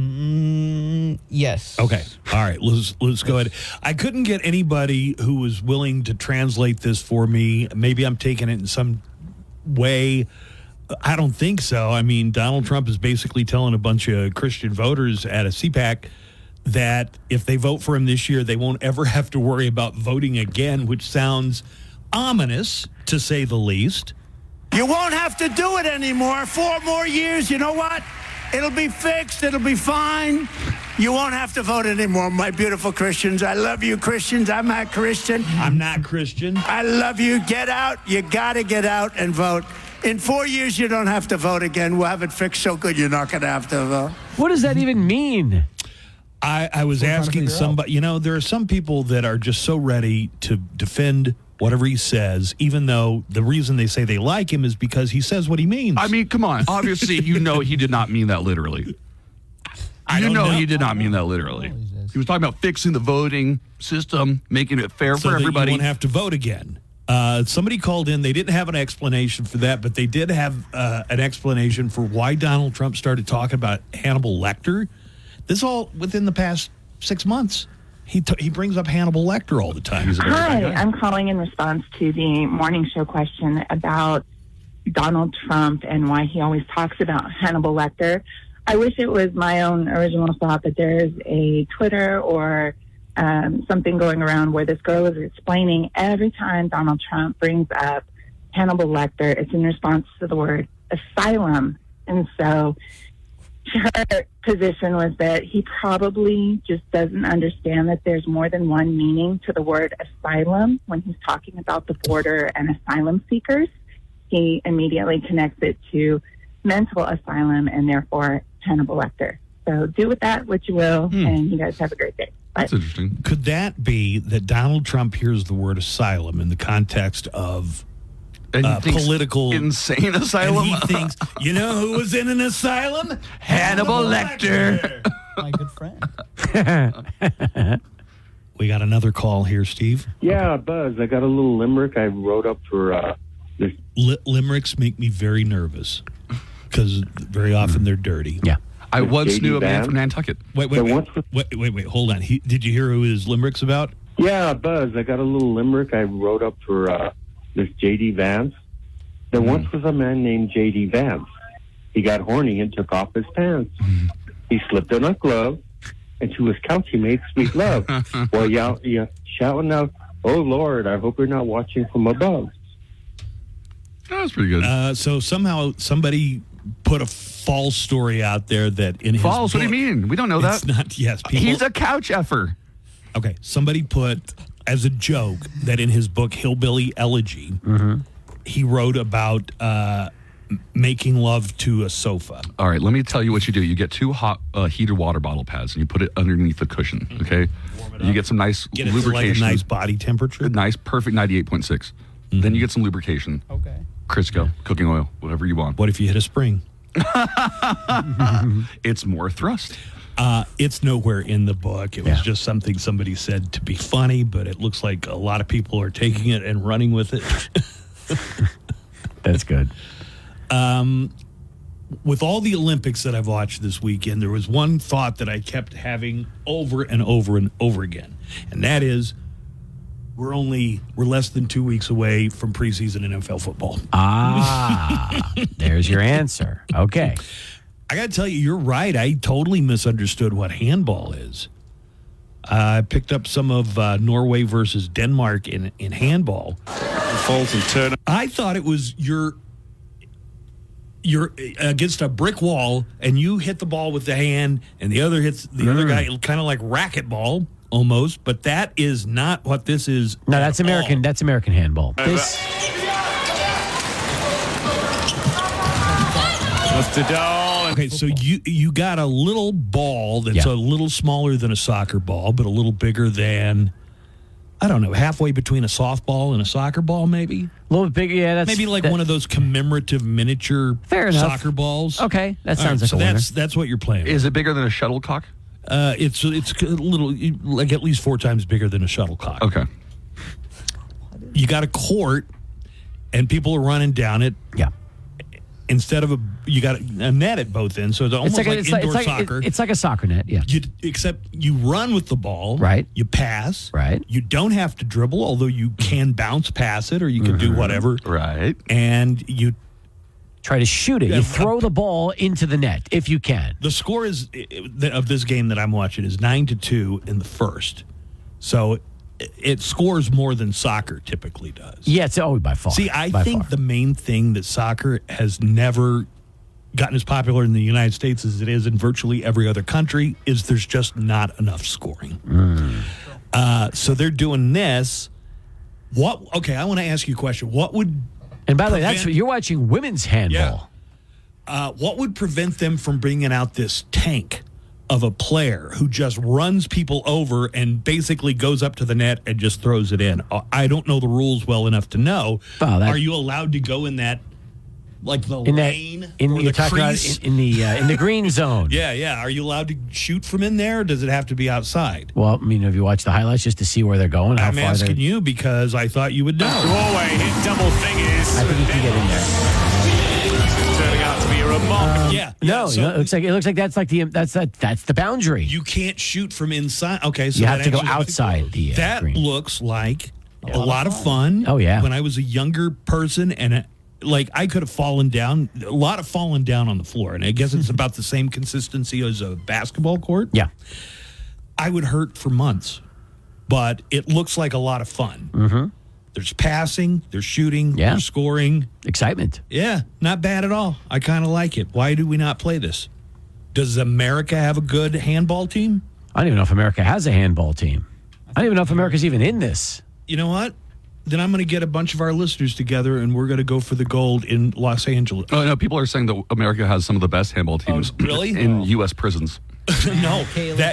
Yes. Okay. All right. Let's go ahead. I couldn't get anybody who was willing to translate this for me. Maybe I'm taking it in some way. I don't think so. I mean, Donald Trump is basically telling a bunch of Christian voters at a CPAC that if they vote for him this year, they won't ever have to worry about voting again, which sounds ominous, to say the least. You won't have to do it anymore. 4 more years. You know what? It'll be fixed. It'll be fine. You won't have to vote anymore, my beautiful Christians. I love you, Christians. I'm not Christian. I'm not Christian. I love you. Get out. You got to get out and vote. In 4 years, you don't have to vote again. We'll have it fixed so good you're not going to have to vote. What does that even mean? I was asking somebody, you know, there are some people that are just so ready to defend whatever he says, even though the reason they say they like him is because he says what he means. I mean, come on. Obviously, you know he did not mean that literally. You know he did not mean that literally. He was talking about fixing the voting system, making it fair for everybody. You won't have to vote again. Somebody called in. They didn't have an explanation for that, but they did have an explanation for why Donald Trump started talking about Hannibal Lecter. This is all within the past 6 months. He brings up Hannibal Lecter all the time. Hi, I'm calling in response to the morning show question about Donald Trump and why he always talks about Hannibal Lecter. I wish it was my own original thought that there's a Twitter or something going around where this girl is explaining every time Donald Trump brings up Hannibal Lecter, it's in response to the word asylum. And so her position was that he probably just doesn't understand that there's more than one meaning to the word asylum when he's talking about the border and asylum seekers. He immediately connects it to mental asylum and therefore Hannibal Lecter. So do with that what you will, and you guys have a great day. Bye. That's interesting. Could that be that Donald Trump hears the word asylum in the context of political insane asylum? And he thinks, you know who was in an asylum? Hannibal Lecter. My good friend. We got another call here, Steve. Yeah, Buzz, I got a little limerick I wrote up for this. Limericks make me very nervous because very often they're dirty. Yeah. I once J.D. knew a man Vance. from Nantucket. Wait, hold on. Did you hear who his limerick's about? Yeah, Buzz, I got a little limerick I wrote up for this J.D. Vance. There once was a man named J.D. Vance. He got horny and took off his pants. He slipped on a glove, and to his couch he made sweet love. Well, yeah, shouting out, "Oh Lord, I hope you're not watching from above." That was pretty good. So somehow somebody put a false story out there that in his False? book, What do you mean? We don't know that. It's not. Yes, people. He's a couch effer. Okay, somebody put as a joke that in his book Hillbilly Elegy, he wrote about making love to a sofa. All right, let me tell you what you do. You get 2 hot heated water bottle pads and you put it underneath the cushion, okay? You get some nice Get it to lubrication. like a nice body temperature. A nice, perfect 98.6. Then you get some lubrication. Okay. Crisco, cooking oil, whatever you want. What if you hit a spring? It's more thrust. It's nowhere in the book. It was just something somebody said to be funny, but it looks like a lot of people are taking it and running with it. That's good. With all the Olympics that I've watched this weekend, there was one thought that I kept having over and over and over again, and that is we're less than 2 weeks away from preseason NFL football. There's your answer. Okay. I got to tell you, you're right. I totally misunderstood what handball is. I picked up some of Norway versus Denmark in handball. Falls and turn. I thought it was you're against a brick wall and you hit the ball with the hand and the other hits the other guy, kind of like racquetball almost, but that is not what this is. No, that's American. All. That's American handball. This. Okay, so you got a little ball that's a little smaller than a soccer ball, but a little bigger than, I don't know, halfway between a softball and a soccer ball, maybe? A little bit bigger, yeah. Maybe like one of those commemorative miniature soccer balls. Okay, that sounds like a winner. That's what you're playing. Is it bigger than a shuttlecock? It's a little, like at least 4 times bigger than a shuttlecock. Okay. You got a court, and people are running down it. Yeah. Instead of you got a net at both ends, so it's almost like indoor soccer. It's like a soccer net, yeah. Except you run with the ball, right? You pass, right? You don't have to dribble, although you can bounce past it, or you can do whatever, right? And you try to shoot it. You throw the ball into the net if you can. The score of this game that I'm watching is 9-2 in the first, so it scores more than soccer typically does. Yeah, it's by far. See, I think the main thing that soccer has never gotten as popular in the United States as it is in virtually every other country is there's just not enough scoring. So they're doing this. Okay, I want to ask you a question. What would... And by the way, you're watching women's handball. Yeah. What would prevent them from bringing out this tank of a player who just runs people over and basically goes up to the net and just throws it in? I don't know the rules well enough to know. Are you allowed to go in that, like the lane or the crease? In the green zone. Yeah. Are you allowed to shoot from in there, or does it have to be outside? Well, I mean, have you watched the highlights just to see where they're going? I'm asking you because I thought you would know. Norway hit double fingers. I think you can get in there. Turning out to be a remarkable. It looks like that's the boundary. You can't shoot from inside. Okay, so you have to go outside the that green. Looks like a lot of fun. Oh yeah. When I was a younger person and I could have fallen down, a lot of falling down on the floor, and I guess it's about the same consistency as a basketball court. Yeah. I would hurt for months, but it looks like a lot of fun. Mm-hmm. There's passing, there's shooting, there's scoring. Excitement. Yeah, not bad at all. I kind of like it. Why do we not play this? Does America have a good handball team? I don't even know if America has a handball team. I don't even know if America's even in this. You know what? Then I'm going to get a bunch of our listeners together, and we're going to go for the gold in Los Angeles. Oh, no, people are saying that America has some of the best handball teams in U.S. prisons. No,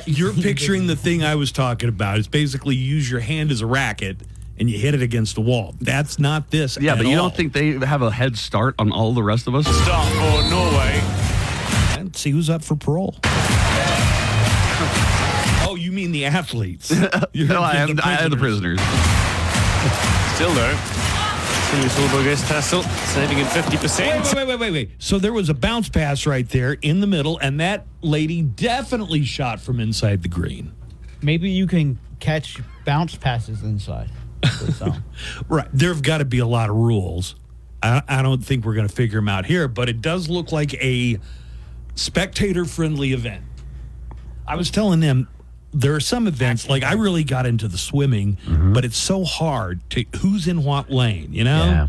you're picturing the thing I was talking about. It's basically you use your hand as a racket, and you hit it against the wall. That's not this. Yeah, but you don't think they have a head start on all the rest of us? Start for Norway. Let's see who's up for parole. Oh, you mean the athletes? No, I am the prisoners. Still though. Solberg Tassel saving in 50%. Wait. So there was a bounce pass right there in the middle, and that lady definitely shot from inside the green. Maybe you can catch bounce passes inside. Right. There have got to be a lot of rules. I don't think we're going to figure them out here, but it does look like a spectator-friendly event. I was telling them there are some events, like I really got into the swimming, but it's so hard to who's in what lane, you know?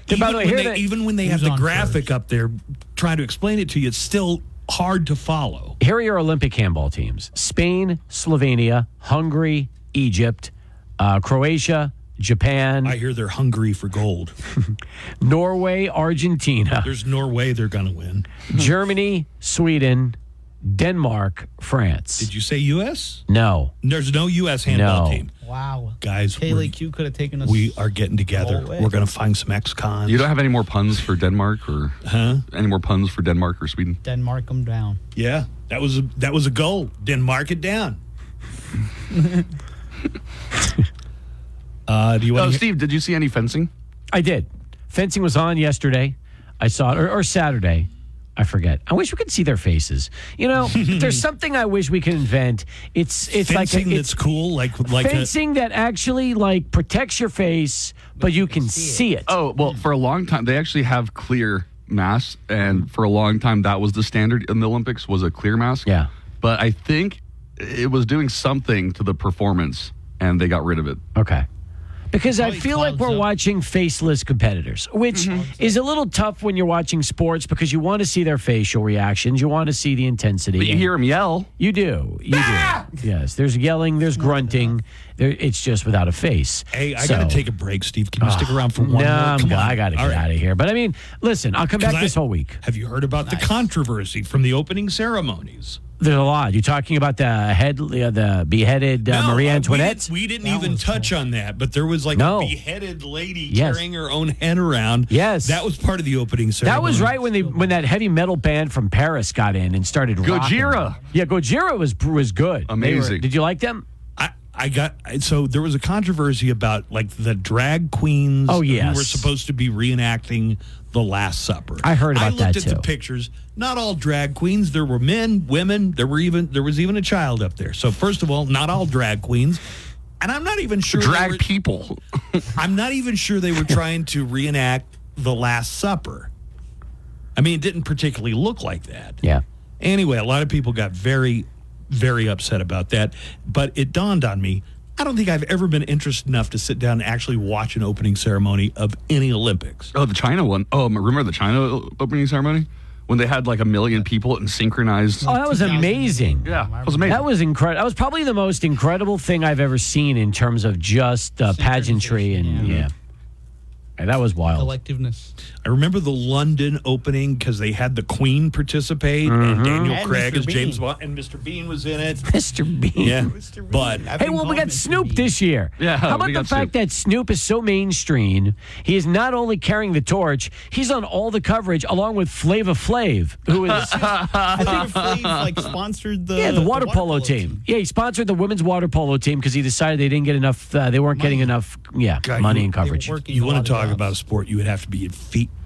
Yeah. Even when they have the graphic up there trying to explain it to you, it's still hard to follow. Here are your Olympic handball teams: Spain, Slovenia, Hungary, Egypt, Croatia, Japan. I hear they're hungry for gold. Norway, Argentina. There's no way they're going to win. Germany, Sweden, Denmark, France. Did you say U.S.? No. There's no U.S. handball team. Wow. Guys, KLAQ could have taken us. we are getting together. all the way. We're going to find some ex-cons. You don't have any more puns for Denmark or Huh? any more puns for Denmark or Sweden? Denmark them down. Yeah, that was a goal. Didn't mark it down. Do you want Steve, did you see any fencing? I did. Fencing was on yesterday. I saw it, or Saturday. I forget. I wish we could see their faces. You know, if there's something I wish we could invent. It's like fencing that's cool, like fencing that actually like protects your face, but you can see it. Oh, well, for a long time, they actually have clear masks, and for a long time, that was the standard in the Olympics, was a clear mask. Yeah. But I think it was doing something to the performance, and they got rid of it. Okay. Because I feel like we're watching faceless competitors, which is a little tough when you're watching sports because you want to see their facial reactions. You want to see the intensity. But you hear them yell. You do. You do. Yes. There's yelling. There's grunting. It's just without a face. Hey, I got to take a break, Steve. Can you stick around for one more? Come on. I got to get out of here. But I mean, listen, I'll come back this whole week. Have you heard about the controversy from the opening ceremonies? There's a lot. You're talking about the beheaded Marie Antoinette? We didn't even touch on that, but there was like a beheaded lady carrying her own head around. Yes. That was part of the opening ceremony. That was right when that heavy metal band from Paris got in and started rocking. Gojira. Yeah, Gojira was good. Amazing. Did you like them? So there was a controversy about like the drag queens who were supposed to be reenacting the Last Supper. I heard about that I looked too. at the pictures. Not all drag queens. There were men, women. There was even a child up there. So first of all, not all drag queens. And I'm not even sure people. I'm not even sure they were trying to reenact the Last Supper. I mean, it didn't particularly look like that. Yeah. Anyway, a lot of people got very, very upset about that. But it dawned on me, I don't think I've ever been interested enough to sit down and actually watch an opening ceremony of any Olympics. Oh, the China one. Oh, remember the China opening ceremony? When they had like 1 million people and synchronized. Oh, that was amazing. Yeah, that was amazing. That was incredible. That was probably the most incredible thing I've ever seen in terms of just pageantry and yeah. And that was wild. Collectiveness. I remember the London opening because they had the Queen participate and Daniel Craig Mr. as James Bean. Bond, and Mr. Bean was in it. Mr. Bean. Yeah, but hey, well, we got Snoop this year. Yeah, how about we the got fact that Snoop is so mainstream? He is not only carrying the torch; he's on all the coverage, along with Flava Flav, who is I think Flav like sponsored the water polo team. Yeah, he sponsored the women's water polo team because he decided they didn't get enough. They weren't getting enough. Yeah, God, money and coverage. You want to talk about a sport? You would have to be at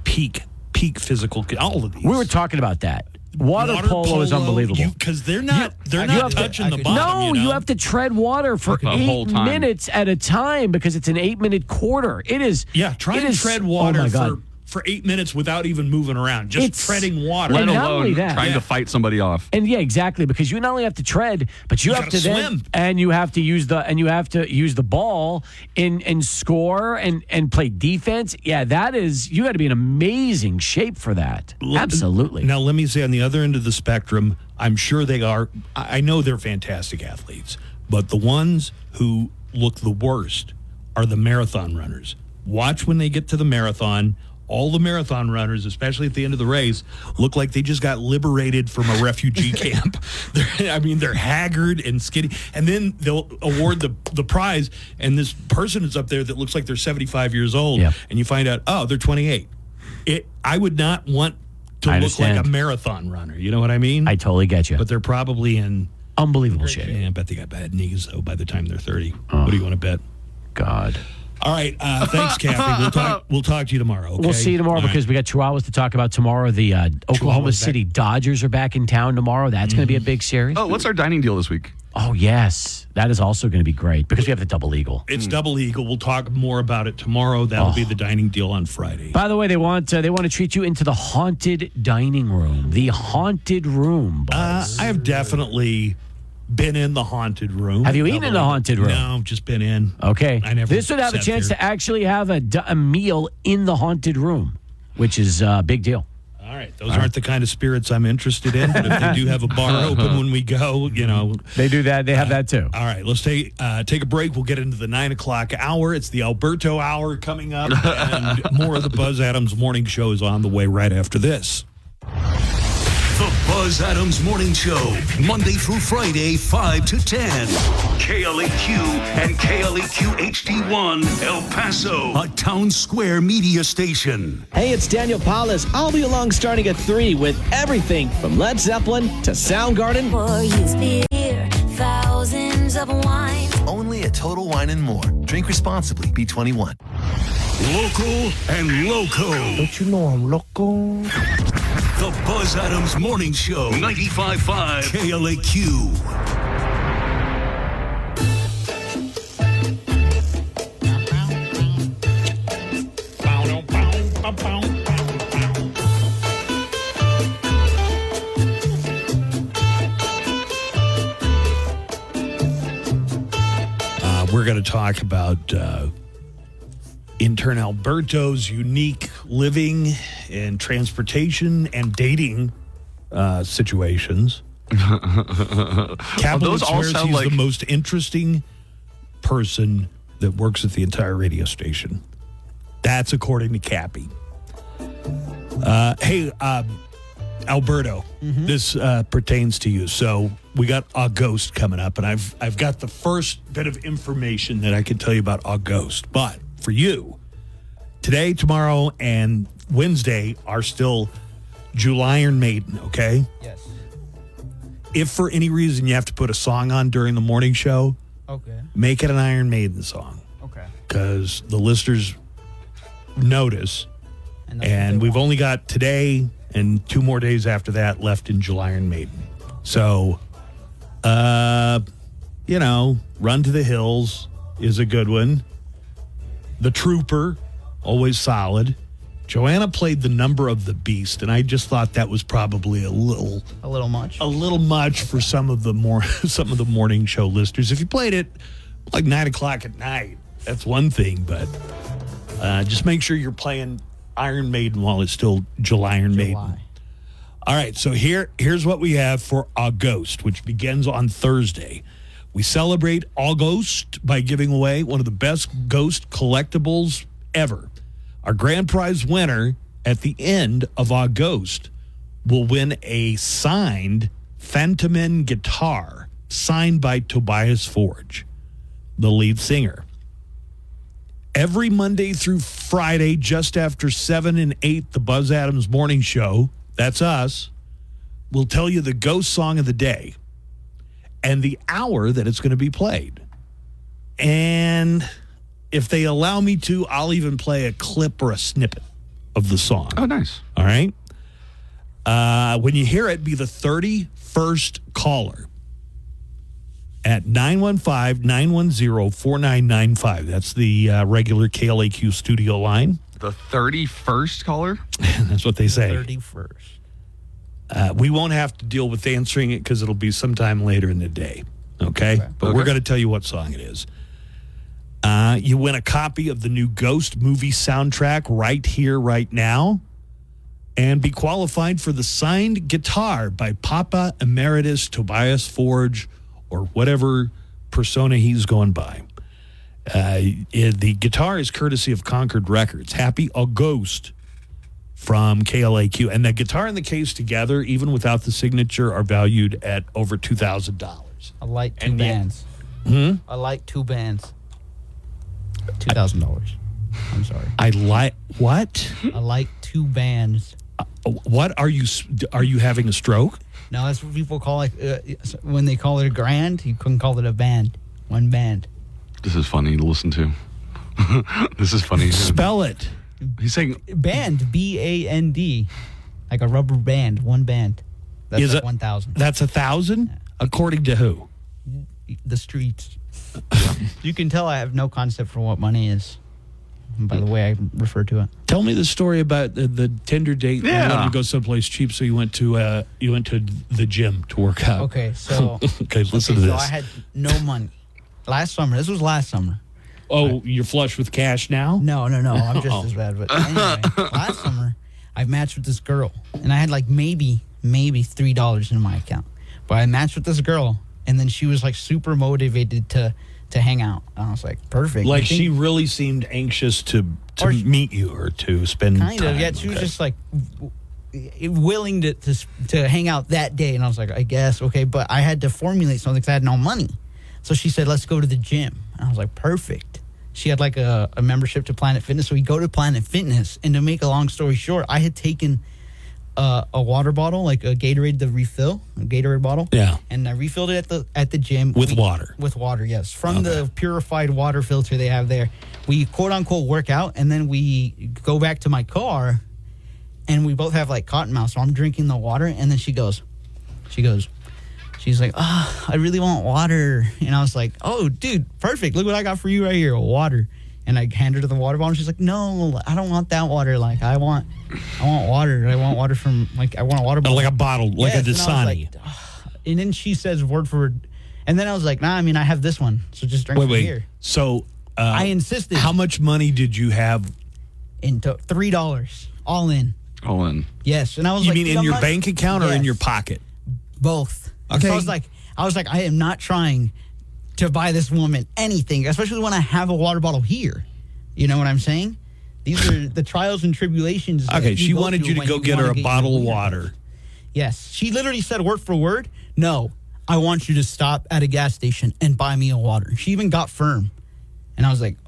peak physical. All of these. We were talking about that. Water polo is unbelievable because they're not touching the bottom. No, you have to tread water for the whole 8 time. minutes at a time because it's an 8-minute quarter. It is. Try it and is- tread oh water my God. for 8 minutes without even moving around, just It's- treading water. Let And not only alone that- trying to fight somebody off. And yeah, exactly, because you not only have to tread, but you have gotta to then swim. and you have to use the ball and score and play defense. Yeah, that is you got to be in amazing shape for that. Absolutely. Now, let me say on the other end of the spectrum, I'm sure they are. I know they're fantastic athletes, but the ones who look the worst are the marathon runners. Watch when they get to the marathon. All the marathon runners, especially at the end of the race, look like they just got liberated from a refugee camp. They're haggard and skinny. And then they'll award the prize, and this person is up there that looks like they're 75 years old, Yep. and you find out, oh, they're 28. I would not want to I look like understand. a marathon runner. You know what I mean? I totally get you. But they're probably in Unbelievable shape. Yeah, I bet they got bad knees, though, by the time they're 30. What do you want to bet? God. All right. Thanks, Kathy. We'll talk to you tomorrow. Okay? We'll see you tomorrow All right. because we got 2 hours to talk about tomorrow. The Oklahoma back. City Dodgers are back in town tomorrow. That's going to be a big series. Oh, what's our dining deal this week? Oh, yes. That is also going to be great because we have the double eagle. It's Double Eagle. We'll talk more about it tomorrow. That'll be the dining deal on Friday. By the way, they want to treat you into the haunted dining room. The haunted room, Buzz. I have definitely been in the haunted room. Have you eaten in the haunted room? No, I've just been in. Okay. I never This would have a sat chance there. to actually have a meal in the haunted room, which is a big deal. All right. Those aren't the kind of spirits I'm interested in, but if they do have a bar open when we go, They do that. They have that too. All right, let's take a break. We'll get into the 9 o'clock hour. It's the Alberto hour coming up, and more of the Buzz Adams Morning Show is on the way right after this. The Buzz Adams Morning Show, Monday through Friday, 5 to 10. KLAQ and KLAQ HD1, El Paso, a town square media station. Hey, it's Daniel Paulus. I'll be along starting at 3 with everything from Led Zeppelin to Soundgarden. Thousands of wines. Only at Total Wine & More. Drink responsibly. Be 21. Local and loco. Don't you know I'm loco? The Buzz Adams Morning Show, 95.5 KLAQ. We're going to talk about intern Alberto's unique living and transportation and dating situations. Capital those all swears sound he's like the most interesting person that works at the entire radio station. That's according to Cappy. Hey, Alberto, this pertains to you. So we got August coming up, and I've got the first bit of information that I can tell you about August. But for you, today, tomorrow, and Wednesday are still July Iron Maiden, okay? Yes. If for any reason you have to put a song on during the morning show, Okay. make it an Iron Maiden song. Okay. Because the listeners notice, and we've only got today and 2 more days after that left in July Iron Maiden. So, Run to the Hills is a good one. The Trooper, always solid. Joanna played the Number of the Beast, and I just thought that was probably a little much for some of the morning show listeners. If you played it like 9 o'clock at night, that's one thing, but just make sure you're playing Iron Maiden while it's still July Iron Maiden. All right, so here's what we have for August, which begins on Thursday. We celebrate August by giving away one of the best ghost collectibles ever. Our grand prize winner at the end of August will win a signed Phantomin guitar signed by Tobias Forge, the lead singer. Every Monday through Friday, just after 7 and 8, the Buzz Adams Morning Show, that's us, will tell you the ghost song of the day and the hour that it's going to be played. And if they allow me to, I'll even play a clip or a snippet of the song. Oh, nice. All right? When you hear it, be the 31st caller at 915-910-4995. That's the regular KLAQ studio line. The 31st caller? That's what they say. 31st. We won't have to deal with answering it because it'll be sometime later in the day. Okay? But we're going to tell you what song it is. You win a copy of the new Ghost movie soundtrack right here, right now. And be qualified for the signed guitar by Papa Emeritus Tobias Forge or whatever persona he's going by. The guitar is courtesy of Concord Records. Happy August from KLAQ. And the guitar and the case together, even without the signature, are valued at over $2,000. I like two bands. I like two bands. $2,000. I'm sorry. What? I like two bands. What are you having a stroke? No, that's what people call it. When they call it a grand, you couldn't call it a band. One band. This is funny to listen to. This is funny. Spell it. He's saying band, B-A-N-D, like a rubber band. One band. That's Is like it 1,000. That's 1,000? Yeah. According to who? The streets. You can tell I have no concept for what money is by the way I refer to it. Tell me the story about the Tinder date. Yeah. You wanted to go someplace cheap, so you went to the gym to work out. Okay, so okay, listen to this. So I had no money last summer. This was last summer. Oh, you're flush with cash now? No. I'm just as bad. But anyway, last summer I matched with this girl, and I had like maybe $3 in my account. But I matched with this girl, and then she was like super motivated to hang out. And I was like, perfect. Like she really seemed anxious to meet you or to spend kind time. of. Yeah, she was just like, willing to hang out that day. And I was like, I guess, okay. But I had to formulate something because I had no money. So she said, let's go to the gym. And I was like, perfect. She had like a membership to Planet Fitness. So we go to Planet Fitness. And to make a long story short, I had taken a water bottle, like a Gatorade, the refill, a Gatorade bottle. Yeah. And I refilled it at the gym. With water. With water, yes. From the purified water filter they have there. We quote unquote work out, and then we go back to my car, and we both have like cotton mouth. So I'm drinking the water, and then she's like, I really want water. And I was like, oh, dude, perfect. Look what I got for you right here, water. And I handed her the water bottle, and she's like, no, I don't want that water. Like, I want water. I want water from, like, I want a water bottle. Like a bottle, like a Dasani. And then she says word for word. And then I was like, nah, I mean, I have this one. So just drink from here. So I insisted. How much money did you have? $3, all in. All in. Yes. And I was you like, mean in your bank account or in your pocket? Both. Okay. So I was like, I am not trying to buy this woman anything, especially when I have a water bottle here. You know what I'm saying? These are the trials and tribulations. Okay, she wanted you to go get her a bottle of water. Yes. She literally said word for word, no, I want you to stop at a gas station and buy me a water. She even got firm. And I was like,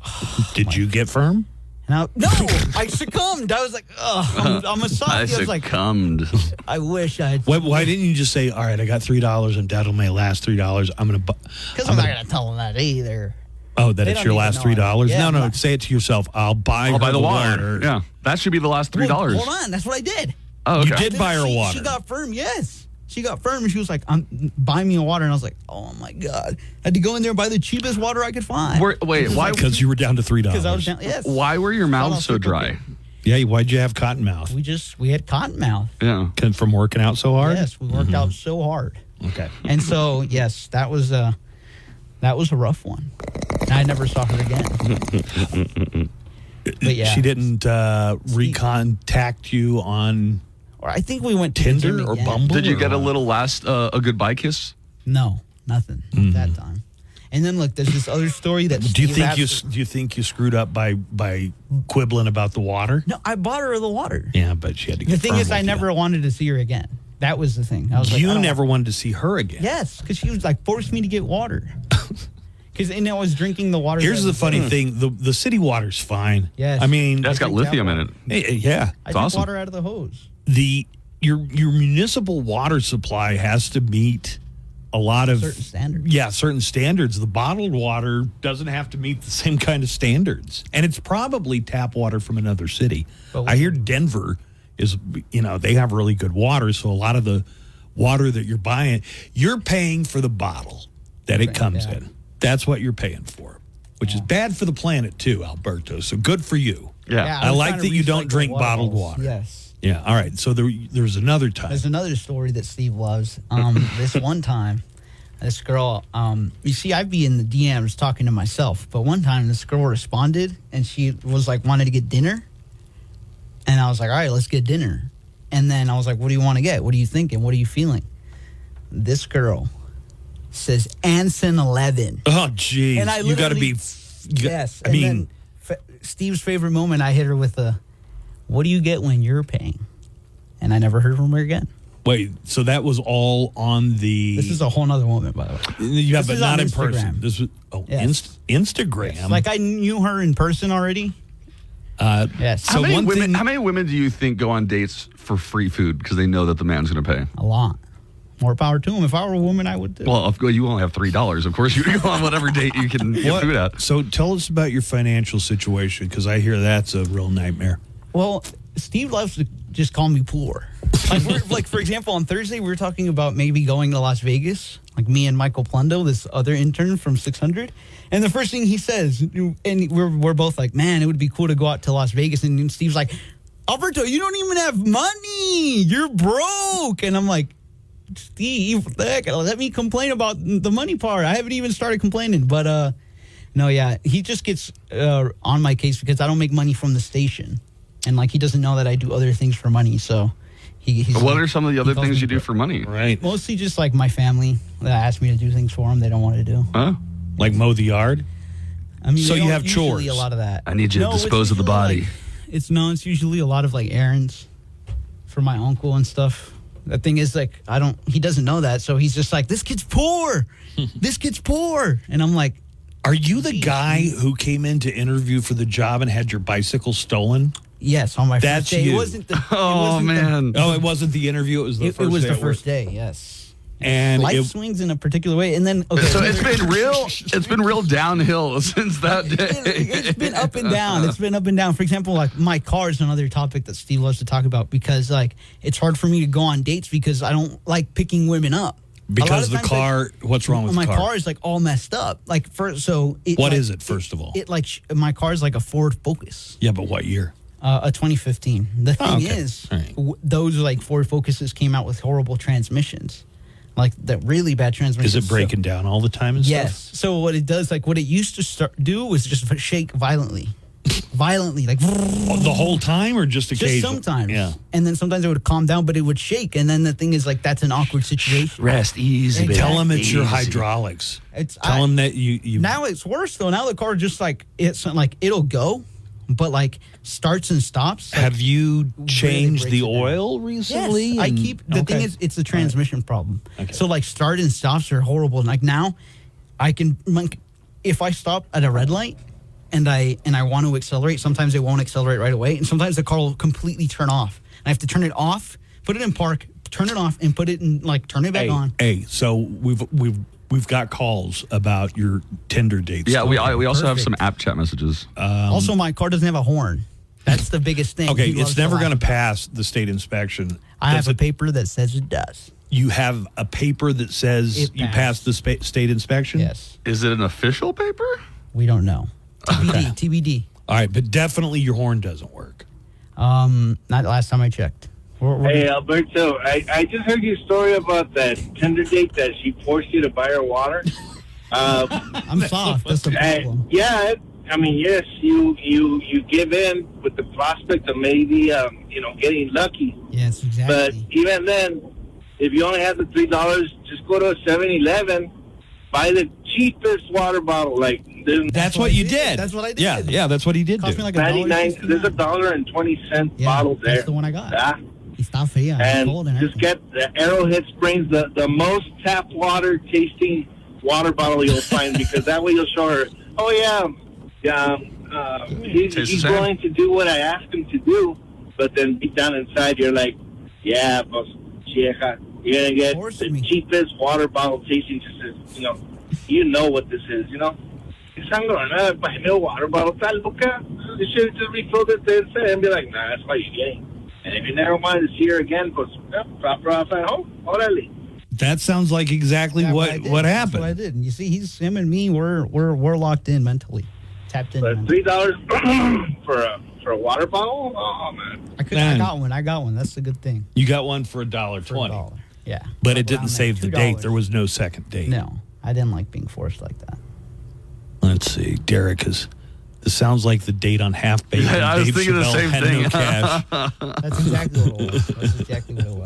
Did you get firm? And I succumbed. I was like, I'm a softie. I was like, succumbed. I wish I had. Why didn't you just say, all right, I got $3 and that'll my last $3. I'm going to Because I'm not going to tell them that either. Oh, that it's your last $3? Yeah, no, say it to yourself. I'll buy the water. Yeah, that should be the last $3. Well, hold on. That's what I did. Oh, okay. You did buy her water. She got firm, yes. She got firm, and she was like, buy me a water. And I was like, oh, my God. I had to go in there and buy the cheapest water I could find. Wait, why? Because you were down to $3. Because I was down, yes. Why were your mouths so dry? Yeah, why'd you have cotton mouth? We had cotton mouth. Yeah. From working out so hard? Yes, we worked out so hard. Okay. And so, yes, that was a rough one. And I never saw her again. But yeah. She didn't recontact you on... Or I think we went to Tinder or Bumble? Did you get a little a goodbye kiss? No, nothing that time. And then look, there's this other story that do you think you screwed up by quibbling about the water? No, I bought her the water. Yeah, but she had to get the thing is, firm I with never wanted to see her again. That was the thing. I was you never wanted to see her again. Yes, because she was like forced me to get water. Because I was drinking the water. Here's the funny thing: the city water's fine. Yes, I mean that's got lithium in it. Yeah, I drink water out of the hose. Your municipal water supply has to meet a lot of certain standards. Yeah, certain standards. The bottled water doesn't have to meet the same kind of standards, and it's probably tap water from another city. I hear Denver is, they have really good water, so a lot of the water that you're buying, you're paying for the bottle that it comes in. That's what you're paying for, which is bad for the planet too, Alberto. So good for you. Yeah, I like that you don't drink bottled water. Yes. Yeah. All right. So there's another time. There's another story that Steve loves. This one time, this girl, you see, I'd be in the DMs talking to myself, but one time this girl responded and she was like, wanted to get dinner. And I was like, all right, let's get dinner. And then I was like, what do you want to get? What are you thinking? What are you feeling? This girl says Anson 11. Oh, geez. And you got to be. Yes. I mean, Steve's favorite moment, I hit her with what do you get when you're paying? And I never heard from her again. Wait, so that was all on the... This is a whole nother woman, by the way. Yeah, this but not in person. This was Instagram. Yes. Like I knew her in person already. Yes. How many women do you think go on dates for free food because they know that the man's going to pay? A lot. More power to him. If I were a woman, I would too. Well, you only have $3. Of course, you go on whatever date you can get food at. So tell us about your financial situation, because I hear that's a real nightmare. Well, Steve loves to just call me poor. Like for example, on Thursday, we were talking about maybe going to Las Vegas, like me and Michael Plundo, this other intern from 600. And the first thing he says, and we're both like, man, it would be cool to go out to Las Vegas. And Steve's like, Alberto, you don't even have money. You're broke. And I'm like, Steve, what the heck? Let me complain about the money part. I haven't even started complaining. But no, yeah, he just gets on my case because I don't make money from the station. And like he doesn't know that I do other things for money. So he's what are some of the other things you do for money? Right. Mostly just like my family that ask me to do things for them they don't want to do. Huh? Like mow the yard? I mean, so you have chores. A lot of that. I need you to dispose of the body. It's usually a lot of like errands. for my uncle and stuff. The thing is, like, he doesn't know that, so he's just like, this kid's poor. This kid's poor. And I'm like, are you the guy who came in to interview for the job and had your bicycle stolen? Yes, on my first day. You. It wasn't the. It wasn't the interview. It was the first day. It was the first day. Yes. And life swings in a particular way, and then okay. So it's been real. It's been real downhill since that day. It's been up and down. It's been up and down. For example, like my car is another topic that Steve loves to talk about because like it's hard for me to go on dates because I don't like picking women up. Because the car, like, what's wrong with my the car? My car is like all messed up. Like what is it? First of all, my car is like a Ford Focus. Yeah, but what year? A 2015. The thing is, those like Ford Focuses came out with horrible transmissions. Like that really bad transmission. Is it breaking down all the time and yes. stuff? So what it does, like what it used to do was just shake violently. Like the whole time or just occasionally? Just sometimes. Yeah. And then sometimes it would calm down, but it would shake. And then the thing is like that's an awkward situation. Rest easy. Exactly. Tell them it's your hydraulics. Tell them that you. Now it's worse though. Now the car just like it'll go. But like starts and stops. Like, have you changed the oil recently? Yes, I keep the thing is it's a transmission problem. Okay. So like start and stops are horrible. Like now, I can if I stop at a red light and I want to accelerate, sometimes it won't accelerate right away, and sometimes the car will completely turn off. And I have to turn it off, put it in park, turn it off, and put it in turn it back on. Hey, so we've got calls about your Tinder dates. Yeah, we also have some app chat messages. Also, my car doesn't have a horn. That's the biggest thing. Okay, it's never going to pass the state inspection. I have a paper that says it does. You have a paper that says you passed the state inspection? Yes. Is it an official paper? We don't know. TBD. All right, but definitely your horn doesn't work. Not the last time I checked. Hey, Alberto, I just heard your story about that Tinder date that she forced you to buy her water. I'm soft. That's the problem. Yeah, I mean, yes, you give in with the prospect of maybe, getting lucky. Yes, exactly. But even then, if you only have the $3, just go to a 7-Eleven, buy the cheapest water bottle. That's what you did. That's what I did. Yeah, that's what he did. Cost me like $99. There's $1.20 bottle there. That's the one I got. Yeah. And just get the Arrowhead Springs, the most tap water tasting water bottle you'll find, because that way you'll show her, he's willing to do what I asked him to do, but then deep down inside you're like, yeah, pues, chieja, you're going to get the cheapest water bottle tasting, just you know what this is, I'm going to buy me a water bottle, you should just refilled it instead and be like, nah, that's what you're getting. And if you never wanted to see her again, pues, drop her off at home. Orale. That sounds like exactly what happened. That's what I did. And you see, him and me, we're locked in mentally, tapped in. But $3 for a water bottle? Oh man! I got one. That's the good thing. You got one for $1.20. Yeah. But it didn't save the date. There was no second date. No, I didn't like being forced like that. Let's see. Derek is. This sounds like the date on Half Baked. I was thinking the same thing. No cash. That's exactly what it was. That's exactly what it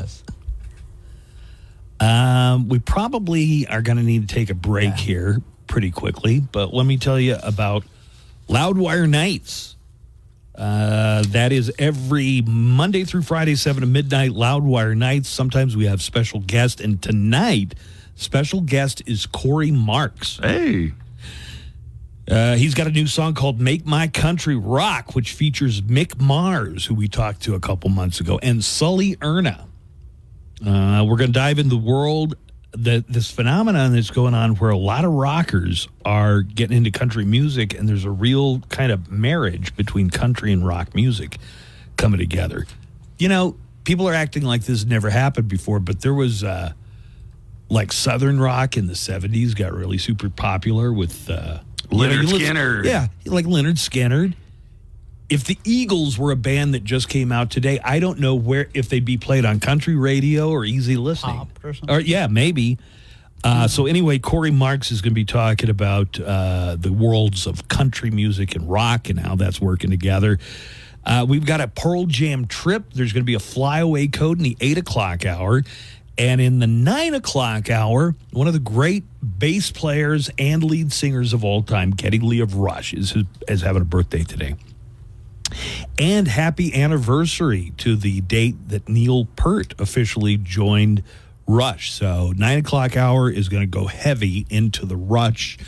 was. We probably are going to need to take a break here pretty quickly, but let me tell you about Loudwire Nights. That is every Monday through Friday, 7 to midnight, Loudwire Nights. Sometimes we have special guests, and tonight, special guest is Corey Marks. Hey. He's got a new song called Make My Country Rock, which features Mick Mars, who we talked to a couple months ago, and Sully Erna. We're going to dive into the world, this phenomenon that's going on where a lot of rockers are getting into country music, and there's a real kind of marriage between country and rock music coming together. People are acting like this never happened before, but there was like Southern rock in the 70s got really super popular with... Leonard Skinner. Yeah, like Leonard Skinner. If the Eagles were a band that just came out today, I don't know if they'd be played on country radio or easy listening. Pop or something. Or, yeah, maybe. So anyway, Corey Marks is going to be talking about the worlds of country music and rock and how that's working together. We've got a Pearl Jam trip. There's going to be a flyaway code in the 8 o'clock hour. And in the 9 o'clock hour, one of the great bass players and lead singers of all time, Geddy Lee of Rush, is having a birthday today. And happy anniversary to the date that Neil Peart officially joined Rush. So 9 o'clock hour is going to go heavy into the Rush.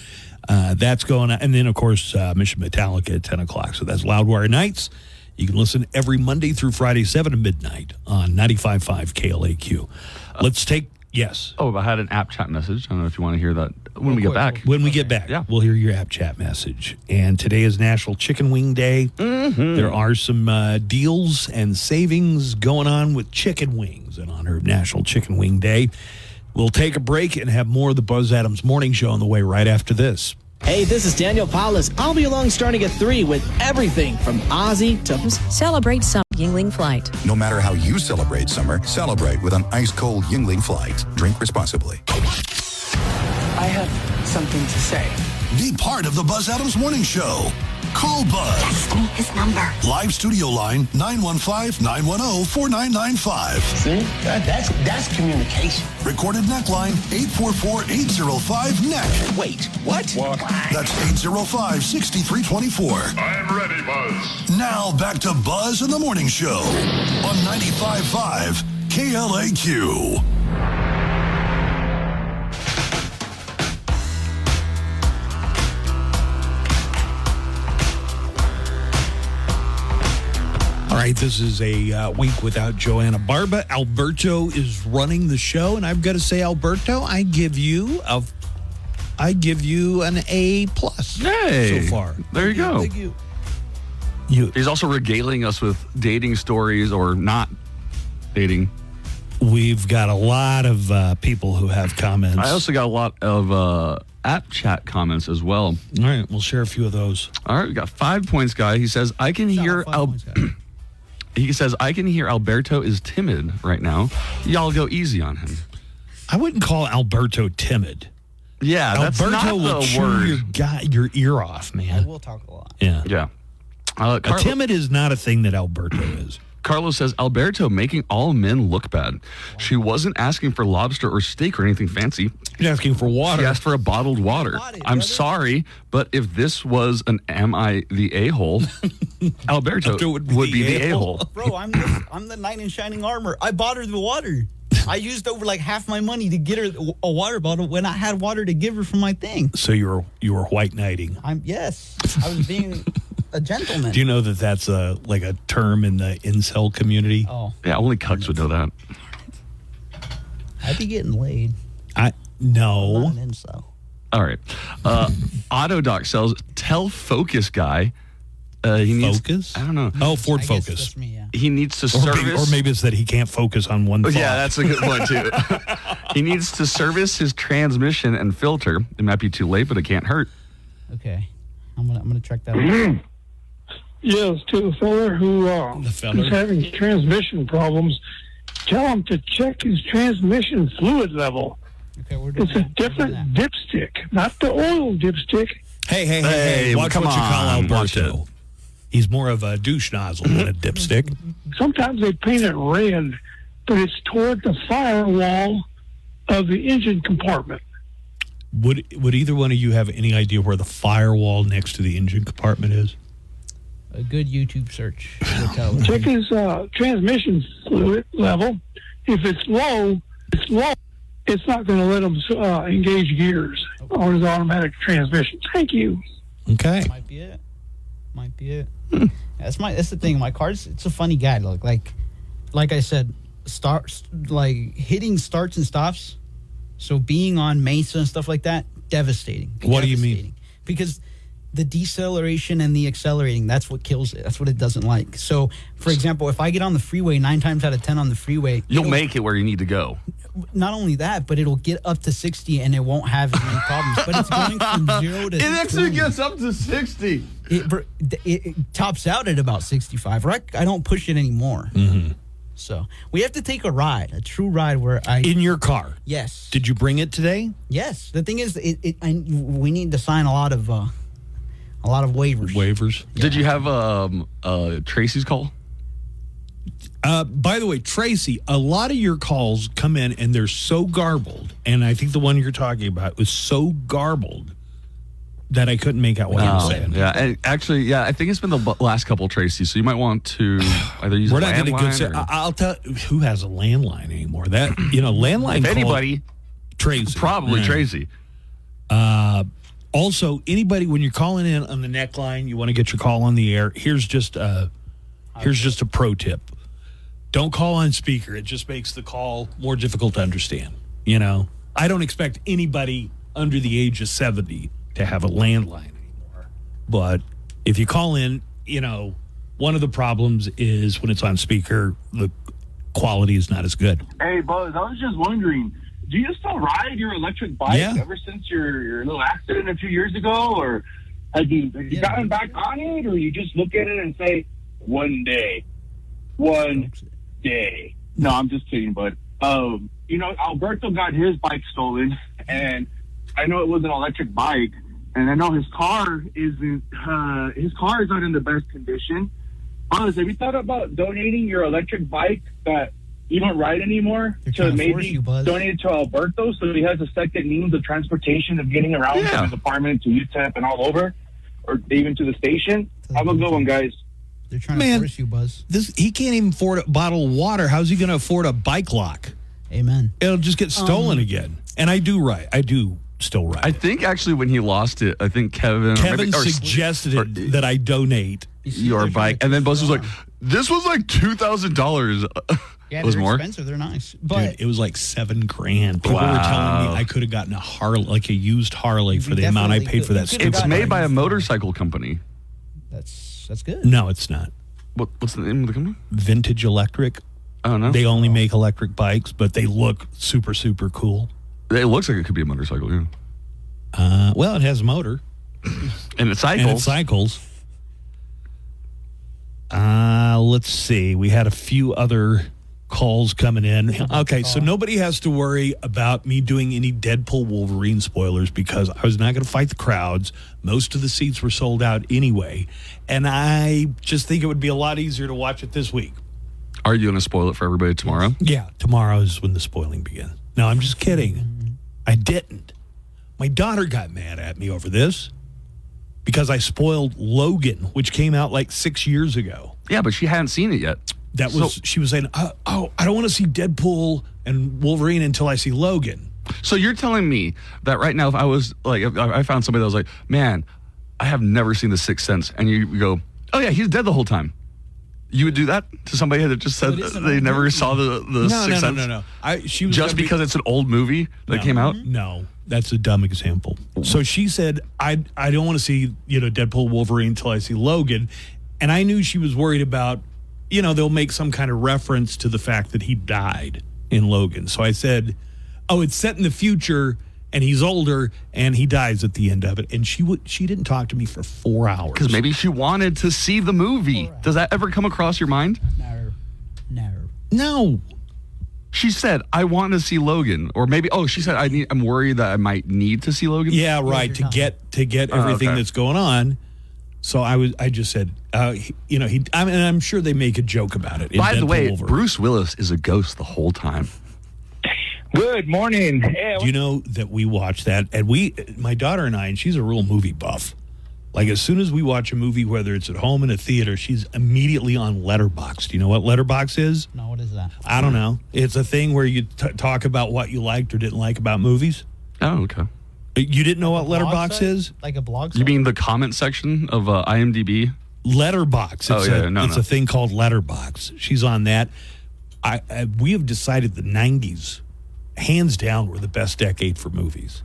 That's going on. And then, of course, Mission Metallica at 10 o'clock. So that's Loudwire Nights. You can listen every Monday through Friday, 7 to midnight on 95.5 KLAQ. Let's take, yes. Oh, I had an app chat message. I don't know if you want to hear that when we get back. When we get back, we'll hear your app chat message. And today is National Chicken Wing Day. Mm-hmm. There are some deals and savings going on with chicken wings in honor of National Chicken Wing Day. We'll take a break and have more of the Buzz Adams Morning Show on the way right after this. Hey, this is Daniel Paulus. I'll be along starting at 3 with everything from Ozzy to... Celebrate some Yingling Flight. No matter how you celebrate summer, celebrate with an ice-cold Yingling Flight. Drink responsibly. I have something to say. Be part of the Buzz Adams Morning Show. Call Buzz. Text me his number. Live studio line 915-910-4995. See? That's communication. Recorded neck line 844-805-NECK. Wait, what? That's 805-6324. I'm ready, Buzz. Now back to Buzz in the Morning Show on 95.5 KLAQ. All right, this is a week without Joanna Barba. Alberto is running the show, and I've got to say, Alberto, I give you an A+. Yay. So far. There you go. Thank you. He's also regaling us with dating stories or not dating. We've got a lot of people who have comments. I also got a lot of app chat comments as well. All right, we'll share a few of those. All right, we got 5 points, guy. He says, I can hear Alberto is timid right now. Y'all go easy on him. I wouldn't call Alberto timid. Yeah, that's Alberto not will the chew word. your ear off, man. I will talk a lot. Yeah. Yeah. Timid is not a thing that Alberto is. Carlos says, Alberto making all men look bad. She wasn't asking for lobster or steak or anything fancy. She's asking for water. She asked for a bottled water. I'm sorry, but if this was an Am I the A-hole, Alberto would be the A-hole. Bro, I'm the knight in shining armor. I bought her the water. I used over like half my money to get her a water bottle when I had water to give her from my thing. So you were white knighting. Yes. I was being a gentleman. Do you know that that's a term in the incel community? Oh. Yeah, only cucks would know that. I'd be getting laid. No. I'm not an incel. All right. Autodoc sells Tell Focus guy. He needs, Focus? I don't know. Oh, Ford I guess Focus. that's me, yeah. He needs to service. Or maybe it's that he can't focus on one thought. Yeah, that's a good one, too. He needs to service his transmission and filter. It might be too late, but it can't hurt. Okay. I'm gonna check that out. Yes, to the fella who's having transmission problems, tell him to check his transmission fluid level. Okay, we're doing It's a different dipstick, not the oil dipstick. Hey, watch what you call Alberto. He's more of a douche nozzle than a dipstick. Sometimes they paint it red, but it's toward the firewall of the engine compartment. Would either one of you have any idea where the firewall next to the engine compartment is? A good YouTube search. will tell us. Check his transmission fluid level. If it's low, it's not going to let him engage gears on his automatic transmission. Thank you. Okay. Might be it. That's the thing. My car's it's a funny guy. Look, like I said, hitting starts and stops. So being on Mesa and stuff like that, devastating. What do you mean? Because the deceleration and the accelerating, that's what kills it. That's what it doesn't like. So, for example, if I get on the freeway 9 times out of 10 on the freeway, You'll make it where you need to go. Not only that, but it'll get up to 60 and it won't have as many problems. But it's going from 0 to It actually 20. gets up to 60. It tops out at about 65. Right? I don't push it anymore. Mm-hmm. So we have to take a ride, a true ride where in your car. Yes. Did you bring it today? Yes. The thing is, we need to sign a lot of waivers. Waivers. Yeah. Did you have Tracy's call? By the way, Tracy, a lot of your calls come in and they're so garbled, and I think the one you're talking about was so garbled that I couldn't make out what he was saying. Yeah, and actually, yeah, I think it's been the last couple, Tracy. So you might want to either use We're a not getting good. landline. I'll tell who has a landline anymore. That landline. If call, anybody, Tracy, probably Tracy. Also, anybody when you're calling in on the neckline, you want to get your call on the air. Here's just a pro tip: don't call on speaker. It just makes the call more difficult to understand. I don't expect anybody under the age of 70 to have a landline anymore. But if you call in, one of the problems is when it's on speaker, the quality is not as good. Hey, Buzz, I was just wondering, do you still ride your electric bike ever since your little accident a few years ago? Or have you gotten back on it? Or you just look at it and say, one day. No, I'm just kidding, bud. Alberto got his bike stolen, and I know it was an electric bike, and I know his car is not in the best condition. Buzz, have you thought about donating your electric bike that you don't ride anymore to maybe donate it to Alberto so he has a second means of transportation of getting around from his apartment to UTEP and all over, or even to the station? Have a good one, guys. They're trying to force you, Buzz. He can't even afford a bottle of water. How's he going to afford a bike lock? Amen. It'll just get stolen again. And I do ride. I do still ride. I think actually when he lost it, I think Kevin suggested that I donate your bike, and then Buzz was like, "This was like $2,000." Yeah, it was they're more expensive. They're nice, but dude, it was like $7,000. People were telling me I could have gotten a Harley, like a used Harley, for the amount I paid for that. It's made by a motorcycle company. That's good. No, it's not. What's the name of the company? Vintage Electric. Oh no, they only make electric bikes, but they look super, super cool. It looks like it could be a motorcycle, yeah. Well, it has a motor. And it cycles. Let's see. We had a few other calls coming in. Okay, so nobody has to worry about me doing any Deadpool Wolverine spoilers because I was not going to fight the crowds. Most of the seats were sold out anyway. And I just think it would be a lot easier to watch it this week. Are you going to spoil it for everybody tomorrow? Yeah, tomorrow is when the spoiling begins. No, I'm just kidding. I didn't. My daughter got mad at me over this because I spoiled Logan, which came out like 6 years ago. Yeah, but she hadn't seen it yet. She was saying, I don't want to see Deadpool and Wolverine until I see Logan. So you're telling me that right now, if I found somebody that was like, man, I have never seen The Sixth Sense, and you go, oh yeah, he's dead the whole time. You would do that to somebody that just said they never saw the Sixth Sense? No. She was just because it's an old movie that came out? No, that's a dumb example. So she said, I don't want to see Deadpool, Wolverine until I see Logan. And I knew she was worried about, they'll make some kind of reference to the fact that he died in Logan. So I said, oh, it's set in the future and he's older and he dies at the end of it. And she didn't talk to me for 4 hours. Because maybe she wanted to see the movie. Does that ever come across your mind? No. She said, I want to see Logan. Or maybe, she said, I'm worried that I might need to see Logan. Yeah, right. To get everything that's going on. So I just said, I'm sure they make a joke about it. By the way, Bruce Willis is a ghost the whole time. Good morning. Hey, do you know that we watched that? And my daughter and I, and she's a real movie buff. Like as soon as we watch a movie, whether it's at home in a theater, she's immediately on Letterboxd. Do you know what Letterboxd is? No, what is that? I don't know. It's a thing where you talk about what you liked or didn't like about movies. Oh, okay. You didn't know what Letterboxd is? Like a blog site? You mean the comment section of IMDb? Letterboxd. It's a thing called Letterboxd. She's on that. We have decided the 90s, hands down, were the best decade for movies.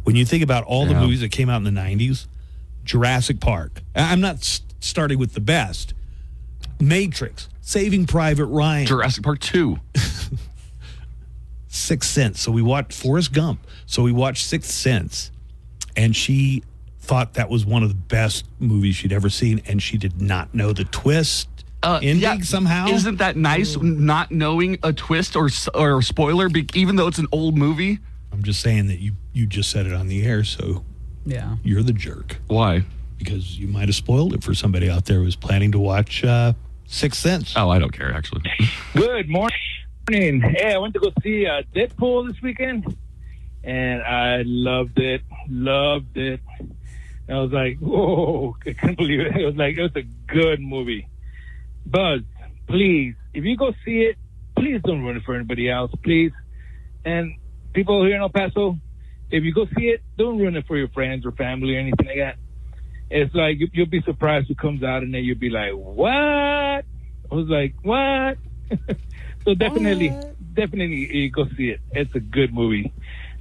When you think about all the movies that came out in the 90s, Jurassic Park. I'm not starting with the best. Matrix, Saving Private Ryan. Jurassic Park 2. Sixth Sense. So we watched Forrest Gump. So we watched Sixth Sense. And she thought that was one of the best movies she'd ever seen. And she did not know the twist ending somehow. Isn't that nice, not knowing a twist or a spoiler, even though it's an old movie? I'm just saying that you just said it on the air, so you're the jerk. Why? Because you might have spoiled it for somebody out there who was planning to watch Sixth Sense. Oh, I don't care, actually. Good morning. Hey, I went to go see Deadpool this weekend, and I loved it. I was like, whoa, I couldn't believe it. It was a good movie. Buzz, please, if you go see it, please don't ruin it for anybody else, please. And people here in El Paso, if you go see it, don't ruin it for your friends or family or anything like that. It's like, you'll be surprised who comes out and then you'll be like, what? I was like, what? So definitely go see it. It's a good movie.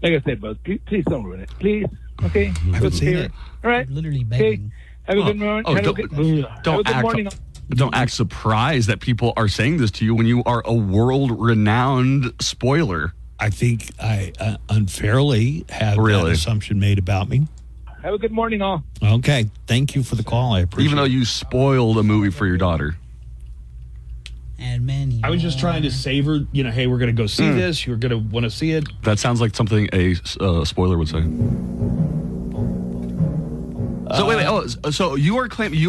Like I said, Buzz, please don't ruin it. Please. Okay? I haven't seen it. All right. Literally begging. Okay. Have a good morning. Don't act surprised that people are saying this to you when you are a world-renowned spoiler. I think I unfairly had that assumption made about me. Have a good morning, all. Okay. Thank you for the call. I appreciate it. Even though you spoiled a movie for your daughter. And many. I was just trying to savor, hey, we're going to go see this. You're going to want to see it. That sounds like something a spoiler would say. So wait. So you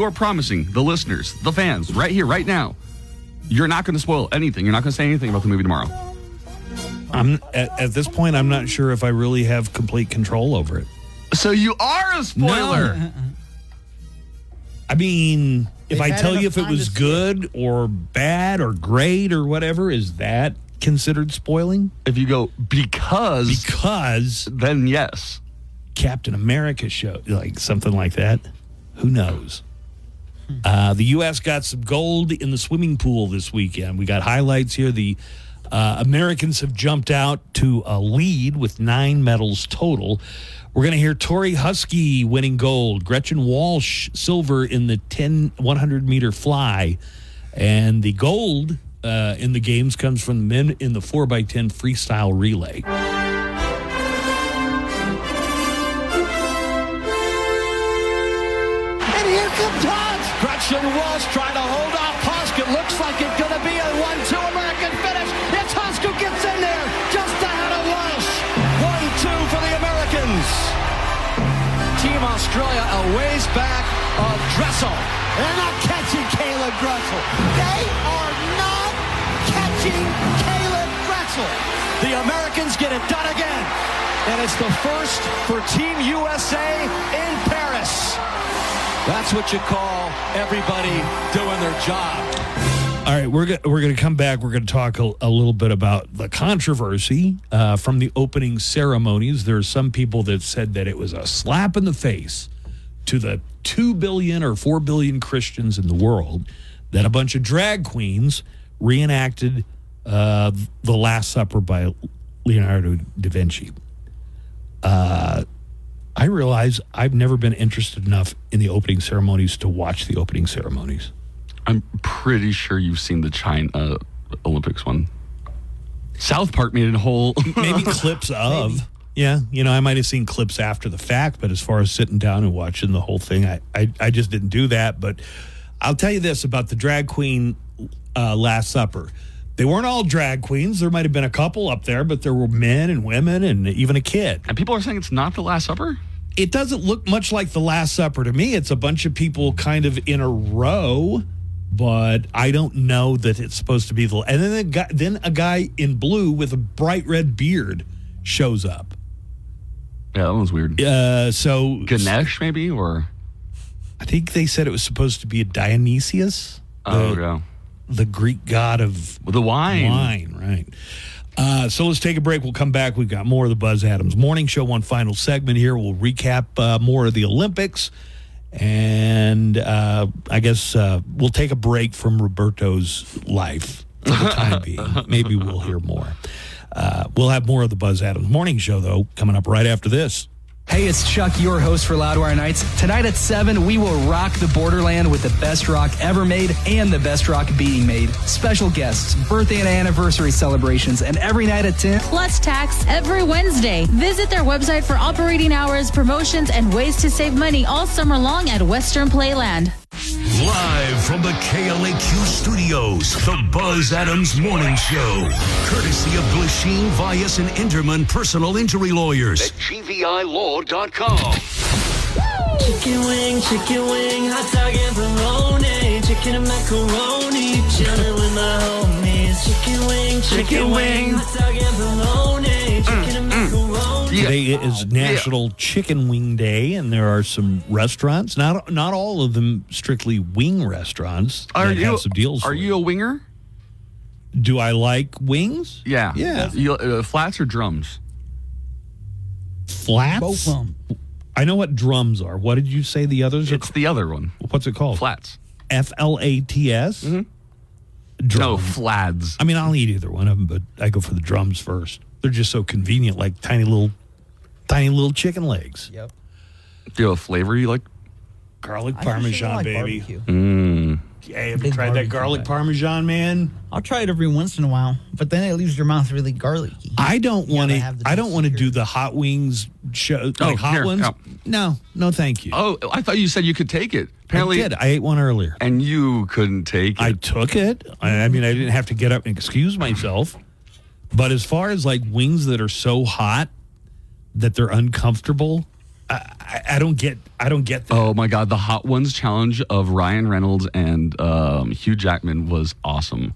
are promising the listeners, the fans, right here, right now, you're not going to spoil anything. You're not going to say anything about the movie tomorrow. I'm at this point, I'm not sure if I really have complete control over it. So you are a spoiler. No. I mean, if I tell you if it was good or bad or great or whatever, is that considered spoiling? If you go because then yes. Captain America show, like something like that. Who knows? The U.S. got some gold in the swimming pool this weekend. We got highlights here. The Americans have jumped out to a lead with 9 medals total. We're going to hear Tori Husky winning gold, Gretchen Walsh silver in the 100-meter fly, and the gold in the games comes from the men in the 4x10 freestyle relay. And here comes Hans. Gretchen Walsh trying to hold off Husk. It looks like it's going to be a 1-2 American finish. It's Husk who gets in there just ahead of Walsh. 1-2 for the Americans. Team Australia a ways back of Dressel. They're not catching Caleb Dressel. They are not catching Caleb Dressel. The Americans get it done again. And it's the first for Team USA in Paris. That's what you call everybody doing their job. All right, we're going to come back. We're going to talk a little bit about the controversy from the opening ceremonies. There are some people that said that it was a slap in the face to the 2 billion or 4 billion Christians in the world that a bunch of drag queens reenacted The Last Supper by Leonardo da Vinci. I realize I've never been interested enough in the opening ceremonies to watch the opening ceremonies. I'm pretty sure you've seen the China Olympics one. South Park made a whole... Maybe clips of. Maybe. Yeah, I might have seen clips after the fact, but as far as sitting down and watching the whole thing, I just didn't do that. But I'll tell you this about the drag queen Last Supper. They weren't all drag queens. There might have been a couple up there, but there were men and women and even a kid. And people are saying it's not the Last Supper? It doesn't look much like the Last Supper to me. It's a bunch of people kind of in a row, but I don't know that it's supposed to be the... And then a guy in blue with a bright red beard shows up. Yeah, that one's weird. So Ganesh, maybe, or... I think they said it was supposed to be a Dionysius. Okay. The Greek god of the wine. Wine, right. So let's take a break. We'll come back. We've got more of the Buzz Adams Morning Show. One final segment here. We'll recap more of the Olympics. And I guess we'll take a break from Roberto's life for the time being. Maybe we'll hear more. We'll have more of the Buzz Adams Morning Show, though, coming up right after this. Hey, it's Chuck, your host for Loudwire Nights. Tonight at 7, we will rock the borderland with the best rock ever made and the best rock being made. Special guests, birthday and anniversary celebrations, and every night at 10. Plus tax every Wednesday. Visit their website for operating hours, promotions, and ways to save money all summer long at Western Playland. Live from the KLAQ studios, the Buzz Adams Morning Show. Courtesy of Glasheen, Vyas, and Inderman Personal Injury Lawyers at GVILaw.com. Chicken wing, hot dog and bologna. Chicken and macaroni, chillin' with my homies. Chicken wing, hot dog and bologna. Chicken and macaroni. Today is National Chicken Wing Day, and there are some restaurants. Not all of them strictly wing restaurants. Have some deals. Are you a winger? Do I like wings? Yeah. Yeah. Flats or drums? Flats? Both of them. I know what drums are. What did you say the others are? It's the other one. What's it called? Flats. FLATS? Mm-hmm. No, flads. I mean, I'll eat either one of them, but I go for the drums first. They're just so convenient, like tiny little chicken legs. Yep. Do you have a flavor you like? Garlic Parmesan, baby. Yeah, have you tried that garlic Parmesan, man? I'll try it every once in a while, but then it leaves your mouth really garlicky. I don't want to do the hot wings show, like hot ones. No, thank you. Oh, I thought you said you could take it. Apparently, I did. I ate one earlier, and you couldn't take it. I took it. I mean, I didn't have to get up and excuse myself. But as far as like wings that are so hot that they're uncomfortable, I don't get that. Oh my God, the Hot Ones challenge of Ryan Reynolds and Hugh Jackman was awesome.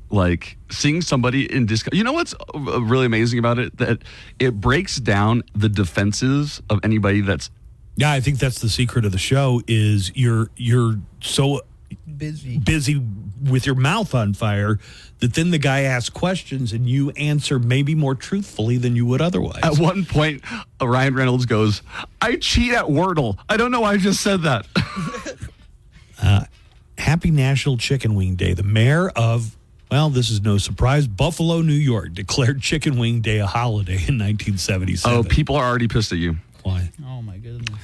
Like seeing somebody in disco. You know what's really amazing about it? That it breaks down the defenses of anybody that's. Yeah, I think that's the secret of the show. Is you're so busy with your mouth on fire that then the guy asks questions and you answer maybe more truthfully than you would otherwise. At one point, Ryan Reynolds goes, "I cheat at Wordle. I don't know why I just said that." Happy National Chicken Wing Day. The mayor of, well, this is no surprise, Buffalo, New York, declared Chicken Wing Day a holiday in 1977. Oh, people are already pissed at you. Why? Oh, my goodness.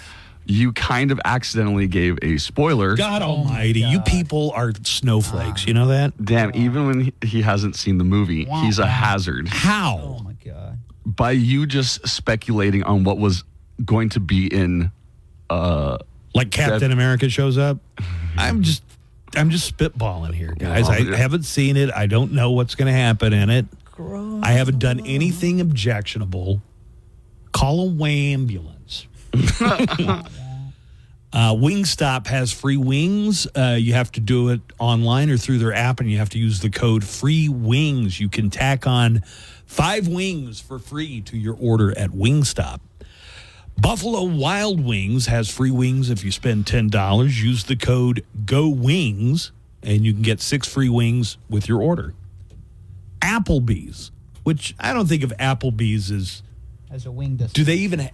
You kind of accidentally gave a spoiler. God almighty. You people are snowflakes. You know that? Damn, even when he hasn't seen the movie, he's a hazard. How? Oh, my God. By you just speculating on what was going to be in... like Captain America shows up? I'm just spitballing here, guys. I haven't seen it. I don't know what's going to happen in it. I haven't done anything objectionable. Call a ambulance. Wingstop has free wings. You have to do it online or through their app, and you have to use the code FREEWINGS. You can tack on 5 wings for free to your order at Wingstop. Buffalo Wild Wings has free wings if you spend $10. Use the code GOWINGS, and you can get 6 free wings with your order. Applebee's, which I don't think of Applebee's as a wing destination. Do they even?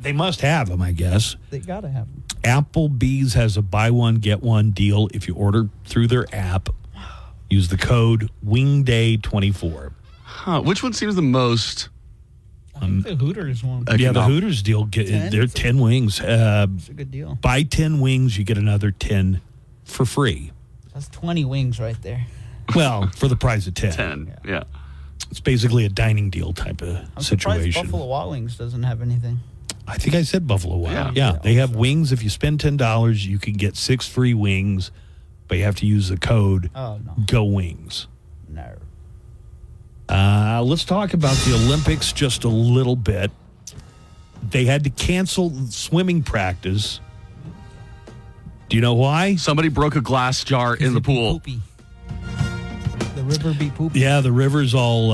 They must have them, I guess. They gotta have them. Applebee's has a buy one get one deal if you order through their app. Use the code WINGDAY24. Huh? Which one seems the most? I think the Hooters one. Yeah, the Hooters deal. They're 10 wings. It's a good deal. Buy 10 wings, you get another 10 for free. That's 20 wings right there. Well, for the price of 10. 10, yeah. It's basically a dining deal type of I'm situation. surprised Buffalo Wild Wings doesn't have anything. I think I said Buffalo Wild. Yeah, they have wings. If you spend $10, you can get 6 free wings, but you have to use the code GOWINGS. No. Let's talk about the Olympics just a little bit. They had to cancel swimming practice. Do you know why? Somebody broke a glass jar in the pool. Poopy. The river be poopy. Yeah, the river's all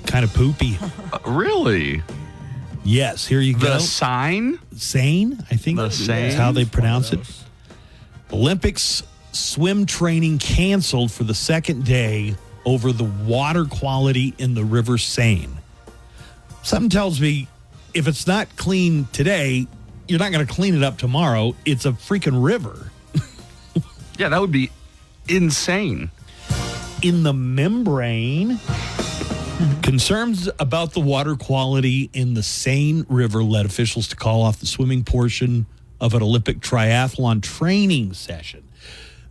kind of poopy. Really? Yes, here you go. The Seine? Seine, I think that's how they pronounce it. Olympics swim training canceled for the second day over the water quality in the River Seine. Something tells me if it's not clean today, you're not going to clean it up tomorrow. It's a freaking river. Yeah, that would be insane. In the membrane, concerns about the water quality in the Seine River led officials to call off the swimming portion of an Olympic triathlon training session.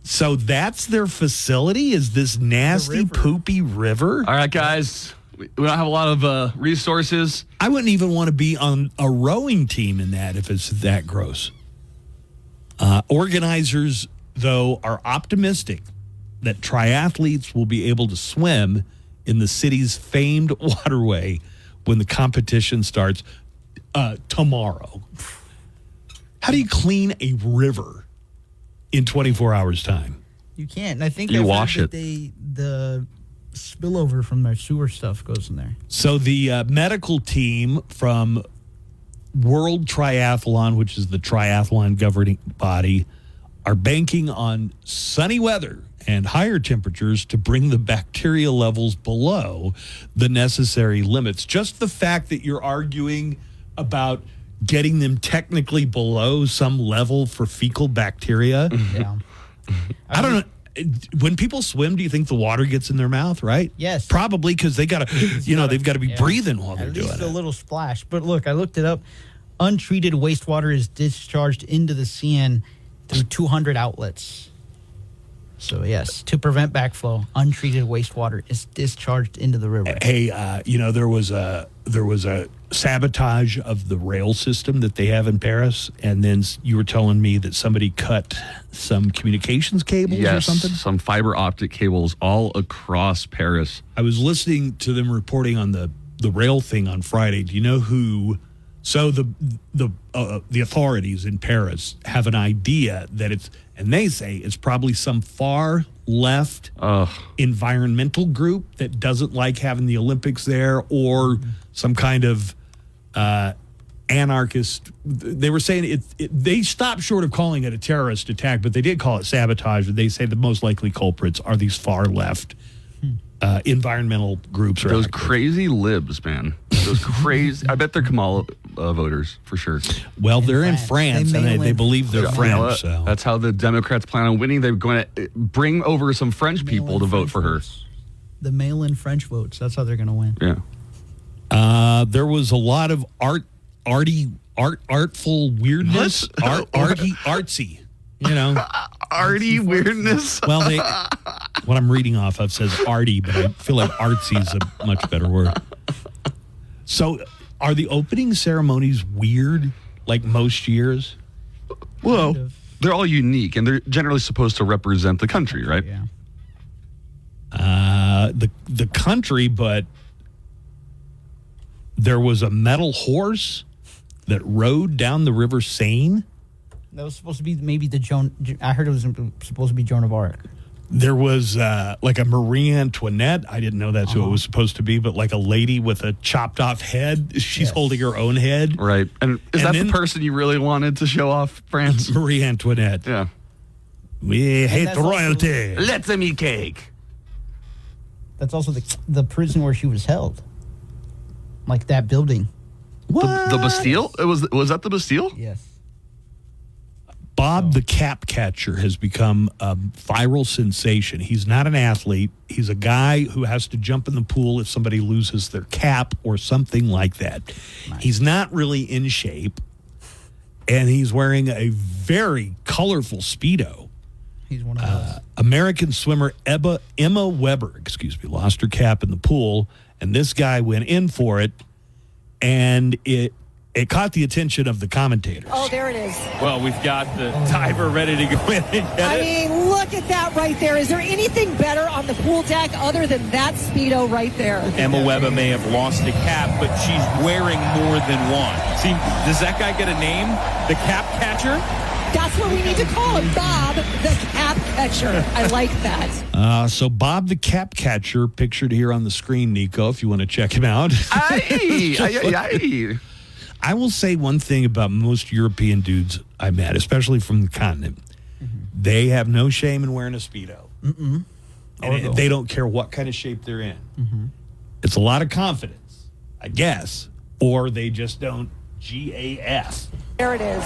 So that's their facility? Is this nasty, poopy river? All right, guys. We don't have a lot of resources. I wouldn't even want to be on a rowing team in that if it's that gross. Organizers, though, are optimistic that triathletes will be able to swim in the city's famed waterway when the competition starts tomorrow. How do you clean a river in 24 hours' time? You can't. And I think you I've wash heard it. that the spillover from their sewer stuff goes in there. So the medical team from World Triathlon, which is the triathlon governing body, are banking on sunny weather and higher temperatures to bring the bacteria levels below the necessary limits. Just the fact that you're arguing about getting them technically below some level for fecal bacteria. Yeah. I don't know. When people swim, do you think the water gets in their mouth, right? Yes. Probably, because they got to, they've got to be breathing while they're doing At least it. a little splash. But look, I looked it up. Untreated wastewater is discharged into the CN through 200 outlets. So, yes, to prevent backflow, untreated wastewater is discharged into the river. Hey, there was a sabotage of the rail system that they have in Paris, and then you were telling me that somebody cut some communications cables or something? Some fiber optic cables all across Paris. I was listening to them reporting on the rail thing on Friday. Do you know who? So the authorities in Paris have an idea that and they say it's probably some far left environmental group that doesn't like having the Olympics there, or some kind of anarchist. They were saying they stopped short of calling it a terrorist attack, but they did call it sabotage. They say the most likely culprits are these far left environmental groups. Those crazy libs, man. Those crazy. I bet they're Kamala voters for sure. Well, they're in France, and they believe they're French. So. That's how the Democrats plan on winning. They're going to bring over some French people to vote for her. The mail-in French votes. That's how they're going to win. Yeah. There was a lot of artful weirdness, artsy. Arty weirdness. Well, what I'm reading off of says arty, but I feel like artsy is a much better word. So, are the opening ceremonies weird, like most years? Well, they're all unique, and they're generally supposed to represent the country, right? Yeah. The country, but there was a metal horse that rode down the River Seine. That was supposed to be maybe I heard it was supposed to be Joan of Arc. There was like a Marie Antoinette. I didn't know that's who it was supposed to be, but like a lady with a chopped off head. She's holding her own head. Right. And is that the person you really wanted to show off, France? Marie Antoinette. Yeah. We hate royalty. Let them eat cake. That's also the prison where she was held. Like that building. What? The Bastille? Was that the Bastille? Yes. Bob the Cap Catcher has become a viral sensation. He's not an athlete. He's a guy who has to jump in the pool if somebody loses their cap or something like that. Nice. He's not really in shape, and he's wearing a very colorful Speedo. He's one of those. American swimmer Emma Weber, lost her cap in the pool, and this guy went in for it, and it caught the attention of the commentators. Oh, there it is. Well, we've got the diver ready to go in and get I mean, look at that right there. Is there anything better on the pool deck other than that Speedo right there? Emma Weber may have lost a cap, but she's wearing more than one. See, does that guy get a name? The Cap Catcher? That's what we need to call him, Bob the Cap Catcher. I like that. So Bob the Cap Catcher, pictured here on the screen, Nico, if you want to check him out. Aye. I will say one thing about most European dudes I met, especially from the continent. Mm-hmm. They have no shame in wearing a Speedo. Mm-mm. And they don't care what kind of shape they're in. Mm-hmm. It's a lot of confidence, I guess, or they just don't GAF. There it is.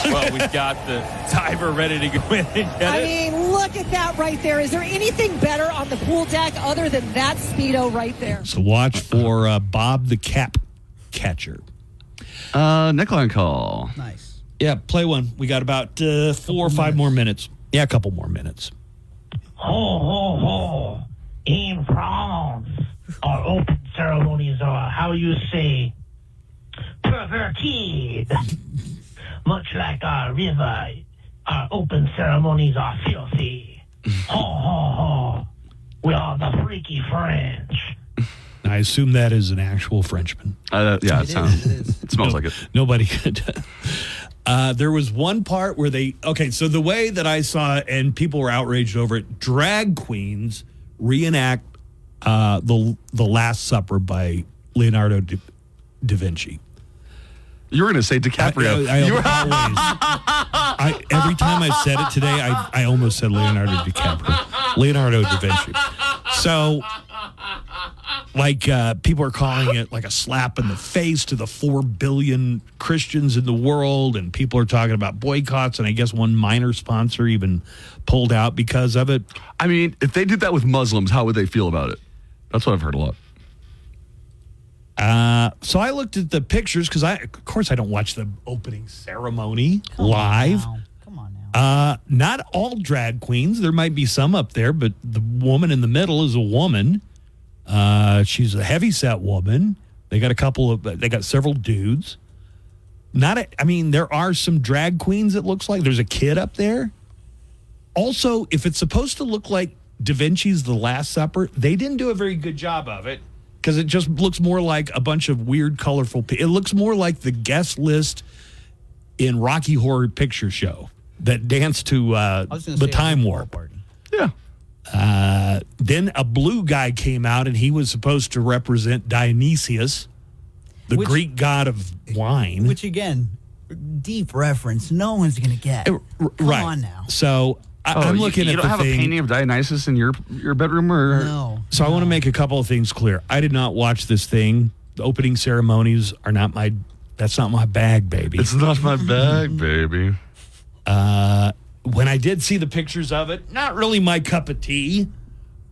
Well, we've got the diver ready to go in and get I mean, look at that right there. Is there anything better on the pool deck other than that Speedo right there? So watch for Bob the Cap Catcher. Nickline call. Nice. Yeah, play one. We got about 4 or 5 more minutes. Yeah, a couple more minutes. Ho, ho, ho. In France, our open ceremonies are, how you say, perverted. Much like our river, our open ceremonies are filthy. Ho, ho, ho. We are the freaky French. I assume that is an actual Frenchman. It smells like it. Nobody could. There was one part where so the way that I saw it, and people were outraged over it, drag queens reenact the Last Supper by Leonardo da Vinci. You were going to say DiCaprio. Every time I said it today, I almost said Leonardo DiCaprio. Leonardo da Vinci. So, people are calling it like a slap in the face to the 4 billion Christians in the world, and people are talking about boycotts, and I guess one minor sponsor even pulled out because of it. I mean, if they did that with Muslims, how would they feel about it? That's what I've heard a lot. So I looked at the pictures because of course I don't watch the opening ceremony live. Come on now. Not all drag queens. There might be some up there, but the woman in the middle is a woman. She's a heavyset woman. They got several dudes. There are some drag queens. It looks like there's a kid up there. Also, if it's supposed to look like Da Vinci's The Last Supper, they didn't do a very good job of it. Because it just looks more like a bunch of weird, colorful... It looks more like the guest list in Rocky Horror Picture Show that danced to the Time Warp. Yeah. Then a blue guy came out, and he was supposed to represent Dionysius, the Greek god of wine. Which, again, deep reference. No one's going to get. Come on now. So... I'm looking at the thing. You don't have a painting of Dionysus in your bedroom? Or? No. So I want to make a couple of things clear. I did not watch this thing. The opening ceremonies are not that's not my bag, baby. It's not my bag, baby. When I did see the pictures of it, not really my cup of tea.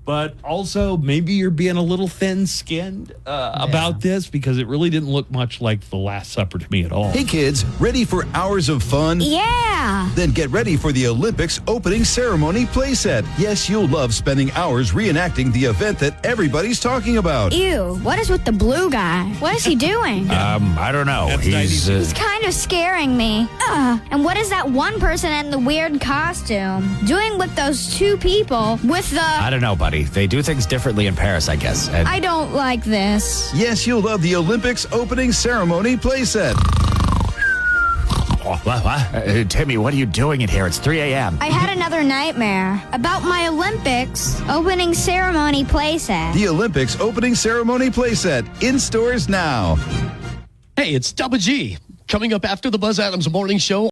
But also, maybe you're being a little thin-skinned about this because it really didn't look much like The Last Supper to me at all. Hey, kids, ready for hours of fun? Yeah! Then get ready for the Olympics opening ceremony playset. Yes, you'll love spending hours reenacting the event that everybody's talking about. Ew, what is with the blue guy? What is he doing? I don't know. He's kind of scaring me. And what is that one person in the weird costume doing with those two people with the... I don't know, buddy. They do things differently in Paris, I guess. I don't like this. Yes, you'll love the Olympics opening ceremony playset. What? Timmy, what are you doing in here? It's 3 a.m. I had another nightmare about my Olympics opening ceremony playset. The Olympics opening ceremony playset in stores now. Hey, it's Double G. Coming up after the Buzz Adams Morning Show.